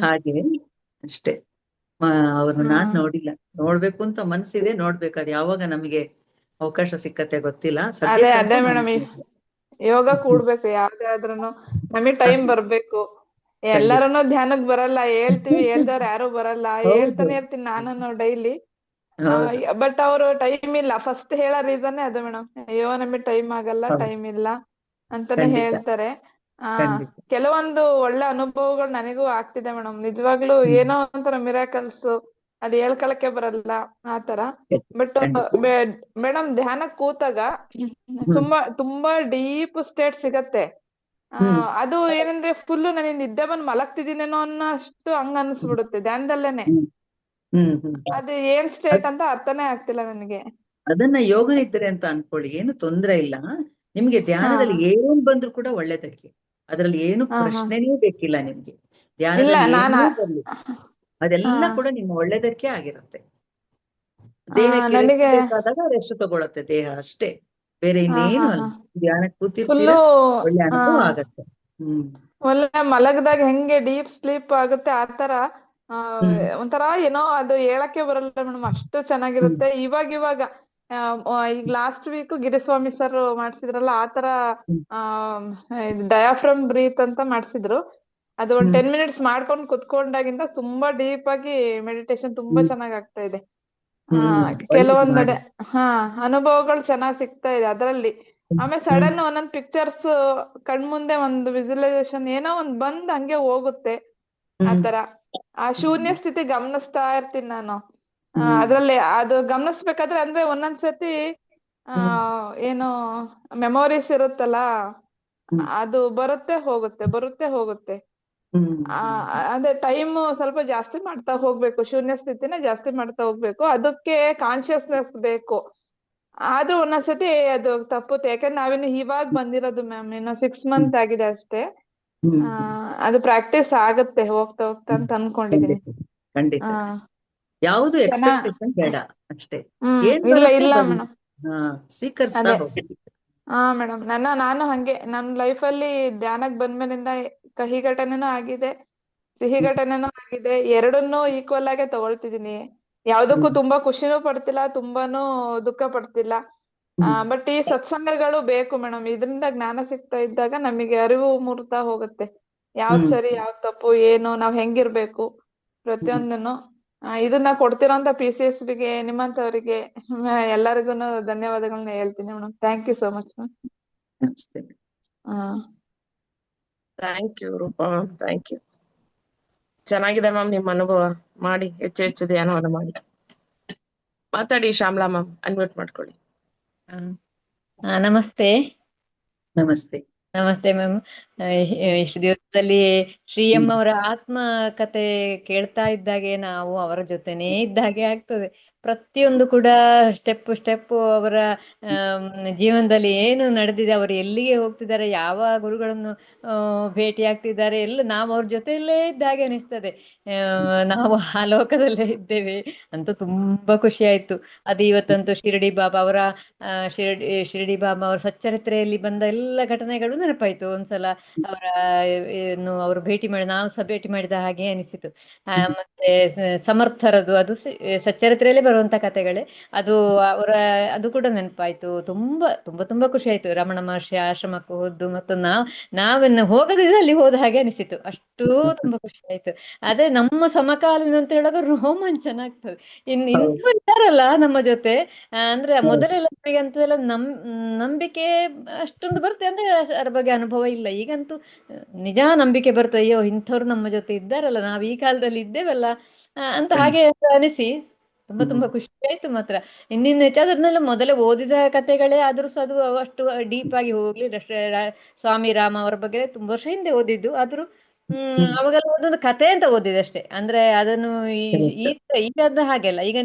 ಹಾಗೆ ಅಷ್ಟೇ. ಅವ್ರನ್ನ ನಾನ್ ನೋಡಿಲ್ಲ. ನೋಡ್ಬೇಕು ಅಂತ ಮನ್ಸಿದೆ, ನೋಡ್ಬೇಕು. ಅದು ಯಾವಾಗ ನಮಗೆ ಅವಕಾಶ ಸಿಕ್ಕತ್ತೆ ಗೊತ್ತಿಲ್ಲ. ಅದೇ ಮೇಡಮ್, ಯೋಗ ಕೂಡ್ಬೇಕು ಯಾವ್ದೇ ಆದ್ರೂನು. ನಮಗ್ ಟೈಮ್ ಬರ್ಬೇಕು. ಎಲ್ಲಾರನು ಧ್ಯಾನಕ್ ಬರಲ್ಲ, ಹೇಳ್ದವ್ರು ಯಾರು ಬರಲ್ಲ. ಹೇಳ್ತಾನೆ ಇರ್ತೀನಿ ನಾನು ಡೈಲಿ. ಬಟ್ ಅವ್ರು ಟೈಮ್ ಇಲ್ಲ. ಫಸ್ಟ್ ಹೇಳೋ ರೀಸನ್ ಅದು ಮೇಡಮ್. ಅಯ್ಯೋ ನಮಗ್ ಟೈಮ್ ಆಗಲ್ಲ, ಟೈಮ್ ಇಲ್ಲ ಅಂತಾನೆ ಹೇಳ್ತಾರೆ. ಕೆಲವೊಂದು ಒಳ್ಳೆ ಅನುಭವಗಳು ನನಗೂ ಆಗ್ತಿದೆ ಮೇಡಮ್. ನಿಜವಾಗ್ಲೂ ಏನೋ ಒಂಥರ ಮಿರಾಕಲ್ಸ್, ಅದ್ ಹೇಳ್ಕೊಳಕ್ಕೆ ಬರಲ್ಲ ಆತರ. ಬಟ್ ಮೇಡಮ್ ಧ್ಯಾನಕ್ ಕೂತಾಗ ತುಂಬಾ ಡೀಪ್ ಸ್ಟೇಟ್ ಸಿಗತ್ತೆ. ಅದು ಏನಂದ್ರೆ ಫುಲ್ ನನಗೆ ನಿದ್ದೆ ಬಂದ್ ಮಲಗ್ತಿದ್ದೀನೇನೋ ಅನ್ನೋ ಅಷ್ಟು ಹಂಗ ಅನ್ಸ್ಬಿಡುತ್ತೆ ಧ್ಯಾನದಲ್ಲೇನೆ. ಅದು ಏನ್ ಸ್ಟೇಟ್ ಅಂತ ಅರ್ಥನೇ ಆಗ್ತಿಲ್ಲ ನನಗೆ. ಅದನ್ನ ಯೋಗ ನಿದ್ರೆ ಅಂತ ಅನ್ಕೊಳ್ಳಿ, ಏನು ತೊಂದ್ರೆ ಇಲ್ಲ. ನಿಮ್ಗೆ ಧ್ಯಾನದಲ್ಲಿ ಏನ್ ಬಂದ್ರು ಕೂಡ ಒಳ್ಳೇದಕ್ಕೆ. ಅದ್ರಲ್ಲಿ ಏನು ಪ್ರಶ್ನೆನೇ ಬೇಕಿಲ್ಲ ನಿಮ್ಗೆ. ಧ್ಯಾನದಲ್ಲಿ ಏನೇ ಬರ್ಲಿ ಅದೆಲ್ಲ ಕೂಡ ನಿಮ್ಮ ಒಳ್ಳೇದಕ್ಕೆ ಆಗಿರುತ್ತೆ. ದೇಹಕ್ಕೆ ರೆಸ್ಟ್ ಬೇಕಾದಾಗ ರೆಸ್ಟ್ ತಗೊಳತ್ತೆ ದೇಹ, ಅಷ್ಟೇ. ಬೇರೆ ಇನ್ನೇನು ಅಲ್ಲ. ಧ್ಯಾನಕ್ಕೆ ಕೂತಿರ್ತೀರಾ, ಒಳ್ಳೆ ಅನುಭವ ಆಗತ್ತೆ. ಒಳ್ಳೆ ಮಲಗದಾಗ ಹೆಂಗೆ ಡೀಪ್ ಸ್ಲೀಪ್ ಆಗುತ್ತೆ ಆತರ ಒಂಥರ ಏನೋ ಅದು ಹೇಳಕ್ಕೆ ಬರಲ್ಲ ಮೇಡಮ್, ಅಷ್ಟು ಚೆನ್ನಾಗಿರುತ್ತೆ. ಇವಾಗ ಈಗ ಲಾಸ್ಟ್ ವೀಕ್ ಗಿರಿಸ್ವಾಮಿ ಸರ್ ಮಾಡ್ಸಿದ್ರಲ್ಲ ಆತರ ಡಯಾಫ್ರಮ್ ಬ್ರೀತ್ ಅಂತ ಮಾಡ್ಸಿದ್ರು. ಅದು ಒಂದ್ 10 minutes ಮಾಡ್ಕೊಂಡು ಕುತ್ಕೊಂಡಾಗಿಂದ ತುಂಬಾ ಡೀಪ್ ಆಗಿ ಮೆಡಿಟೇಷನ್ ತುಂಬಾ ಚೆನ್ನಾಗ್ ಆಗ್ತಾ ಇದೆ. ಕೆಲವೊಂದೆಡೆ ಅನುಭವಗಳು ಚೆನ್ನಾಗ್ ಸಿಗ್ತಾ ಇದೆ ಅದ್ರಲ್ಲಿ. ಆಮೇಲೆ ಸಡನ್ ಒಂದೊಂದ್ ಪಿಕ್ಚರ್ಸ್ ಕಣ್ಮುಂದೆ ಒಂದು ವಿಜುವಲೈಸೇಷನ್ ಏನೋ ಒಂದ್ ಬಂದ್ ಹಂಗೆ ಹೋಗುತ್ತೆ ಆತರ. ಆ ಶೂನ್ಯ ಸ್ಥಿತಿ ಗಮನಿಸ್ತಾ ಇರ್ತೀನಿ ನಾನು. ಅದ್ರಲ್ಲಿ ಅದು ಗಮನಿಸ್ಬೇಕಾದ್ರೆ ಅಂದ್ರೆ ಒಂದೊಂದ್ಸತಿ ಏನು ಮೆಮೊರೀಸ್ ಇರುತ್ತಲ್ಲ, ಅದು ಬರುತ್ತೆ ಹೋಗುತ್ತೆ. ಅದೇ ಟೈಮ್ ಸ್ವಲ್ಪ ಜಾಸ್ತಿ ಮಾಡ್ತಾ ಹೋಗ್ಬೇಕು, ಶೂನ್ಯ ಸ್ಥಿತಿನ ಜಾಸ್ತಿ ಮಾಡ್ತಾ ಹೋಗ್ಬೇಕು. ಅದಕ್ಕೆ ಕಾನ್ಶಿಯಸ್ನೆಸ್ ಬೇಕು. ಆದ್ರೂ ಒಂದೊಂದ್ಸತಿ ಅದು ತಪ್ಪುತ್ತೆ. ಯಾಕಂದ್ರೆ ನಾವಿನ್ನು ಇವಾಗ ಬಂದಿರೋದು ಮ್ಯಾಮ್, ಇನ್ನು 6 months ಆಗಿದೆ ಅಷ್ಟೇ. ಅದು ಪ್ರಾಕ್ಟೀಸ್ ಆಗತ್ತೆ ಹೋಗ್ತಾ ಅಂತ ಅನ್ಕೊಂಡಿದೀನಿ. ಖಂಡಿತ. ಯಾವುದು ಎಕ್ಸ್ಪೆಕ್ಟೇಷನ್ ಬೇಡ, ಅಷ್ಟೇ. ಇಲ್ಲ ಮೇಡಮ್, ಸ್ವೀಕರಿಸ್ತಾ ಹೋಗಿ. ಮೇಡಮ್ ನಾನು ಹಂಗೆ ನನ್ನ ಲೈಫಲ್ಲಿ ಧ್ಯಾನಕ್ ಬಂದ್ಮೇಲಿಂದ ಕಹಿ ಘಟನೆನೂ ಆಗಿದೆ, ಸಿಹಿ ಘಟನೆನೂ ಆಗಿದೆ. ಎರಡನ್ನೂ ಈಕ್ವಲ್ ಆಗೇ ತಗೊಳ್ತಿದೀನಿ. ಯಾವ್ದಕ್ಕೂ ತುಂಬಾ ಖುಷಿನೂ ಪಡ್ತಿಲ್ಲ, ತುಂಬಾನು ದುಃಖ ಪಡ್ತಿಲ್ಲ. ಬಟ್ ಈ ಸತ್ಸಂಗಗಳು ಬೇಕು ಮೇಡಮ್. ಇದರಿಂದ ಜ್ಞಾನ ಸಿಗ್ತಾ ಇದ್ದಾಗ ನಮಗೆ ಅರಿವು ಮೂಡ್ತಾ ಹೋಗುತ್ತೆ. ಯಾವ್ದ್ ಸರಿ ಯಾವ್ದ್ ತಪ್ಪು, ಏನು ನಾವ್ ಹೆಂಗಿರ್ಬೇಕು ಪ್ರತಿಯೊಂದನ್ನು. ಇದನ್ನ ಕೊಡ್ತಿರೋಂತ PCSBಗೆ, ನಿಮ್ಮಂತವರಿಗೆ ಎಲ್ಲರಿಗೂನು ಧನ್ಯವಾದಗಳನ್ನ ಹೇಳ್ತೀನಿ madam. Thank you so much ma'am. Thank you Roopa, thank you. ಚೆನ್ನಾಗಿದೆ ಮ್ಯಾಮ್ ನಿಮ್ಮ ಅನುಭವ. ಮಾಡಿ ಹೆಚ್ಚು ಧ್ಯಾನವನ್ನು ಮಾಡಿ. ಮಾತಾಡಿ ಶ್ಯಾಮ್ಲಾ ಮ್ಯಾಮ್, ಅನ್ಮ್ಯೂಟ್ ಮಾಡ್ಕೊಳ್ಳಿ. ನಮಸ್ತೆ. ನಮಸ್ತೆ ಮ್ಯಾಮ್. ಇಷ್ಟು ದಿವಸದಲ್ಲಿ ಶ್ರೀಯಮ್ಮ ಅವರ ಆತ್ಮ ಕತೆ ಕೇಳ್ತಾ ಇದ್ದಾಗೆ ನಾವು ಅವರ ಜೊತೆನೇ ಇದ್ದಾಗೆ ಆಗ್ತದೆ. ಪ್ರತಿಯೊಂದು ಕೂಡ ಸ್ಟೆಪ್ ಅವರ ಜೀವನದಲ್ಲಿ ಏನು ನಡೆದಿದೆ, ಅವರು ಎಲ್ಲಿಗೆ ಹೋಗ್ತಿದ್ದಾರೆ, ಯಾವ ಗುರುಗಳನ್ನು ಭೇಟಿ ಆಗ್ತಿದ್ದಾರೆ, ಎಲ್ಲ ನಾವು ಅವ್ರ ಜೊತೆಯಲ್ಲೇ ಇದ್ದಾಗೆ ಅನಿಸ್ತದೆ. ನಾವು ಆ ಲೋಕದಲ್ಲೇ ಇದ್ದೇವೆ ಅಂತ ತುಂಬಾ ಖುಷಿ ಆಯ್ತು. ಅದು ಇವತ್ತಂತೂ ಶಿರಡಿ ಬಾಬಾ ಅವರ ಶಿರಡಿ ಬಾಬಾ ಅವರ ಸಚ್ಚರಿತ್ರೆಯಲ್ಲಿ ಬಂದ ಎಲ್ಲ ಘಟನೆಗಳು ನೆನಪಾಯ್ತು. ಒಂದ್ಸಲ ಅವರು ಭೇಟಿ ಮಾಡಿ, ನಾವು ಸಹ ಭೇಟಿ ಮಾಡಿದ ಹಾಗೆ ಅನಿಸಿತು. ಮತ್ತೆ ಸಮರ್ಥರದು, ಅದು ಸಚ್ಚರಿತ್ರೆಯಲ್ಲೇ ಬರುವಂತ ಕಥೆಗಳೇ. ಅದು ಕೂಡ ನೆನಪಾಯ್ತು. ತುಂಬಾ ತುಂಬಾ ತುಂಬಾ ಖುಷಿ ಆಯ್ತು. ರಮಣ ಮಹರ್ಷಿ ಆಶ್ರಮಕ್ಕೂ ಹೋದ್ದು ಮತ್ತು ನಾವೆನ್ನ ಹೋಗದಿದ್ರೆ ಅಲ್ಲಿ ಹೋದ ಹಾಗೆ ಅನಿಸಿತು. ಅಷ್ಟು ತುಂಬಾ ಖುಷಿ ಆಯ್ತು. ಅದೇ ನಮ್ಮ ಸಮಕಾಲೀನ ಅಂತ ಹೇಳುವಾಗ ರೋಮಾಂಚನ ಆಗ್ತದೆ. ಇನ್ನು ಇದ್ದಾರಲ್ಲ ನಮ್ಮ ಜೊತೆ, ಅಂದ್ರೆ ಮೊದಲೆಲ್ಲ ನಮಗೆ ಅಂತೆಲ್ಲ ನಂಬಿಕೆ ಅಷ್ಟೊಂದು ಬರುತ್ತೆ ಅಂದ್ರೆ ಅದರ ಬಗ್ಗೆ ಅನುಭವ ಇಲ್ಲ. ಈಗ ನನಗಂತೂ ನಿಜ ನಂಬಿಕೆ ಬರ್ತದೆ, ಅಯ್ಯೋ ಇಂಥವ್ರು ನಮ್ಮ ಜೊತೆ ಇದ್ದಾರಲ್ಲ, ನಾವು ಈ ಕಾಲದಲ್ಲಿ ಇದ್ದೇವಲ್ಲ ಅಂತ ಹಾಗೆ ಅನಿಸಿ ತುಂಬಾ ಖುಷಿ ಆಯ್ತು ಮಾತ್ರ. ಇನ್ನಿನ್ನು ಹೆಚ್ಚಾದ್ರನ್ನೆಲ್ಲ ಮೊದಲೇ ಓದಿದ ಕಥೆಗಳೇ ಆದ್ರೂ ಸಹ ಅದು ಅಷ್ಟು ಡೀಪ್ ಆಗಿ ಹೋಗ್ಲಿಲ್ಲ. ಸ್ವಾಮಿ ರಾಮ ಅವರ ಬಗ್ಗೆ ತುಂಬ ವರ್ಷ ಹಿಂದೆ ಓದಿದ್ದು, ಆದ್ರೂ ಅವಾಗೆಲ್ಲ ಒಂದೊಂದು ಕತೆ ಅಂತ ಓದಿದೆ ಅಷ್ಟೇ. ಅಂದ್ರೆ ಅದನ್ನು ಈಗದ ಹಾಗೆಲ್ಲ. ಈಗ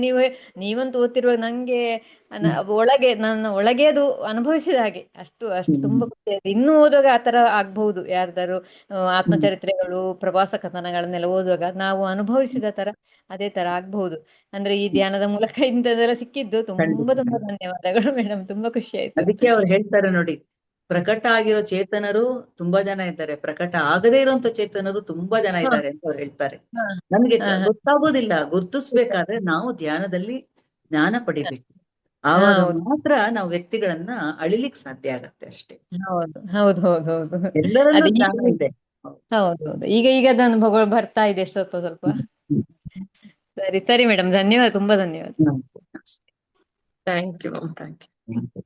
ನೀವಂತೂ ಓದ್ತಿರುವಾಗ ನಂಗೆ ನನ್ನ ಒಳಗೆ ಅದು ಅನುಭವಿಸಿದ ಹಾಗೆ ಅಷ್ಟು ತುಂಬಾ ಖುಷಿ ಆಯ್ತು. ಇನ್ನು ಓದುವಾಗ ಆತರ ಆಗ್ಬಹುದು, ಯಾರ್ದಾರು ಆತ್ಮಚರಿತ್ರೆಗಳು, ಪ್ರವಾಸ ಕಥನಗಳನ್ನೆಲ್ಲ ಓದುವಾಗ ನಾವು ಅನುಭವಿಸಿದ ತರ ಅದೇ ತರ ಆಗ್ಬಹುದು. ಅಂದ್ರೆ ಈ ಧ್ಯಾನದ ಮೂಲಕ ಇಂಥದ್ದೆಲ್ಲ ಸಿಕ್ಕಿದ್ದು ತುಂಬಾ ಧನ್ಯವಾದಗಳು ಮೇಡಮ್, ತುಂಬಾ ಖುಷಿ ಆಯ್ತು. ಅದಕ್ಕೆ ಅವ್ರು ಹೇಳ್ತಾರೆ ನೋಡಿ, ಪ್ರಕಟ ಆಗಿರೋ ಚೇತನರು ತುಂಬಾ ಜನ ಇದ್ದಾರೆ, ಪ್ರಕಟ ಆಗದೇ ಇರುವಂತ ಚೇತನರು ತುಂಬಾ ಜನ ಇದ್ದಾರೆ ಅಂತ ಅವ್ರು ಹೇಳ್ತಾರೆ. ನಮ್ಗೆ ಗೊತ್ತಾಗೋದಿಲ್ಲ, ಗುರ್ತಿಸ್ಬೇಕಾದ್ರೆ ನಾವು ಧ್ಯಾನದಲ್ಲಿ ಜ್ಞಾನ ಪಡಿಬೇಕು. ಆವಾಗ ಮಾತ್ರ ನಾವು ವ್ಯಕ್ತಿಗಳನ್ನ ಅಳಿಲಿಕ್ ಸಾಧ್ಯ ಆಗತ್ತೆ ಅಷ್ಟೇ. ಹೌದು. ಎಲ್ಲರಲ್ಲೂ ಜ್ಞಾನ ಇದೆ. ಹೌದೌದು. ಈಗ ಅದನ್ನು ಬರ್ತಾ ಇದೆ ಸ್ವಲ್ಪ. ಸರಿ ಮೇಡಮ್, ಧನ್ಯವಾದ, ತುಂಬಾ ಧನ್ಯವಾದ. Thank you ma'am, thank you.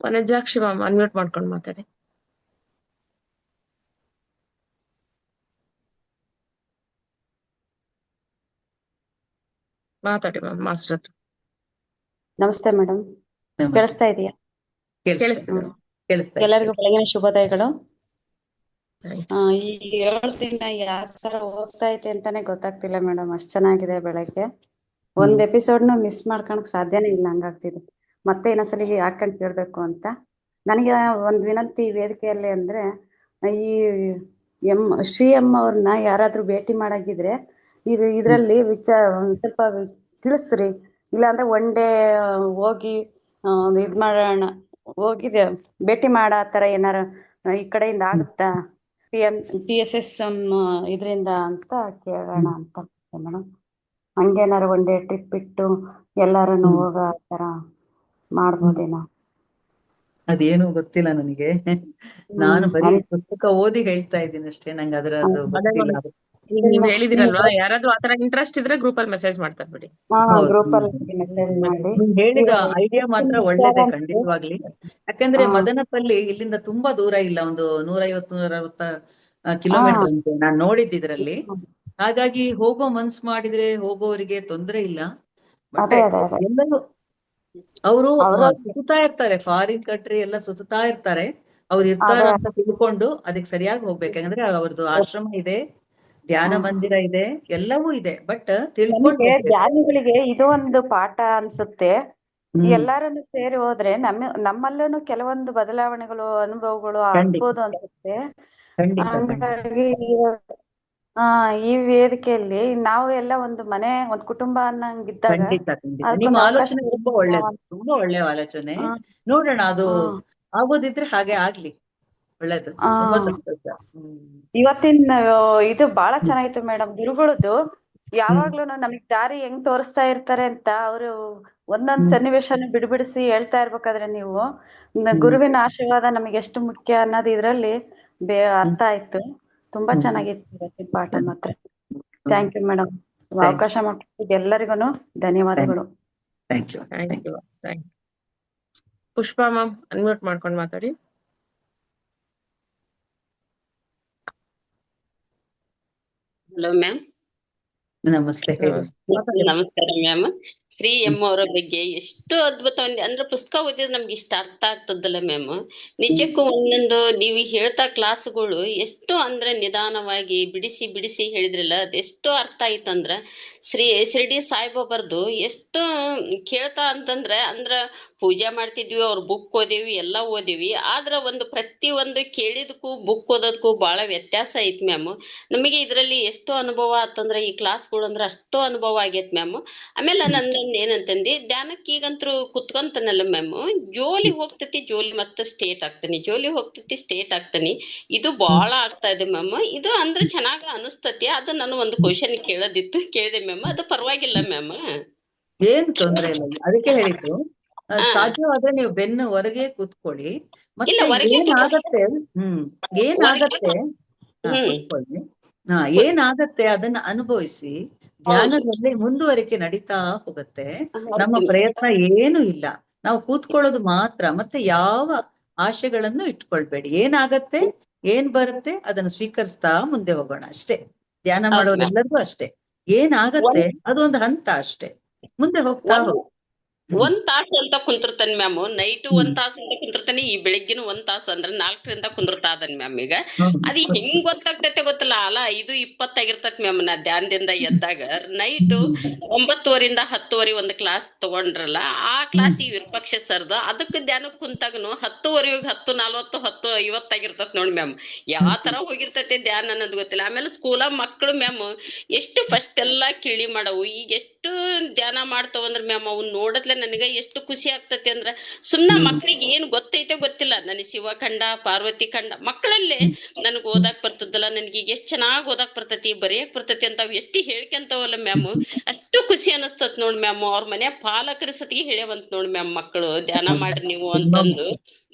Vanajakshi ma'am unmute ಮಾಡ್ಕೊಂಡು ಮಾತಾಡಿ. ಮಾತಾಡಿ ಮ್ಯಾಮ್. ಮಾಸ್ಟರ್ ನಮಸ್ತೆ ಮೇಡಮ್, ಕೇಳಿಸ್ತಾ ಇದೆಯಾ? ಕೇಳಿಸ್ತಿದೆ. ಎಲ್ಲರಿಗೂ ಬೆಳಗಿನ ಶುಭೋದಯಗಳು. ಈ 7 ದಿನ ಯಾವ ತರ ಹೋಗ್ತಾ ಐತೆ ಅಂತಾನೆ ಗೊತ್ತಾಗ್ತಿಲ್ಲ ಮೇಡಮ್, ಅಷ್ಟ್ ಚೆನ್ನಾಗಿದೆ. ಬೆಳಗ್ಗೆ ಒಂದ್ ಎಪಿಸೋಡ್ನು ಮಿಸ್ ಮಾಡ್ಕೊಳಕ್ ಸಾಧ್ಯನೇ ಇಲ್ಲ, ಹಂಗಾಗ್ತಿದೆ. ಮತ್ತೆ ಇನ್ನೊಂದ್ಸಲಿ ಹಾಕೊಂಡ್ ಕೇಳ್ಬೇಕು ಅಂತ. ನನಗೆ ಒಂದ್ ವಿನಂತಿ ಈ ವೇದಿಕೆಯಲ್ಲಿ ಅಂದ್ರೆ, ಈ ಶ್ರೀ ಅವ್ರನ್ನ ಯಾರಾದ್ರೂ ಭೇಟಿ ಮಾಡಾಗಿದ್ರೆ ಇದ್ರಲ್ಲಿ ಸ್ವಲ್ಪ ತಿಳಿಸ್ರಿ. ಇಲ್ಲಾಂದ್ರೆ ಒನ್ ಡೇ ಹೋಗಿ ಇದ್ ಮಾಡೋಣ, ಹೋಗಿದೆ ಭೇಟಿ ಮಾಡೋ ತರ ಏನಾರ ಈ ಕಡೆಯಿಂದ ಆಗುತ್ತಾ, PSS ಇದರಿಂದ ಅಂತ ಕೇಳೋಣ ಅಂತ ಮೇಡಮ್. ಹಂಗೇನಾರು ಒನ್ ಡೇ ಟ್ರಿಪ್ ಇಟ್ಟು ಎಲ್ಲಾರನ್ನು ಹೋಗೋ ತರ ಮಾಡ್ಬೋದೇನೋ? ಅದೇನು ಗೊತ್ತಿಲ್ಲ ನನಗೆ. ನಾನು ಬರೀ ಪುಸ್ತಕ ಓದಿ ಹೇಳ್ತಾ ಇದ್ದೀನಿ ಅಷ್ಟೇ, ನಂಗೆ ಅದರದ್ದು ಗೊತ್ತಿಲ್ಲ. ನೀವ್ ಹೇಳಿದಿರಲ್ವಾ, ಯಾರಾದ್ರೂ ಆತರ ಇಂಟ್ರೆಸ್ಟ್ ಇದ್ರೆ ಗ್ರೂಪ್ ಅಲ್ಲಿ ಮೆಸೇಜ್ ಮಾಡ್ತಾರೆ ಬಿಡಿ. ಗ್ರೂಪ್ ಅಲ್ಲಿ ಮೆಸೇಜ್ ಮಾಡಿ. ನೀವ್ ಹೇಳಿದ ಐಡಿಯಾ ಮಾತ್ರ ಒಳ್ಳೇದೇ ಖಂಡಿತವಾಗ್ಲಿ. ಯಾಕಂದ್ರೆ ಮದನಪಲ್ಲಿ ಇಲ್ಲಿಂದ ತುಂಬಾ ದೂರ ಇಲ್ಲ, ಒಂದು 150-160 ಕಿಲೋಮೀಟರ್ ಅಂತೆ ನಾನ್ ನೋಡಿದ್ದಿದ್ರಲ್ಲಿ. ಹಾಗಾಗಿ ಹೋಗೋ ಮನ್ಸ್ ಮಾಡಿದ್ರೆ ಹೋಗೋವರಿಗೆ ತೊಂದ್ರೆ ಇಲ್ಲ. ಬಟ್ ಎಲ್ಲರೂ ಅವರು ಸುತ್ತಾ ಇರ್ತಾರೆ, ಫಾರಿನ್ ಕಂಟ್ರಿ ಎಲ್ಲ ಸುತ್ತಾ ಇರ್ತಾರೆ. ಅವ್ರು ಇರ್ತಾರ ಅಂತ ತಿಳ್ಕೊಂಡು ಅದಕ್ಕೆ ಸರಿಯಾಗಿ ಹೋಗ್ಬೇಕು. ಯಾಕಂದ್ರೆ ಅವ್ರದ್ದು ಆಶ್ರಮ ಇದೆ, ಧ್ಯಾನ ಮಂದಿರ ಇದೆ, ಎಲ್ಲವೂ ಇದೆ. ಬಟ್ ತಿಳ್ಕೊಂಡು ಧ್ಯಾನಿಗಳಿಗೆ ಇದು ಒಂದು ಪಾಠ ಅನ್ಸುತ್ತೆ. ಎಲ್ಲಾರನ್ನು ಸೇರಿ ಹೋದ್ರೆ ನಮ್ಮಲ್ಲೂ ಕೆಲವೊಂದು ಬದಲಾವಣೆಗಳು, ಅನುಭವಗಳು ಆಗ್ಬೋದು ಅನ್ಸುತ್ತೆ. ಹಂಗಾಗಿ ಈ ವೇದಿಕೆಯಲ್ಲಿ ನಾವು ಎಲ್ಲ ಒಂದು ಮನೆ, ಒಂದು ಕುಟುಂಬ ಅನ್ನಂಗಿದ್ದಾಗ ನಿಮ್ಮ ಆಲೋಚನೆ ತುಂಬಾ ಒಳ್ಳೇದು, ತುಂಬಾ ಒಳ್ಳೆ ಆಲೋಚನೆ. ನೋಡೋಣ, ಅದು ಆಗೋದಿದ್ರೆ ಹಾಗೆ ಆಗ್ಲಿ, ಒಳ್ಳೇದು, ತುಂಬಾ ಸಂತೋಷ. ಇವತ್ತಿನ ಇದು ಬಹಳ ಚೆನ್ನಾಗಿತ್ತು ಮೇಡಮ್. ಗುರುಗಳದ್ದು ಯಾವಾಗ್ಲೂ ನಮಗ್ ದಾರಿ ಹೆಂಗ್ ತೋರಿಸ್ತಾ ಇರ್ತಾರೆ ಅಂತ ಅವರು ಒಂದೊಂದ್ ಸನ್ನಿವೇಶನ ಬಿಡಿಸಿ ಹೇಳ್ತಾ ಇರ್ಬೇಕಾದ್ರೆ ನೀವು ಗುರುವಿನ ಆಶೀರ್ವಾದ ನಮಗೆ ಎಷ್ಟು ಮುಖ್ಯ ಅನ್ನೋದು ಇದ್ರಲ್ಲಿ ಅರ್ಥ ಆಯ್ತು. ತುಂಬಾ ಚೆನ್ನಾಗಿತ್ತು ಪಾಠ ಮಾತ್ರ. ಥ್ಯಾಂಕ್ ಯು ಮೇಡಮ್, ಅವಕಾಶ ಮಾಡ್ಕೊಟ್ಟಿದ್ದು ಎಲ್ಲರಿಗೂ ಧನ್ಯವಾದಗಳು. ಪುಷ್ಪಾ ಮ್ಯಾಮ್ ಅನ್ಮ್ಯೂಟ್ ಮಾಡ್ಕೊಂಡು ಮಾತಾಡಿ. Hello ma'am. ನಮಸ್ತೆ. ನಮಸ್ಕಾರ ಮ್ಯಾಮ್. ಶ್ರೀ ಅವರ ಬಗ್ಗೆ ಎಷ್ಟು ಅದ್ಭುತ ಅಂದ್ರೆ ಪುಸ್ತಕ ಓದಿದ್ರೆ ನಮ್ಗೆ ಇಷ್ಟ ಅರ್ಥ ಆಗ್ತದಲ್ಲ ಮ್ಯಾಮ್. ನಿಜಕ್ಕೂ ಒಂದೊಂದು ನೀವು ಹೇಳ್ತಾ ಕ್ಲಾಸ್ಗಳು ಎಷ್ಟು ಅಂದ್ರೆ ನಿಧಾನವಾಗಿ ಬಿಡಿಸಿ ಹೇಳಿದ್ರಲ್ಲ, ಅದೆಷ್ಟು ಅರ್ಥ ಆಯ್ತಂದ್ರ ಶಿರ್ಡಿ ಸಾಯಿಬಾಬಾರ್ದು ಎಷ್ಟು ಕೇಳ್ತಾ ಅಂದ್ರ ಪೂಜೆ ಮಾಡ್ತಿದ್ವಿ, ಅವ್ರ ಬುಕ್ ಓದಿವಿ, ಎಲ್ಲ ಓದಿವಿ. ಆದ್ರ ಪ್ರತಿ ಒಂದು ಕೇಳಿದಕ್ಕೂ ಬುಕ್ ಓದೋದಕ್ಕೂ ಬಹಳ ವ್ಯತ್ಯಾಸ ಐತ್ ಮ್ಯಾಮ್. ನಮಗೆ ಇದ್ರಲ್ಲಿ ಎಷ್ಟು ಅನುಭವ ಆತಂದ್ರ ಈ ಕ್ಲಾಸ್ಗಳು ಅಂದ್ರೆ ಅಷ್ಟು ಅನುಭವ ಆಗೈತ್ ಮ್ಯಾಮ್. ಆಮೇಲೆ ನಂದೊಂದ್ ಏನಂತಂದಿ, ಧ್ಯಾನಕ್ಕೆ ಈಗಂತೂ ಕುತ್ಕೊಂತಾನಲ್ಲ ಮ್ಯಾಮ್, ಜೋಲಿ ಹೋಗ್ತತಿ, ಜೋಲಿ ಮತ್ತೆ ಸ್ಟೇಟ್ ಆಗ್ತಾನೆ, ಜೋಲಿ ಹೋಗ್ತತಿ, ಸ್ಟೇಟ್ ಆಗ್ತಾನೆ. ಇದು ಬಹಳ ಆಗ್ತಾ ಇದೆ ಮ್ಯಾಮ್. ಇದು ಅಂದ್ರೆ ಚೆನ್ನಾಗ ಅನಿಸ್ತತಿ. ಅದು ನಾನು ಒಂದು ಕ್ವಶನ್ ಕೇಳೋದಿತ್ತು, ಕೇಳಿದೆ ಮ್ಯಾಮ್. ಅದು ಪರವಾಗಿಲ್ಲ ಮ್ಯಾಮ್, ಏನ್ ತೊಂದ್ರೆ ಇಲ್ಲ. ಅದಕ್ಕೆ ಹೇಳಿದ್ದು, ಸಾಧ್ಯವಾದ್ರೆ ನೀವು ಬೆನ್ನು ಹೊರಗೆ ಕೂತ್ಕೊಳ್ಳಿ. ಮತ್ತೆ ಏನಾಗತ್ತೆ ಕೂತ್ಕೊಳ್ಳಿ. ಏನಾಗತ್ತೆ ಅದನ್ನ ಅನುಭವಿಸಿ ಧ್ಯಾನದಲ್ಲಿ ಮುಂದುವರಿಕೆ ನಡೀತಾ ಹೋಗುತ್ತೆ. ನಮ್ಮ ಪ್ರಯತ್ನ ಏನು ಇಲ್ಲ, ನಾವು ಕೂತ್ಕೊಳ್ಳೋದು ಮಾತ್ರ. ಮತ್ತೆ ಯಾವ ಆಶೆಗಳನ್ನು ಇಟ್ಕೊಳ್ಬೇಡಿ. ಏನಾಗತ್ತೆ, ಏನ್ ಬರುತ್ತೆ ಅದನ್ನು ಸ್ವೀಕರಿಸ್ತಾ ಮುಂದೆ ಹೋಗೋಣ ಅಷ್ಟೇ. ಧ್ಯಾನ ಹೌದ್ ಮ್ಯಾಮ್. ಮಾಡೋರೆಲ್ಲರಿಗೂ ಅಷ್ಟೇ, ಏನಾಗತ್ತೆ ಅದೊಂದು ಹಂತ ಅಷ್ಟೇ, ಮುಂದೆ ಹೋಗ್ತಾ ಹೋಗಿ. ಒಂದ್ ತಾಸು ಅಂತ ಕುಂತಿರ್ತಾನೆ ಮ್ಯಾಮ್. ನೈಟ್ ಒಂದ್ ತಾಸು ಅಂತ ಕುಂತಿರ್ತಾನೆ, ಈ ಬೆಳಿಗ್ಗಿನ ಒಂದ್ ತಾಸು ಅಂದ್ರೆ 4ರಿಂದ ಕುಂದಿರ್ತಾ ಅದನ್ ಮ್ಯಾಮ್. ಈಗ ಅದು ಹೆಂಗ್ ಗೊತ್ತಾಗ್ತೈತೆ ಗೊತ್ತಿಲ್ಲ. ಅಲ್ಲ 5:20 ಆಗಿರ್ತೈತಿ ಮ್ಯಾಮ್. ನಾ ಧ್ಯಾನದಿಂದ ಎದ್ದಾಗ ನೈಟ್ 9:30ರಿಂದ 10:30 ಒಂದು ಕ್ಲಾಸ್ ತಗೊಂಡ್ರಲ್ಲ, ಆ ಕ್ಲಾಸ್ ಈ ವಿರೂಪಾಕ್ಷ ಸರ್ದು. ಅದಕ್ಕೆ ಧ್ಯಾನಕ್ಕೆ ಕುಂತಾಗನು 10:40, 10:40, 10:50 ಆಗಿರ್ತೈತಿ ನೋಡಿ ಮ್ಯಾಮ್. ಯಾವ ತರ ಹೋಗಿರ್ತೈತೆ ಧ್ಯಾನ ಅನ್ನೋದು ಗೊತ್ತಿಲ್ಲ. ಆಮೇಲೆ ಸ್ಕೂಲ ಮಕ್ಕಳು ಮ್ಯಾಮ್ ಎಷ್ಟು ಫಸ್ಟ್ ಎಲ್ಲಾ ಕಿಳಿ ಮಾಡವು, ಈಗ ಎಷ್ಟು ಧ್ಯಾನ ಮಾಡ್ತಾವಂದ್ರ ಮ್ಯಾಮ್ ಅವ್ನ್ ನೋಡತ್ಲೆ ನನಗೆ ಎಷ್ಟು ಖುಷಿ ಆಗ್ತತಿ ಅಂದ್ರ, ಸುಮ್ನ ಮಕ್ಳಿಗೆ ಏನ್ ಗೊತ್ತೈತೆ ಗೊತ್ತಿಲ್ಲ. ನನಗೆ ಶಿವಖಂಡ, ಪಾರ್ವತಿ ಖಂಡ ಮಕ್ಕಳಲ್ಲೇ ನನಗ್ ಓದಾಕ್ ಬರ್ತದಲ್ಲ, ನನಗೆ ಈಗ ಎಷ್ಟ್ ಚೆನ್ನಾಗ್ ಓದಾಕ್ ಬರ್ತತಿ, ಬರೆಯಕ್ ಬರ್ತತಿ ಅಂತ ಎಷ್ಟು ಹೇಳ್ಕೊಂತವಲ್ಲ ಮ್ಯಾಮ್, ಅಷ್ಟು ಖುಷಿ ಅನಸ್ತತ್ ನೋಡ್ ಮ್ಯಾಮ್. ಅವ್ರ ಮನೆ ಪಾಲಕರ ಸತಿಗೆ ಹೇಳ್ಯವಂತ ನೋಡ್ ಮ್ಯಾಮ್, ಮಕ್ಕಳು ಧ್ಯಾನ ಮಾಡ್ರಿ ನೀವು ಅಂತಂದು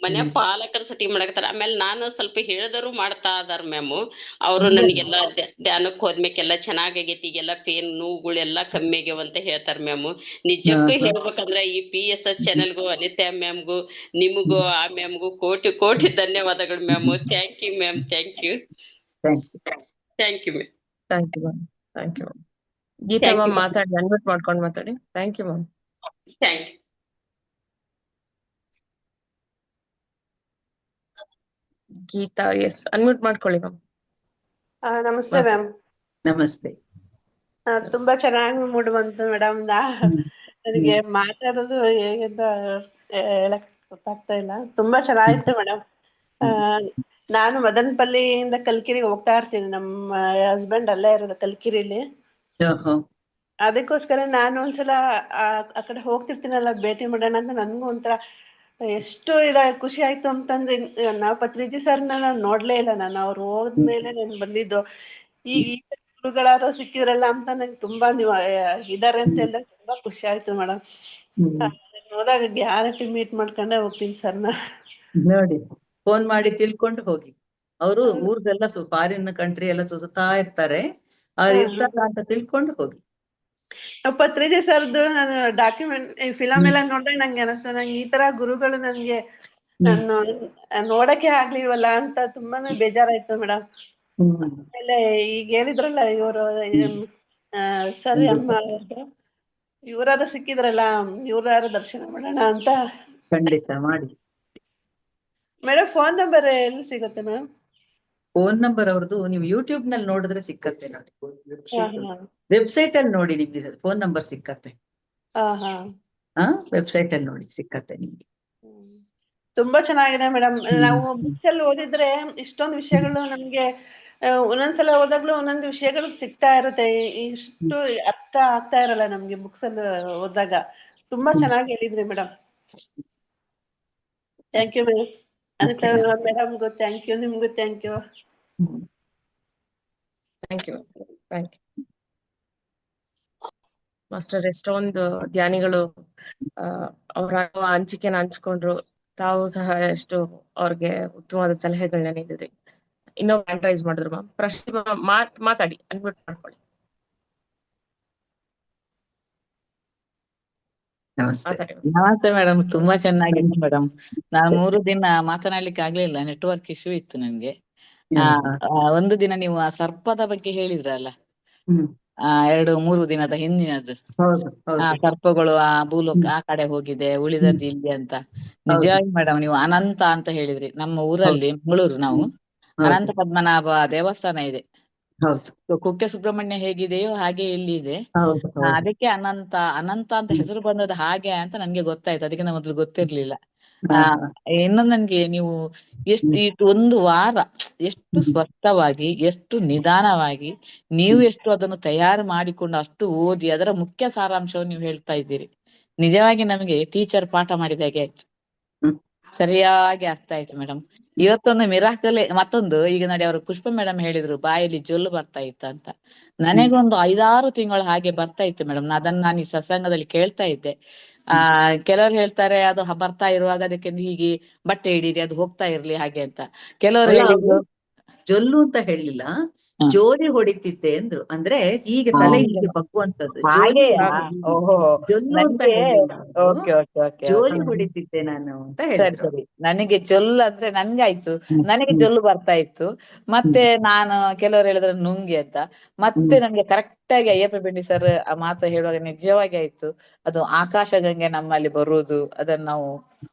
ಮನೆ ಪಾಲಕರ ಸತಿ ಮಾಡಕತ್ತಾರ. ಆಮೇಲೆ ನಾನು ಸ್ವಲ್ಪ ಹೇಳಿದರು ಮಾಡ್ತಾ ಅದಾರ ಮ್ಯಾಮ್. ಅವರು ನನಗೆಲ್ಲ ಧ್ಯಾನಕ್ಕೆ ಹೋದ್ಮೇಕೆಲ್ಲ ಚೆನ್ನಾಗೈತಿ, ಈಗೆಲ್ಲ ಪೇನ್ ನೋವುಗಳೆಲ್ಲ ಕಮ್ಮಿ ಆಗ್ಯಾವ ಅಂತ ಹೇಳ್ತಾರ ಮ್ಯಾಮ್. ನಿಜಕ್ಕೂ ಹೇಳ್ಬೇಕಂದ್ರ ಈ PSS ಚಾನೆಲ್ಗೂ, ಅನಿತಾ ಮ್ಯಾಮ್ಗೂ, ನಿಮಗೂ, ಆ ಮ್ಯಾಮ್ಗೂ ಕೋಟಿ ಕೋಟಿ ಧನ್ಯವಾದಗಳು ma'am. Thank you ma'am, thank you, thank you ma'am. Thank you ma'am, thank you ma'am. Geetha Thank you, ma'am ma'am. ಮಾತಾಡಿ, ಅನ್ಮ್ಯೂಟ್ ಮಾಡ್ಕೊಂಡು ಮಾತಾಡಿ. Thank you ma'am. Thank you. Geetha, yes, unmute ಮಾಡ್ಕೊಳ್ಳಿ ಮ್ಯಾಮ್. ನಮಸ್ತೆ ಮ್ಯಾಮ್. ನಮಸ್ತೆ. ತುಂಬಾ ಚೆನ್ನಾಗಿ ಮೂಡ್ ಬಂತು ಮೇಡಮ್. ನನಗೆ ಮಾತಾಡೋದು ಹೇಗೆಂತ ಹೇಳಕ್ ಗೊತ್ತಾಗ್ತಾ ಇಲ್ಲ. ತುಂಬಾ ಚೆನ್ನಾಗಿತ್ತು ಮೇಡಮ್. ನಾನು ಮದನಪಲ್ಲಿಯಿಂದ ಕಲ್ಕಿರಿಗೆ ಹೋಗ್ತಾ ಇರ್ತೀನಿ. ನಮ್ಮ ಹಸ್ಬೆಂಡ್ ಅಲ್ಲೇ ಇರೋದು ಕಲ್ಕಿರಿಲಿ. ಅದಕ್ಕೋಸ್ಕರ ನಾನು ಒಂದ್ಸಲ ಆ ಕಡೆ ಹೋಗ್ತಿರ್ತೀನಲ್ಲ, ಭೇಟಿ ಮಾಡೋಣ ಅಂತ ನನ್ಗೂ ಒಂಥರ ಎಷ್ಟು ಖುಷಿ ಆಯ್ತು ಅಂತಂದ್ರೆ, ನಾವು ಪತ್ರಿಜಿ ಸರ್ನ ನಾನು ನೋಡ್ಲೇ ಇಲ್ಲ. ನಾನು ಅವ್ರು ಹೋದ್ಮೇಲೆ ನಾನು ಬಂದಿದ್ದು. ಈಗ ಗುರುಗಳಾದ್ರು ಸಿಕ್ಕಿದ್ರಲ್ಲ ಅಂತ ನಂಗೆ ತುಂಬಾ ಇದಾರೆ ಅಂತ ಹೇಳಿದ್ರೆ ತುಂಬಾ ಖುಷಿ ಆಯ್ತು ಮೇಡಮ್. ಹೋದಾಗ ಗ್ಯಾರಂಟಿ ಮೀಟ್ ಮಾಡ್ಕೊಂಡೆ ಹೋಗ್ತೀನಿ ಸರ್ನ. ನೋಡಿ, ಫೋನ್ ಮಾಡಿ ತಿಳ್ಕೊಂಡು ಹೋಗಿ. ಅವರು ಊರ್ದೆಲ್ಲ ಫಾರಿನ್ ಕಂಟ್ರಿ ಎಲ್ಲ ಸುತ್ತಾ ಇರ್ತಾರೆ, ಅವ್ರು ಇರ್ತಾರ ಅಂತ ತಿಳ್ಕೊಂಡು ಹೋಗಿ. ಪತ್ರಿಜಿ ಸರ್ದು ನಾನು ಡಾಕ್ಯುಮೆಂಟ್ ಫಿಲಮ್ ಎಲ್ಲ ನೋಡಿದಾಗ ನಂಗೆ ಅನಿಸ್ತು, ನಂಗೆ ಈ ತರ ಗುರುಗಳು ನನ್ಗೆ ನಾನು ನೋಡಕ್ಕೆ ಆಗ್ಲಿಲ್ವಲ್ಲ ಅಂತ ತುಂಬಾನೇ ಬೇಜಾರಾಯ್ತು ಮೇಡಮ್. ಆಮೇಲೆ ಈಗ ಹೇಳಿದ್ರಲ್ಲ ಇವರು ಸರ್ ಅಮ್ಮ ಇವ್ರಾರು ಸಿಕ್ಕಿದ್ರಲ್ಲ, ಇವ್ರಾರು ದರ್ಶನ ಮಾಡೋಣ ಅಂತ. ಖಂಡಿತ ಮಾಡಿ ಮೇಡಮ್. ಫೋನ್ ನಂಬರ್ ಎಲ್ಲಿ ಸಿಗುತ್ತೆ ಮೇಡಮ್? ಫೋನ್ ನಂಬರ್ ಅವ್ರದ್ದು ನೀವು ಯೂಟ್ಯೂಬ್ ನಲ್ಲಿ ನೋಡಿದ್ರೆ ಸಿಕ್ಕತ್ತೆ ನೋಡಿ. ವೆಬ್ಸೈಟ್ ಅಲ್ಲಿ ನೋಡಿ, ನಿಮ್ಗೆ ಫೋನ್ ನಂಬರ್ ಸಿಕ್ಕತ್ತೆ. ವೆಬ್ಸೈಟ್ ಅಲ್ಲಿ ನೋಡಿ ಸಿಕ್ಕತ್ತೆ ನಿಮ್ಗೆ. ತುಂಬಾ ಚೆನ್ನಾಗಿದೆ ಮೇಡಮ್. ನಾವು ಬುಕ್ಸ್ ಅಲ್ಲಿ ಓದಿದ್ರೆ ಇಷ್ಟೊಂದು ವಿಷಯಗಳು ನಮ್ಗೆ ಒಂದೊಂದ್ಸಲ ಓದಾಗ್ಲೂ ಒಂದೊಂದು ವಿಷಯಗಳು ಸಿಗ್ತಾ ಇರುತ್ತೆ. ಇಷ್ಟು ಅರ್ಥ ಆಗ್ತಾ ಇರಲ್ಲ ನಮ್ಗೆ ಬುಕ್ಸ್ ಅಲ್ಲಿ ಓದಾಗ. ತುಂಬಾ ಚೆನ್ನಾಗಿ ಹೇಳಿದ್ರಿ madam. Thank you madam. Anita ಮೇಡಮ್ಗೂ ಥ್ಯಾಂಕ್ ಯು, ನಿಮ್ಗೂ thank you. Thank you, thank you master. ಎಷ್ಟೊಂದು ಧ್ಯಾನಿಗಳು ಅವರ ಹಂಚಿಕೆನ ಹಂಚ್ಕೊಂಡ್ರು. ತಾವು ಸಹ ಎಷ್ಟು ಅವ್ರಿಗೆ ಉತ್ತಮವಾದ ಸಲಹೆಗಳನ್ನ ನೀಡಿದ್ರಿ. ಇನ್ನೂ ಹ್ಯಾಂಡ್ ಮಾಡಿದ್ರು ಮ್ಯಾಮ್. ಪ್ರಶ್ನೆ ಮಾತಾಡಿ, ಅನ್ಮ್ಯೂಟ್ ಮಾಡ್ಕೊಳ್ಳಿ. ನಮಸ್ತೆ ಮೇಡಮ್. ತುಂಬಾ ಚೆನ್ನಾಗಿತ್ತು ಮೇಡಮ್. ನಾನು 3 ದಿನ ಮಾತನಾಡ್ಲಿಕ್ಕೆ ಆಗ್ಲಿಲ್ಲ, ನೆಟ್ವರ್ಕ್ ಇಶ್ಯೂ ಇತ್ತು ನನ್ಗೆ. ಒಂದು ದಿನ ನೀವು ಆ ಸರ್ಪದ ಬಗ್ಗೆ ಹೇಳಿದ್ರಲ್ಲ, 2-3 ದಿನದ ಹಿಂದಿನದ್ದು. ಸರ್ಪಗಳು ಆ ಭೂಲೋಕ ಆ ಕಡೆ ಹೋಗಿದೆ, ಉಳಿದದ್ದು ಇಲ್ಲಿ ಅಂತ. ನಿಜವಾಗಿ ಮೇಡಮ್ ನೀವು ಅನಂತ ಅಂತ ಹೇಳಿದ್ರಿ. ನಮ್ಮ ಊರಲ್ಲಿ ಮಂಗಳೂರು, ನಾವು ಅನಂತ ಪದ್ಮನಾಭ ದೇವಸ್ಥಾನ ಇದೆ. ಕುಕ್ಕೆ ಸುಬ್ರಹ್ಮಣ್ಯ ಹೇಗಿದೆಯೋ ಹಾಗೆ ಇಲ್ಲಿ ಇದೆ. ಅದಕ್ಕೆ ಅನಂತ ಅನಂತ ಅಂತ ಹೆಸರು ಬಂದದ್ದು ಹಾಗೆ ಅಂತ ನನ್ಗೆ ಗೊತ್ತಾಯ್ತು. ಅದಕ್ಕಿಂತ ಮೊದಲು ಗೊತ್ತಿರ್ಲಿಲ್ಲ. ಇನ್ನೊಂದು ನನ್ಗೆ ನೀವು ಎಷ್ಟು ಒಂದು ವಾರ ಎಷ್ಟು ಸ್ಪಷ್ಟವಾಗಿ, ಎಷ್ಟು ನಿಧಾನವಾಗಿ, ನೀವು ಎಷ್ಟು ಅದನ್ನು ತಯಾರು ಮಾಡಿಕೊಂಡು ಅಷ್ಟು ಓದಿ ಅದರ ಮುಖ್ಯ ಸಾರಾಂಶವನ್ನು ನೀವು ಹೇಳ್ತಾ ಇದ್ದೀರಿ. ನಿಜವಾಗಿ ನಮಗೆ ಟೀಚರ್ ಪಾಠ ಮಾಡಿದಾಗೆ ಆಯ್ತು, ಸರಿಯಾಗಿ ಅರ್ಥ ಆಯ್ತು ಮೇಡಮ್. ಇವತ್ತೊಂದು ಮಿರಾಕಲ್. ಮತ್ತೊಂದು, ಈಗ ನೋಡಿ ಅವರು ಪುಷ್ಪ ಮೇಡಮ್ ಹೇಳಿದ್ರು ಬಾಯಲ್ಲಿ ಜೊಲ್ಲು ಬರ್ತಾ ಇತ್ತು ಅಂತ. ನನಗೊಂದು 5-6 ತಿಂಗಳು ಹಾಗೆ ಬರ್ತಾ ಇತ್ತು ಮೇಡಮ್. ಅದನ್ನ ನಾನು ಈ ಸತ್ಸಂಗದಲ್ಲಿ ಕೇಳ್ತಾ ಇದ್ದೆ. ಕೆಲವರು ಹೇಳ್ತಾರೆ ಅದು ಬರ್ತಾ ಇರುವಾಗ ಅದಕ್ಕೆ ಹೀಗೆ ಬಟ್ಟೆ ಹಿಡೀರಿ, ಅದು ಹೋಗ್ತಾ ಇರ್ಲಿ ಹಾಗೆ ಅಂತ. ಕೆಲವರು ಹೇಳಿದ್ರು ಜೊಲ್ಲು ಅಂತ ಹೇಳಿಲ್ಲ, ಹ. ಜೋಲಿ ಹೊಡಿತಿದ್ದೆ ಅಂದ್ರು. ಅಂದ್ರೆ ಹೀಗೆ ಹಾ. ತಲೆ ಹೀಗೆ ಬಗ್ಗುವಂತದ್ದು, ಜೋಲಿ ಹಾಗೆಯಾ? ಹೊಡಿತಿದ್ದೆ. ಓಹೋ, ಜೊಲ್ಲು ಅಂತ ನನಗೆ ಹೇಳಿಲ್ಲ ಅವರು, ಓಕೆ ಓಕೆ ಓಕೆ ಜೋಲಿ ಓಕೆ. ಹೊಡಿತಿದ್ದೆ ನಾನು ಅಂತ ಸರಿ ಹೇಳಿದ್ರು. ಸರಿ. ನನಗೆ ಜೊಲ್ಲು ಅಂದ್ರೆ ನನ್ಗೆ ಆಯ್ತು, ನನಗೆ ಹ್ಮ್ ಜೊಲ್ಲು ಬರ್ತಾ ಇತ್ತು. ಮತ್ತೆ ನಾನು ಕೆಲವರು ಹೇಳಿದ್ರೆ ನುಂಗಿ ಅಂತ. ಮತ್ತೆ ಹ್ಮ್ ನನ್ಗೆ ಕರೆಕ್ಟ್ ಆಗಿ ಅಯ್ಯಪ್ಪ ಬೆಂಡಿ ಸರ್ ಆ ಮಾತು ಹೇಳುವಾಗ ನಿಜವಾಗಿ ಆಯ್ತು. ಅದು ಆಕಾಶ ಗಂಗೆ ನಮ್ಮಲ್ಲಿ ಬರುವುದು, ಅದನ್ನ ನಾವು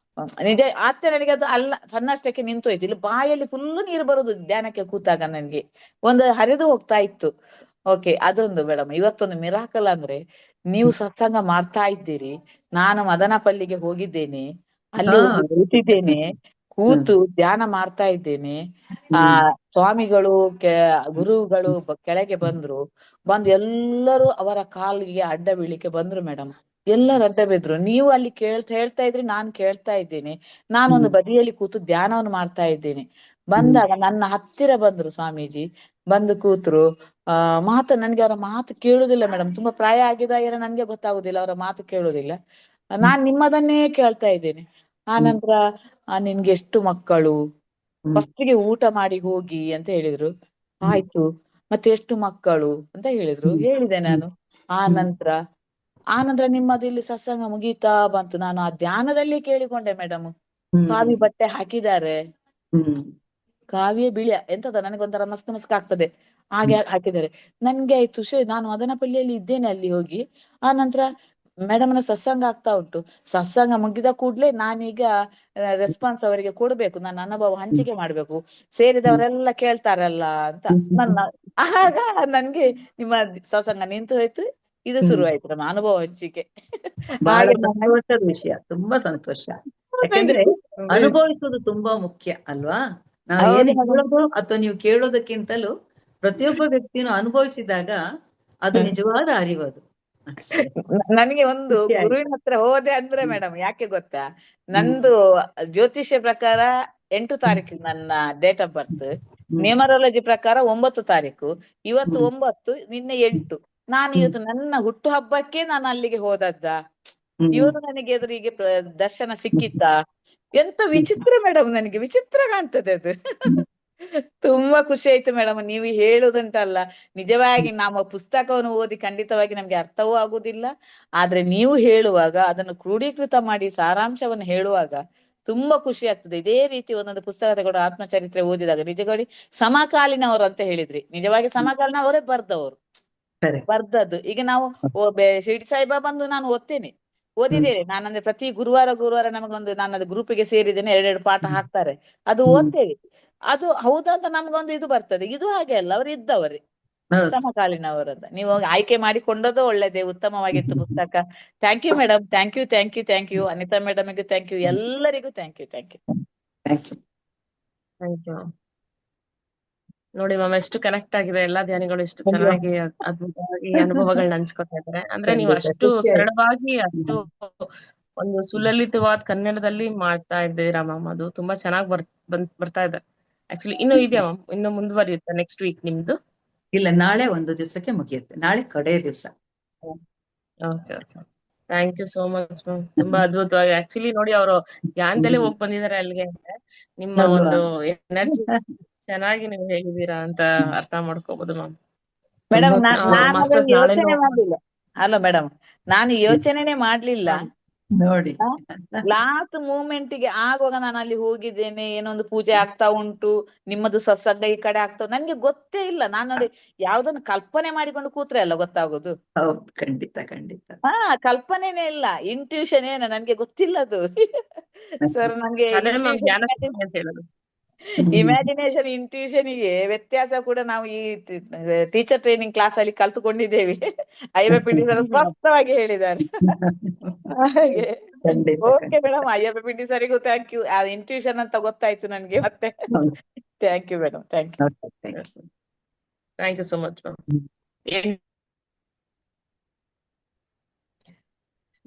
ನಿಜ ಆತ್ತೆ. ನನಗೆ ಅದು ಅಲ್ಲ ಸಣ್ಣಷ್ಟಕ್ಕೆ ನಿಂತು ಹೋಯ್ತು, ಇಲ್ಲಿ ಬಾಯಲ್ಲಿ ಫುಲ್ ನೀರು ಬರುದು ಧ್ಯಾನಕ್ಕೆ ಕೂತಾಗ ನನಗೆ ಒಂದು ಹರಿದು ಹೋಗ್ತಾ ಇತ್ತು. ಓಕೆ, ಅದೊಂದು ಮೇಡಮ್ ಇವತ್ತೊಂದು ಮಿರಾಕಲ್ ಅಂದ್ರೆ ನೀವು ಸತ್ಸಂಗ ಮಾಡ್ತಾ ಇದ್ದೀರಿ. ನಾನು ಮದನಪಲ್ಲಿಗೆ ಹೋಗಿದ್ದೇನೆ, ಅಲ್ಲಿ ಹಾ ಒಂದು ಕೂತಿದ್ದೇನೆ, ಹ್ಮ್ ಕೂತು ಧ್ಯಾನ ಮಾಡ್ತಾ ಇದ್ದೇನೆ. ಆ ಹ್ಮ್ ಸ್ವಾಮಿಗಳು ಗುರುಗಳು ಕೆಳಗೆ ಬಂದ್ರು. ಬಂದು ಎಲ್ಲರೂ ಅವರ ಕಾಲಿಗೆ ಅಡ್ಡ ಬೀಳಿಕ್ಕೆ ಬಂದ್ರು ಮೇಡಮ್. ಎಲ್ಲರೂ ಅಡ್ಡ ಬಿದ್ರು. ನೀವು ಅಲ್ಲಿ ಹೇಳ್ತಾ ಇದ್ರಿ, ನಾನು ಕೇಳ್ತಾ ಇದ್ದೇನೆ. ನಾನೊಂದು ಹ್ಮ್ ಬದಿಯಲ್ಲಿ ಕೂತು ಧ್ಯಾನವನ್ನು ಮಾಡ್ತಾ ಇದ್ದೇನೆ. ಹ್ಮ್ ಬಂದಾಗ ನನ್ನ ಹತ್ತಿರ ಬಂದ್ರು ಸ್ವಾಮೀಜಿ, ಬಂದು ಕೂತ್ರು. ನನ್ಗೆ ಅವರ ಮಾತು ಕೇಳುದಿಲ್ಲ ಮೇಡಮ್, ತುಂಬಾ ಪ್ರಾಯ ಆಗಿದೆ ಏನೋ ನನ್ಗೆ ಗೊತ್ತಾಗುದಿಲ್ಲ, ಅವರ ಮಾತು ಕೇಳುದಿಲ್ಲ. ನಾನ್ ನಿಮ್ಮದನ್ನೇ ಕೇಳ್ತಾ ಇದ್ದೇನೆ. ಆ ಹ್ಮ್ ನಂತರ ನಿನ್ಗೆ ಎಷ್ಟು ಮಕ್ಕಳು, ಹ್ಮ್ ಫಸ್ಟಿಗೆ ಊಟ ಮಾಡಿ ಹೋಗಿ ಅಂತ ಹೇಳಿದ್ರು. ಹ್ಮ್ ಆಯ್ತು, ಮತ್ತೆ ಎಷ್ಟು ಮಕ್ಕಳು ಅಂತ ಹೇಳಿದ್ರು, ಹ್ಮ್ ಹೇಳಿದೆ ಹ್ಮ್ ನಾನು. ಆ ಹ್ಮ್ ನಂತರ ನಿಮ್ಮದು ಇಲ್ಲಿ ಸತ್ಸಂಗ ಮುಗೀತಾ ಬಂತು. ನಾನು ಆ ಧ್ಯಾನದಲ್ಲಿ ಕೇಳಿಕೊಂಡೆ ಮೇಡಮ್, ಕಾವಿ ಹ್ಮ್ ಬಟ್ಟೆ ಹಾಕಿದ್ದಾರೆ, ಹ್ಮ್ ಕಾವಿಯ ಬಿಳಿಯ ಎಂತದ ನನಗೊಂಥರ ಮಸ್ತ್ ಮಸ್ಕ್ ಆಗ್ತದೆ ಹಾಗೆ ಹಾಕಿದ್ದಾರೆ. ನನ್ಗೆ ಆಯ್ತು, ನಾನು ಮದನಪಲ್ಲಿಯಲ್ಲಿ ಇದ್ದೇನೆ ಅಲ್ಲಿ ಹೋಗಿ. ಆ ನಂತರ ಮೇಡಮ್ನ ಸತ್ಸಂಗ ಆಗ್ತಾ ಉಂಟು. ಸತ್ಸಂಗ ಮುಗಿದ ಕೂಡ್ಲೆ ನಾನೀಗ ರೆಸ್ಪಾನ್ಸ್ ಅವರಿಗೆ ಕೊಡ್ಬೇಕು, ನನ್ನ ಅನುಭವ ಹಂಚಿಕೆ ಮಾಡ್ಬೇಕು, ಸೇರಿದವರೆಲ್ಲ ಕೇಳ್ತಾರಲ್ಲ ಅಂತ. ನನ್ನ ಆಗ ನನ್ಗೆ ನಿಮ್ಮ ಸತ್ಸಂಗ ನಿಂತು ಹೋಯ್ತು, ಇದು ಹ್ಮ್ ಶುರುವಾಯ್ತು ನಮ್ಮ ಅನುಭವ ಹಂಚಿಕೆ. ಬಹಳ ಹಾಗೆ ಸಂತೋಷದ ವಿಷಯ, ತುಂಬಾ ಸಂತೋಷ. ನನಗೆ ಯಾಕಂದ್ರೆ ಅನುಭವಿಸುವುದು ತುಂಬಾ ಮುಖ್ಯ ಅಲ್ವಾ. ನಾವು ಹೌದು ಏನು ಮೇಡಮ್. ಹೇಳೋದು ಅಥವಾ ನೀವು ಕೇಳೋದಕ್ಕಿಂತಲೂ ಪ್ರತಿಯೊಬ್ಬ ವ್ಯಕ್ತಿಯನ್ನು ಅನುಭವಿಸಿದಾಗ ಅದು ನಿಜವಾದ ಅರಿವದು ಅಷ್ಟೇ. ನನಗೆ ಒಂದು ಖುಷಿ ಆಯ್ತು. ಗುರುವಿನ ಹತ್ರ ಹೋದೆ ಅಂದ್ರೆ ಮೇಡಮ್, ಯಾಕೆ ಗೊತ್ತಾ, ನಂದು ಜ್ಯೋತಿಷ್ಯ ಪ್ರಕಾರ 8 ತಾರೀಕು ನನ್ನ ಡೇಟ್ ಆಫ್ ಬರ್ತ್, ನ್ಯೂಮರಾಲಜಿ ಪ್ರಕಾರ 9 ತಾರೀಕು, ಇವತ್ತು 9, ನಿನ್ನೆ 8. ನಾನು ಇವತ್ತು ನನ್ನ ಹುಟ್ಟು ಹಬ್ಬಕ್ಕೆ ನಾನು ಅಲ್ಲಿಗೆ ಹೋದದ್ದ. ಇವರು ನನಗೆ ಎದುರಿಗೆ ದರ್ಶನ ಸಿಕ್ಕಿತ್ತಾ? ಎಂತ ವಿಚಿತ್ರ ಮೇಡಮ್, ನನಗೆ ವಿಚಿತ್ರ ಕಾಣ್ತದೆ ಅದು. ತುಂಬಾ ಖುಷಿ ಆಯ್ತು ಮೇಡಮ್. ನೀವು ಹೇಳುದುಂಟಲ್ಲ, ನಿಜವಾಗಿ ನಾವು ಪುಸ್ತಕವನ್ನು ಓದಿ ಖಂಡಿತವಾಗಿ ನಮ್ಗೆ ಅರ್ಥವೂ ಆಗುದಿಲ್ಲ. ಆದ್ರೆ ನೀವು ಹೇಳುವಾಗ, ಅದನ್ನು ಕ್ರೋಢೀಕೃತ ಮಾಡಿ ಸಾರಾಂಶವನ್ನು ಹೇಳುವಾಗ ತುಂಬಾ ಖುಷಿ ಆಗ್ತದೆ. ಇದೇ ರೀತಿ ಒಂದೊಂದು ಪುಸ್ತಕ ತಗೊಂಡು ಆತ್ಮಚರಿತ್ರೆ ಓದಿದಾಗ ನಿಜವಾಗಿ ಸಮಕಾಲೀನವರು ಅಂತ ಹೇಳಿದ್ರಿ, ನಿಜವಾಗಿ ಸಮಕಾಲೀನ ಅವರೇ ಬರ್ದದ್ದು. ಈಗ ನಾವು ಶಿರ್ಡಿ ಸಾಯಿಬಾಬಂದು ನಾನು ಓದ್ತೇನೆ, ಓದಿದ್ದೇನೆ. ನಾನಂದ್ರೆ ಪ್ರತಿ ಗುರುವಾರ ನಮಗೊಂದು, ನಾನದು ಗ್ರೂಪಿಗೆ ಸೇರಿದ್ದೇನೆ, 2 ಪಾಠ ಹಾಕ್ತಾರೆ, ಅದು ಓದ್ತೇವೆ. ಅದು ಹೌದಾ ಅಂತ ನಮ್ಗೊಂದು ಇದು ಬರ್ತದೆ. ಇದು ಹಾಗೆ ಅಲ್ಲ, ಅವರು ಇದ್ದವರೇ ಸಮಕಾಲೀನವರದ್ದು. ನೀವು ಆಯ್ಕೆ ಮಾಡಿಕೊಂಡದ್ದು ಒಳ್ಳೇದೇ, ಉತ್ತಮವಾಗಿತ್ತು ಪುಸ್ತಕ. Thank you madam, thank you thank you thank you. Anita ಮೇಡಮ್ಗೆ ಥ್ಯಾಂಕ್ ಯು, ಎಲ್ಲರಿಗೂ thank you thank you. Thank you. Thank you. ನೋಡಿ ಮ್ಯಾಮ್, ಎಷ್ಟು ಕನೆಕ್ಟ್ ಆಗಿದೆ ಎಲ್ಲಾ ಧ್ಯಾನಿಗಳು, ಎಷ್ಟು ಚೆನ್ನಾಗಿ ಅದ್ಭುತವಾಗಿ ಅನುಭವಗಳನ್ನ ಹಂಚ್ಕೊತಾ ಇದ್ದಾರೆ. ಅಂದ್ರೆ ನೀವು ಅಷ್ಟು ಸರಳವಾಗಿ, ಅಷ್ಟು ಒಂದು ಸುಲಲಿತವಾದ ಕನ್ನಡದಲ್ಲಿ ಮಾಡ್ತಾ ಇದ್ದೀರಾ ಮ್ಯಾಮ್. ಅದು ತುಂಬಾ ಚೆನ್ನಾಗಿ ಬರ್ತಾ ಇದೆ. ಆಕ್ಚುಲಿ ಇನ್ನೂ ಇದೆಯಾ ಮ್ಯಾಮ್? ಇನ್ನು ಮುಂದುವರಿಯುತ್ತೆ ನೆಕ್ಸ್ಟ್ ವೀಕ್ ನಿಮ್ದು? ಇಲ್ಲ, ನಾಳೆ ಒಂದು ದಿವಸಕ್ಕೆ ಮುಗಿಯುತ್ತೆ, ನಾಳೆ ಕಡೆ ದಿವಸ. Okay okay, thank you so much ma'am. ತುಂಬಾ ಅದ್ಭುತವಾಗಿ ಆಕ್ಚುಲಿ ನೋಡಿ, ಅವರು ಧ್ಯಾನದಲ್ಲೇ ಹೋಗಿ ಬಂದಿದ್ದಾರೆ ಅಲ್ಲಿಗೆ. ನಿಮ್ಮ ಒಂದು ಎನರ್ಜಿ ಚೆನ್ನಾಗಿ ನೀವು ಹೇಳಿದೀರಾ ಅಂತ ಅರ್ಥ ಮಾಡ್ಕೋಬಹುದು ಮ್ಯಾಮ್. ಮೇಡಮ್ ನಾನು ಮಾಸ್ಟರ್ಸ್ ನಾಳೆನೂ ಯೋಚನೆ ಮಾಡ್ಲಿಲ್ಲ. ಹಲೋ ಮೇಡಮ್, ನಾನು ಯೋಚನೆನೇ ಮಾಡ್ಲಿಲ್ಲ. ನೋಡಿ, ಲಾಸ್ಟ್ ಮೂಮೆಂಟ್ಗೆ ಆಗುವಾಗ ನಾನು ಅಲ್ಲಿ ಹೋಗಿದ್ದೇನೆ, ಏನೊಂದು ಪೂಜೆ ಆಗ್ತಾ ಉಂಟು, ನಿಮ್ಮದು ಸತ್ಸಂಗ ಈ ಕಡೆ ಆಗ್ತಾ, ನನ್ಗೆ ಗೊತ್ತೇ ಇಲ್ಲ. ನಾನು ನೋಡಿ ಯಾವ್ದನ್ನು ಕಲ್ಪನೆ ಮಾಡಿಕೊಂಡು ಕೂತ್ರೆ ಅಲ್ಲ ಗೊತ್ತಾಗೋದು. ಹೌದು, ಖಂಡಿತ ಖಂಡಿತ. ಕಲ್ಪನೆನೇ ಇಲ್ಲ, ಇಂಟ್ಯೂಷನ್ ಏನು ನನ್ಗೆ ಗೊತ್ತಿಲ್ಲ ಅದು. ಸರ್ ನನ್ಗೆ ಇಮ್ಯಾಜಿನೇಷನ್ ಇಂಟ್ಯೂಷನ್ಗೆ ವ್ಯತ್ಯಾಸ ಕೂಡ ನಾವು ಈ ಟೀಚರ್ ಟ್ರೈನಿಂಗ್ ಕ್ಲಾಸ್ ಅಲ್ಲಿ ಕಲ್ತುಕೊಂಡಿದ್ದೇವೆ. ಅಯ್ಯಪ್ಪ ಪಿಂಡಿ ಸರ್ ಸ್ಪಷ್ಟವಾಗಿ ಹೇಳಿದ್ದಾರೆ. ಹಾಗೆ ಓಕೆ ಮೇಡಮ್, ಅಯ್ಯಪ್ಪ ಪಿಂಡಿ ಸರಿಗೂ ಥ್ಯಾಂಕ್ ಯು. ಆ ಇಂಟ್ಯೂಷನ್ ಅಂತ ಗೊತ್ತಾಯ್ತು ನನ್ಗೆ ಮತ್ತೆ. Thank you madam, thank you. Thank you so much ma'am.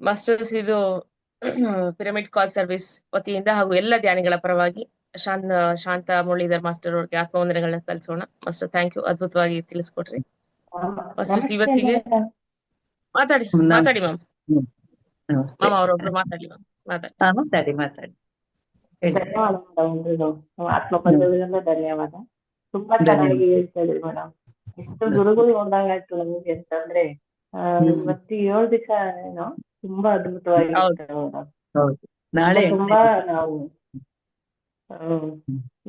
Masters, ಇದು ಪಿರಮಿಡ್ ಕಾಲ್ ಸರ್ವಿಸ್ ವತಿಯಿಂದ ಹಾಗೂ ಎಲ್ಲ ಧ್ಯಾನಿಗಳ ಪರವಾಗಿ ಶಾಂತ ಮುರಳೀಧರ್ ಮಾಸ್ಟರ್ ಅವ್ರಿಗೆ ಆತ್ಮವಂದನೆಗಳನ್ನ ಸಲ್ಲಿಸೋಣ. ಮಾಸ್ಟರ್ ಥ್ಯಾಂಕ್ ಯು, ಅದ್ಭುತವಾಗಿ ತಿಳಿಸ್ಕೊಟ್ರಿ. ಮಾಸ್ಟರ್ಸ್ ಇವತ್ತಿಗೆ ಮಾತಾಡಿ ಮ್ಯಾಮ್. ಮ್ಯಾಮ್ ಅವರೊಬ್ರು ಮಾತಾಡಿ ಮ್ಯಾಮ್, ಮಾತಾಡಿ. ಧನ್ಯವಾದ ಮೇಡಮ್, ಆತ್ಮ ಬಂಧುಗಳಿಂದ ಧನ್ಯವಾದ. ತುಂಬಾ ಚೆನ್ನಾಗಿ ಹೇಳ್ತಾ ಇದ್ರಿ ಮೇಡಮ್. ಎಷ್ಟು ಗುರುಗಳು ನೋಡ್ದಂಗಾಯ್ತು ನಮ್ಗೆ ಅಂತಂದ್ರೆ ಇವತ್ತು 7 ದಿವಸ ಏನೋ ತುಂಬಾ ಅದ್ಭುತವಾಗಿತ್ತು ಮೇಡಮ್. ಹೌದು. ನಾಳೆ ತುಂಬಾ ನಾವು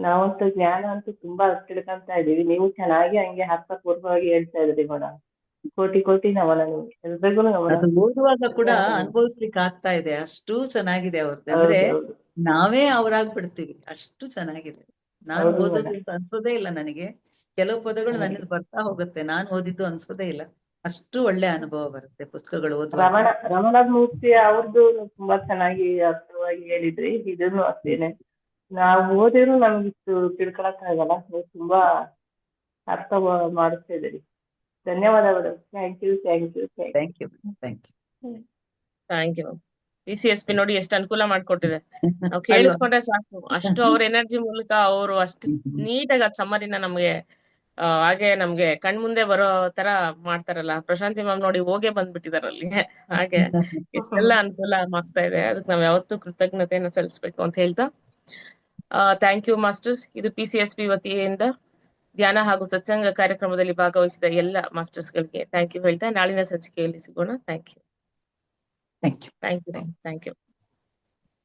ನಾವಂತೂ ಜ್ಞಾನ ಅಂತೂ ತುಂಬಾ ತಿಳ್ಕೊಂತ ಇದೀವಿ. ನೀವು ಚೆನ್ನಾಗಿ ಹಂಗೆ ಅರ್ಥಪೂರ್ವವಾಗಿ ಹೇಳ್ತಾ ಇದ್ರಿ ಮೇಡಮ್. ಕೋಟಿ ಕೋಟಿ ನಮನ ನಿಮ್ಗೆ, ಎಲ್ರಿಗೂ ನಮನ. ಅದು ಓದುವಾಗ ಕೂಡ ಅನುಭವಿಸ್ಲಿಕ್ಕೆ ಆಗ್ತಾ ಇದೆ, ಅಷ್ಟು ಚೆನ್ನಾಗಿದೆ ಅವ್ರದ್ದು. ಅಂದ್ರೆ ನಾವೇ ಅವರಾಗ್ಬಿಡ್ತೀವಿ, ಅಷ್ಟು ಚೆನ್ನಾಗಿದೆ. ನಾನು ಓದೋದು ಅಂತ ಅನ್ಸೋದೇ ಇಲ್ಲ ನನಗೆ. ಕೆಲವು ಪದಗಳು ನನ್ನಿಂದ ಬರ್ತಾ ಹೋಗುತ್ತೆ, ನಾನು ಓದಿದ್ದು ಅನ್ಸೋದೇ ಇಲ್ಲ. ಅಷ್ಟು ಒಳ್ಳೆ ಅನುಭವ ಬರುತ್ತೆ ಪುಸ್ತಕಗಳು ಓದುವಾಗ. ರಮಣ ಮೂರ್ತಿ ಅವ್ರದ್ದು ತುಂಬಾ ಚೆನ್ನಾಗಿ ಅರ್ಥವಾಗಿ ಹೇಳಿದ್ರಿ. ಇದನ್ನು ಅಷ್ಟೇನೆ, ನಾವು ಓದಿದ್ರು ನಮ್ಗಿಷ್ಟು ತಿಳ್ಕೊಳಕ್ ಆಗಲ್ಲ. ನೀವು ತುಂಬಾ ಅರ್ಥ ಮಾಡಿಸ್ತಾ ಇದ್ದೀರಿ. ಧನ್ಯವಾದ madam. Thank you. Thank you. PCSP ನೋಡಿ ಎಷ್ಟು ಅನುಕೂಲ ಮಾಡ್ಕೊಟ್ಟಿದೆ. ನಾವು ಕೇಳಿಸ್ಕೊಂಡ್ರೆ ಸಾಕು, ಅಷ್ಟು ಅವ್ರ ಎನರ್ಜಿ ಮೂಲಕ ಅವರು ಅಷ್ಟು ನೀಟಾಗಿ ಅದ್ ಸಮ್ಮರಿನ ನಮ್ಗೆ ಹಾಗೆ ನಮ್ಗೆ ಕಣ್ ಮುಂದೆ ಬರೋ ತರ ಮಾಡ್ತಾರಲ್ಲ. ಪ್ರಶಾಂತಿ ಮ್ಯಾಮ್ ನೋಡಿ ಹೋಗೇ ಬಂದ್ಬಿಟ್ಟಿದಾರಲ್ಲಿ. ಹಾಗೆ ಎಷ್ಟೆಲ್ಲ ಅನುಕೂಲ ಆಗ್ತಾ ಇದೆ. ಅದಕ್ಕೆ ನಾವ್ ಯಾವತ್ತೂ ಕೃತಜ್ಞತೆಯನ್ನ ಸಲ್ಲಿಸ್ಬೇಕು ಅಂತ ಹೇಳ್ತಾ ಥ್ಯಾಂಕ್ ಯು ಮಾಸ್ಟರ್ಸ್. ಇದು PCSP ವತಿಯಿಂದ ಧ್ಯಾನ ಹಾಗೂ ಸತ್ಸಂಗ ಕಾರ್ಯಕ್ರಮದಲ್ಲಿ ಭಾಗವಹಿಸಿದ ಎಲ್ಲ ಮಾಸ್ಟರ್ಸ್ ಗಳಿಗೆ ಥ್ಯಾಂಕ್ ಯು ಹೇಳ್ತಾ ನಾಳಿನ ಸಂಚಿಕೆಯಲ್ಲಿ ಸಿಗೋಣ. Thank you.